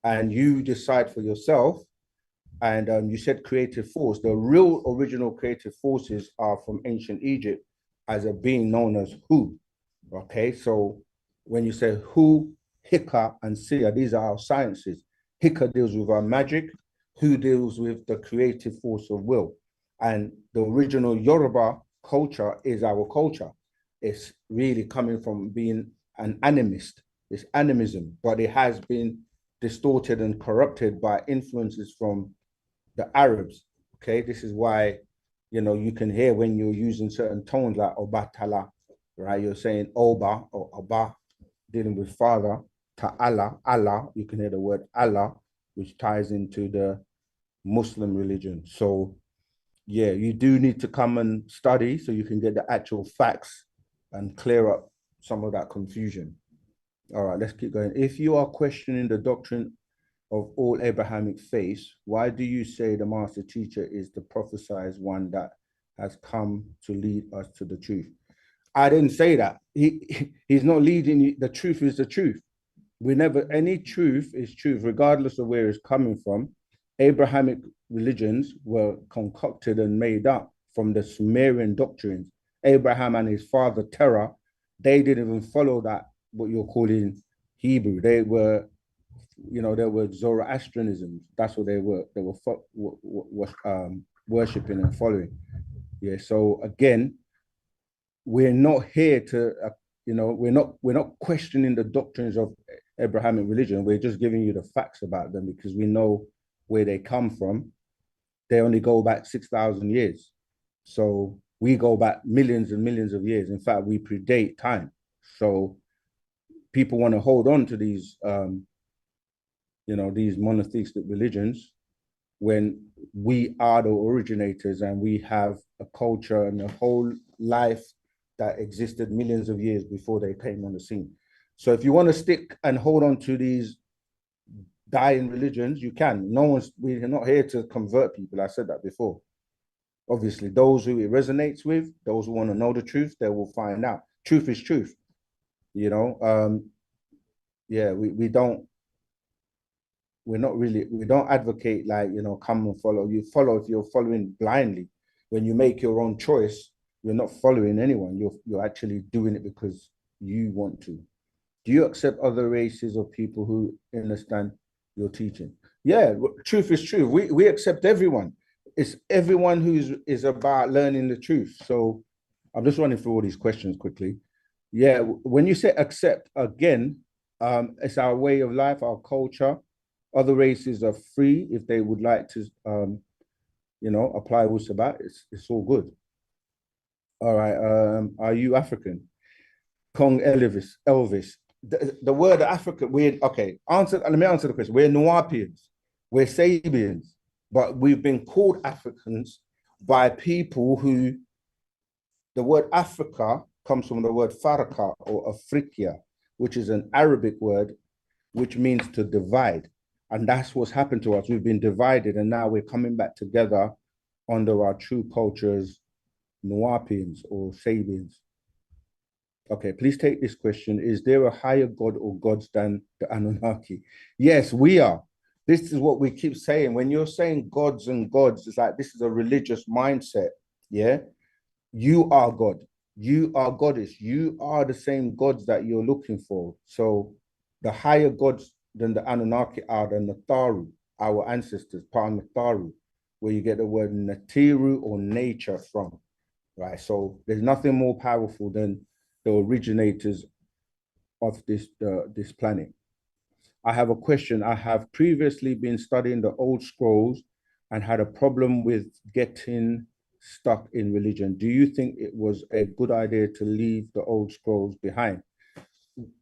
Speaker 3: and you decide for yourself. And you said creative force. The real original creative forces are from ancient Egypt as a being known as Hu. Okay, so when you say Hu, Hika, and Sia, these are our sciences. Hika deals with our magic. Hu deals with the creative force of will. And the original Yoruba culture is our culture. It's really coming from being an animist. It's animism, but it has been distorted and corrupted by influences from the Arabs. Okay, this is why you can hear when you're using certain tones like Obatala, right? You're saying Oba or Oba, dealing with father, Ta'ala, Allah. You can hear the word Allah, which ties into the Muslim religion. So yeah, you do need to come and study so you can get the actual facts and clear up some of that confusion. All right, let's keep going. If you are questioning the doctrine of all Abrahamic faiths, why do you say the master teacher is the prophesied one that has come to lead us to the truth? I didn't say that. He's not leading you. The truth is the truth. Any truth is truth, regardless of where it's coming from. Abrahamic religions were concocted and made up from the Sumerian doctrines. Abraham and his father Terah, they didn't even follow that, what you're calling Hebrew. They were, they were Zoroastrianism. That's what they were. They were worshipping and following. Yeah. So again, we're not here to, we're not questioning the doctrines of Abrahamic religion. We're just giving you the facts about them because we know where they come from. They only go back 6,000 years. So we go back millions and millions of years. In fact, we predate time. So people want to hold on to these, these monotheistic religions when we are the originators and we have a culture and a whole life that existed millions of years before they came on the scene. So if you want to stick and hold on to these dying religions, you can. We're not here to convert people. I said that before. Obviously, those who it resonates with, those who want to know the truth, they will find out. Truth is truth. We don't advocate like, come and follow. You follow if you're following blindly. When you make your own choice, you're not following anyone. You're actually doing it because you want to. Do you accept other races or people who understand your teaching? Yeah, truth is truth. We accept everyone. It's everyone who is about learning the truth. So I'm just running through all these questions quickly. Yeah, when you say accept, again, it's our way of life, our culture. Other races are free if they would like to, apply Wu-Sabat. It's all good. All right. Are you African? Kong Elvis. the word Africa, let me answer the question. We're Nuapians, we're Sabians, but we've been called Africans by people who, the word Africa comes from the word faraka or Afrikia, which is an Arabic word, which means to divide. And that's what's happened to us. We've been divided, and now we're coming back together under our true cultures, Nuapians or Sabians. Okay, please take this question. Is there a higher God or gods than the Anunnaki? Yes, we are. This is what we keep saying. When you're saying gods and gods, it's like this is a religious mindset. Yeah. You are God. You are goddess. You are the same gods that you're looking for. So the higher gods than the Anunnaki are the Natharu, our ancestors, part of Natharu, where you get the word Natiru or nature from. Right. So there's nothing more powerful than the originators of this planet. I have a question. I have previously been studying the old scrolls and had a problem with getting stuck in religion. Do you think it was a good idea to leave the old scrolls behind?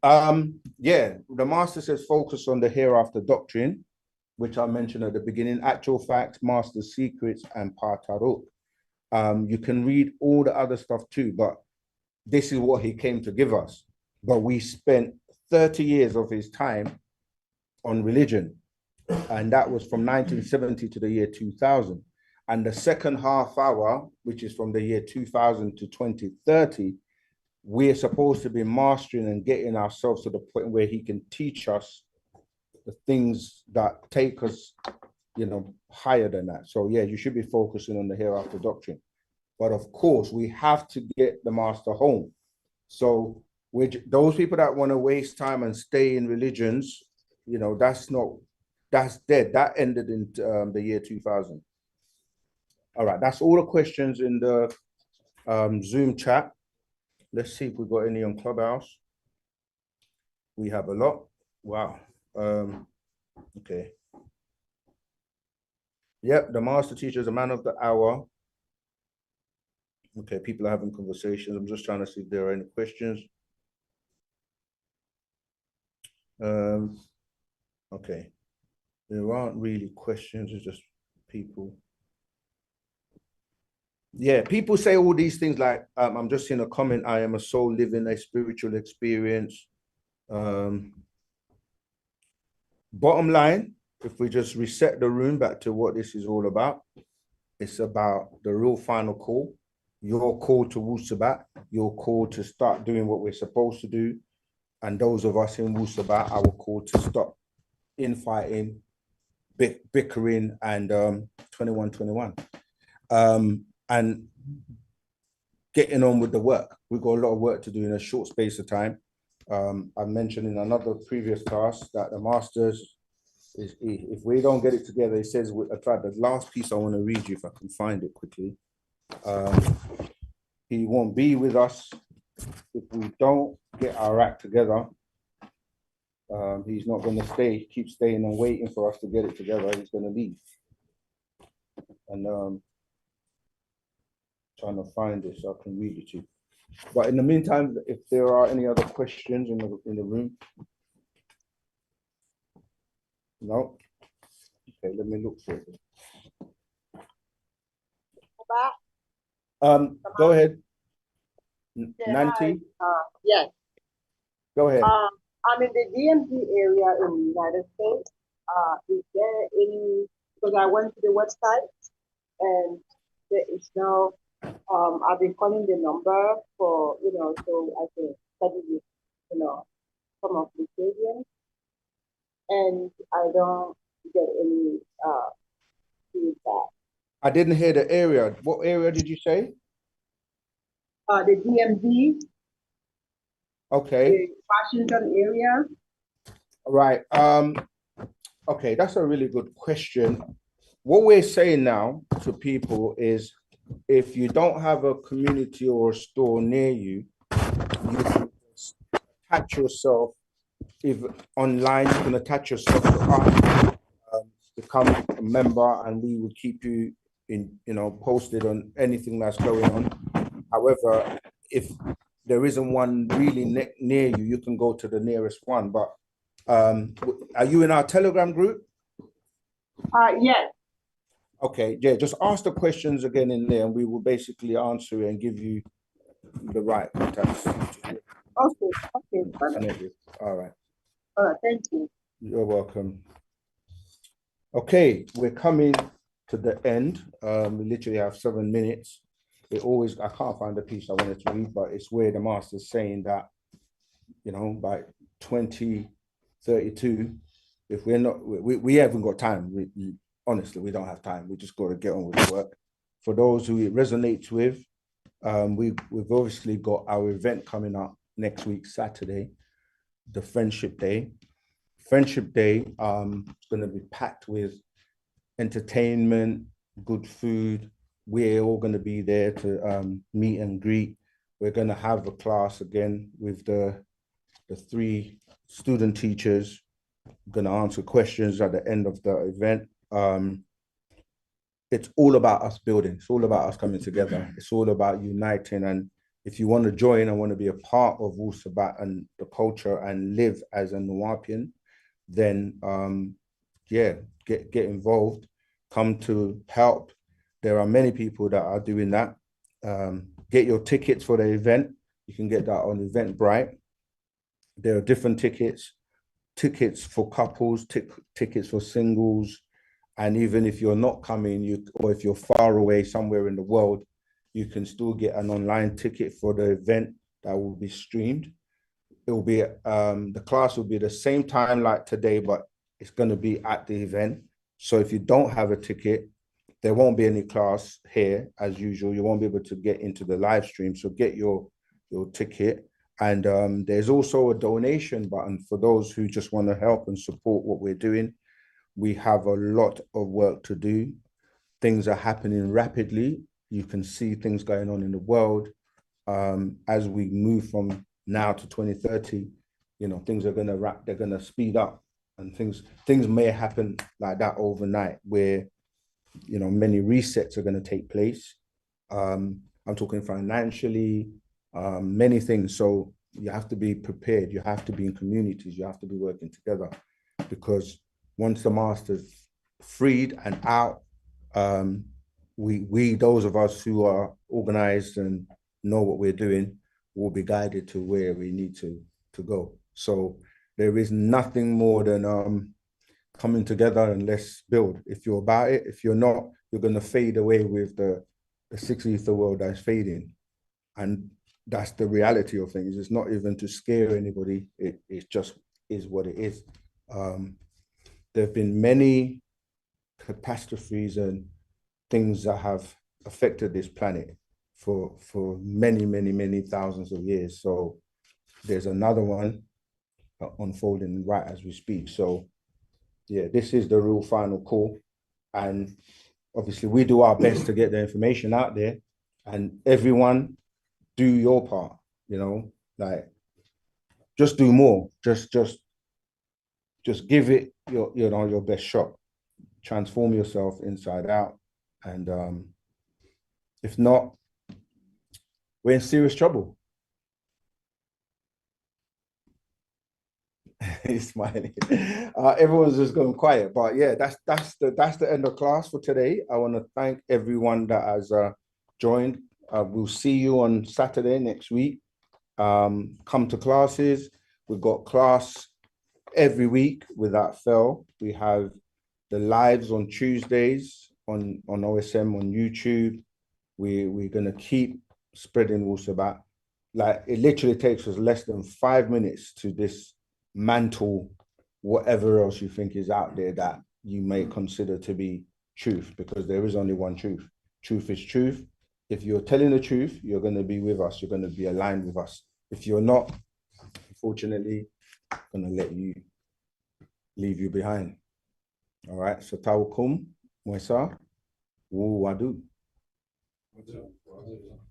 Speaker 3: Yeah, the master says focus on the hereafter doctrine, which I mentioned at the beginning, actual facts, master's secrets, and Patarot. You can read all the other stuff too, but this is what he came to give us. But we spent 30 years of his time on religion, and that was from 1970 to the year 2000. And the second half hour, which is from the year 2000 to 2030, we're supposed to be mastering and getting ourselves to the point where he can teach us the things that take us, higher than that. So yeah, you should be focusing on the hereafter doctrine. But of course, we have to get the master home. So those people that want to waste time and stay in religions, that's dead. That ended in the year 2000. All right, that's all the questions in the Zoom chat. Let's see if we've got any on Clubhouse. We have a lot. Wow. Okay. Yep, the master teacher is a man of the hour. Okay, people are having conversations. I'm just trying to see if there are any questions. Okay, there aren't really questions. It's just people. Yeah, people say all these things like, I'm just seeing a comment, I am a soul living a spiritual experience. Bottom line, if we just reset the room back to what this is all about, it's about the real final call. Your call to Wu-Sabat, your call to start doing what we're supposed to do. And those of us in Wu-Sabat, our call to stop infighting, bickering, and 2121. And getting on with the work. We've got a lot of work to do in a short space of time. I mentioned in another previous class that the masters, if we don't get it together, he says, I tried the last piece I want to read you if I can find it quickly. He won't be with us if we don't get our act together. He's not going to keep staying and waiting for us to get it together. He's going to leave. And trying to find it so I can read it to you. But in the meantime, if there are any other questions in the room. No? Okay, let me look for it. Go ahead. Nancy?
Speaker 10: Yes.
Speaker 3: Go ahead.
Speaker 10: I'm in the DMV area in the United States. Is there any, because I went to the website and there is no, I've been calling the number for, so I can study with, some of the stadiums, and I don't get any feedback.
Speaker 3: I didn't hear the area. What area did you say?
Speaker 10: The DMV.
Speaker 3: Okay.
Speaker 10: The Washington area.
Speaker 3: Right. Okay, that's a really good question. What we're saying now to people is, if you don't have a community or a store near you, you can attach yourself. If online, you can attach yourself to us, become a member, and we will keep you posted on anything that's going on. However, if there isn't one really near you, you can go to the nearest one. But are you in our Telegram group?
Speaker 10: Yes.
Speaker 3: Okay, yeah, just ask the questions again in there and we will basically answer it and give you the right contacts.
Speaker 10: Okay. Perfect.
Speaker 3: All right.
Speaker 10: All right. Thank you.
Speaker 3: You're welcome. Okay, we're coming to the end. We literally have 7 minutes. I can't find the piece I wanted to read, but it's where the master's saying that, you know, by 2032, if we're not, we haven't got time. Honestly, we don't have time. We just got to get on with the work. For those who it resonates with, we've obviously got our event coming up next week, Saturday, the Friendship Day. Friendship Day is going to be packed with entertainment, good food. We're all going to be there to meet and greet. We're going to have a class again with the 3 student teachers. We're going to answer questions at the end of the event. It's all about us building. It's all about us coming together. It's all about uniting. And if you want to join and want to be a part of Wu-Sabat and the culture and live as a Nuwaubian, then yeah, get involved, come to help. There are many people that are doing that. Get your tickets for the event. You can get that on Eventbrite. There are different tickets for couples, tickets for singles. And even if you're not coming, or if you're far away somewhere in the world, you can still get an online ticket for the event that will be streamed. It will be, the class will be the same time like today, but it's going to be at the event. So if you don't have a ticket, there won't be any class here as usual. You won't be able to get into the live stream. So get your ticket. And there's also a donation button for those who just want to help and support what we're doing. We have a lot of work to do. Things are happening rapidly. You can see things going on in the world. As we move from now to 2030, you know, things are they're gonna speed up, and things may happen like that overnight, where, you know, many resets are gonna take place. I'm talking financially, many things. So you have to be prepared. You have to be in communities. You have to be working together, because once the master's freed and out, we those of us who are organized and know what we're doing will be guided to where we need to go. So there is nothing more than coming together and let's build. If you're about it, if you're not, you're going to fade away with the 6th ether world that's fading. And that's the reality of things. It's not even to scare anybody. It just is what it is. There have been many catastrophes and things that have affected this planet for many thousands of years. So there's another one unfolding right as we speak. So yeah, this is the real final call. And obviously we do our best to get the information out there, and everyone do your part, you know, like just do more. Just give it your best shot. Transform yourself inside out. And if not, we're in serious trouble. He's smiling. Everyone's just going quiet, but yeah, that's the end of class for today. I want to thank everyone that has joined. We'll see you on Saturday next week. Come to classes. We've got class every week without fail. We have the lives on Tuesdays on OSM on YouTube. We're gonna keep spreading Wu-Sabat. Like, it literally takes us less than 5 minutes to dismantle whatever else you think is out there that you may consider to be truth, because there is only one truth. Truth is truth. If you're telling the truth, you're going to be with us. You're going to be aligned with us. If you're not, unfortunately, I'm going to leave you behind. All right. So Tawakum, Moisa, Wu Wadu.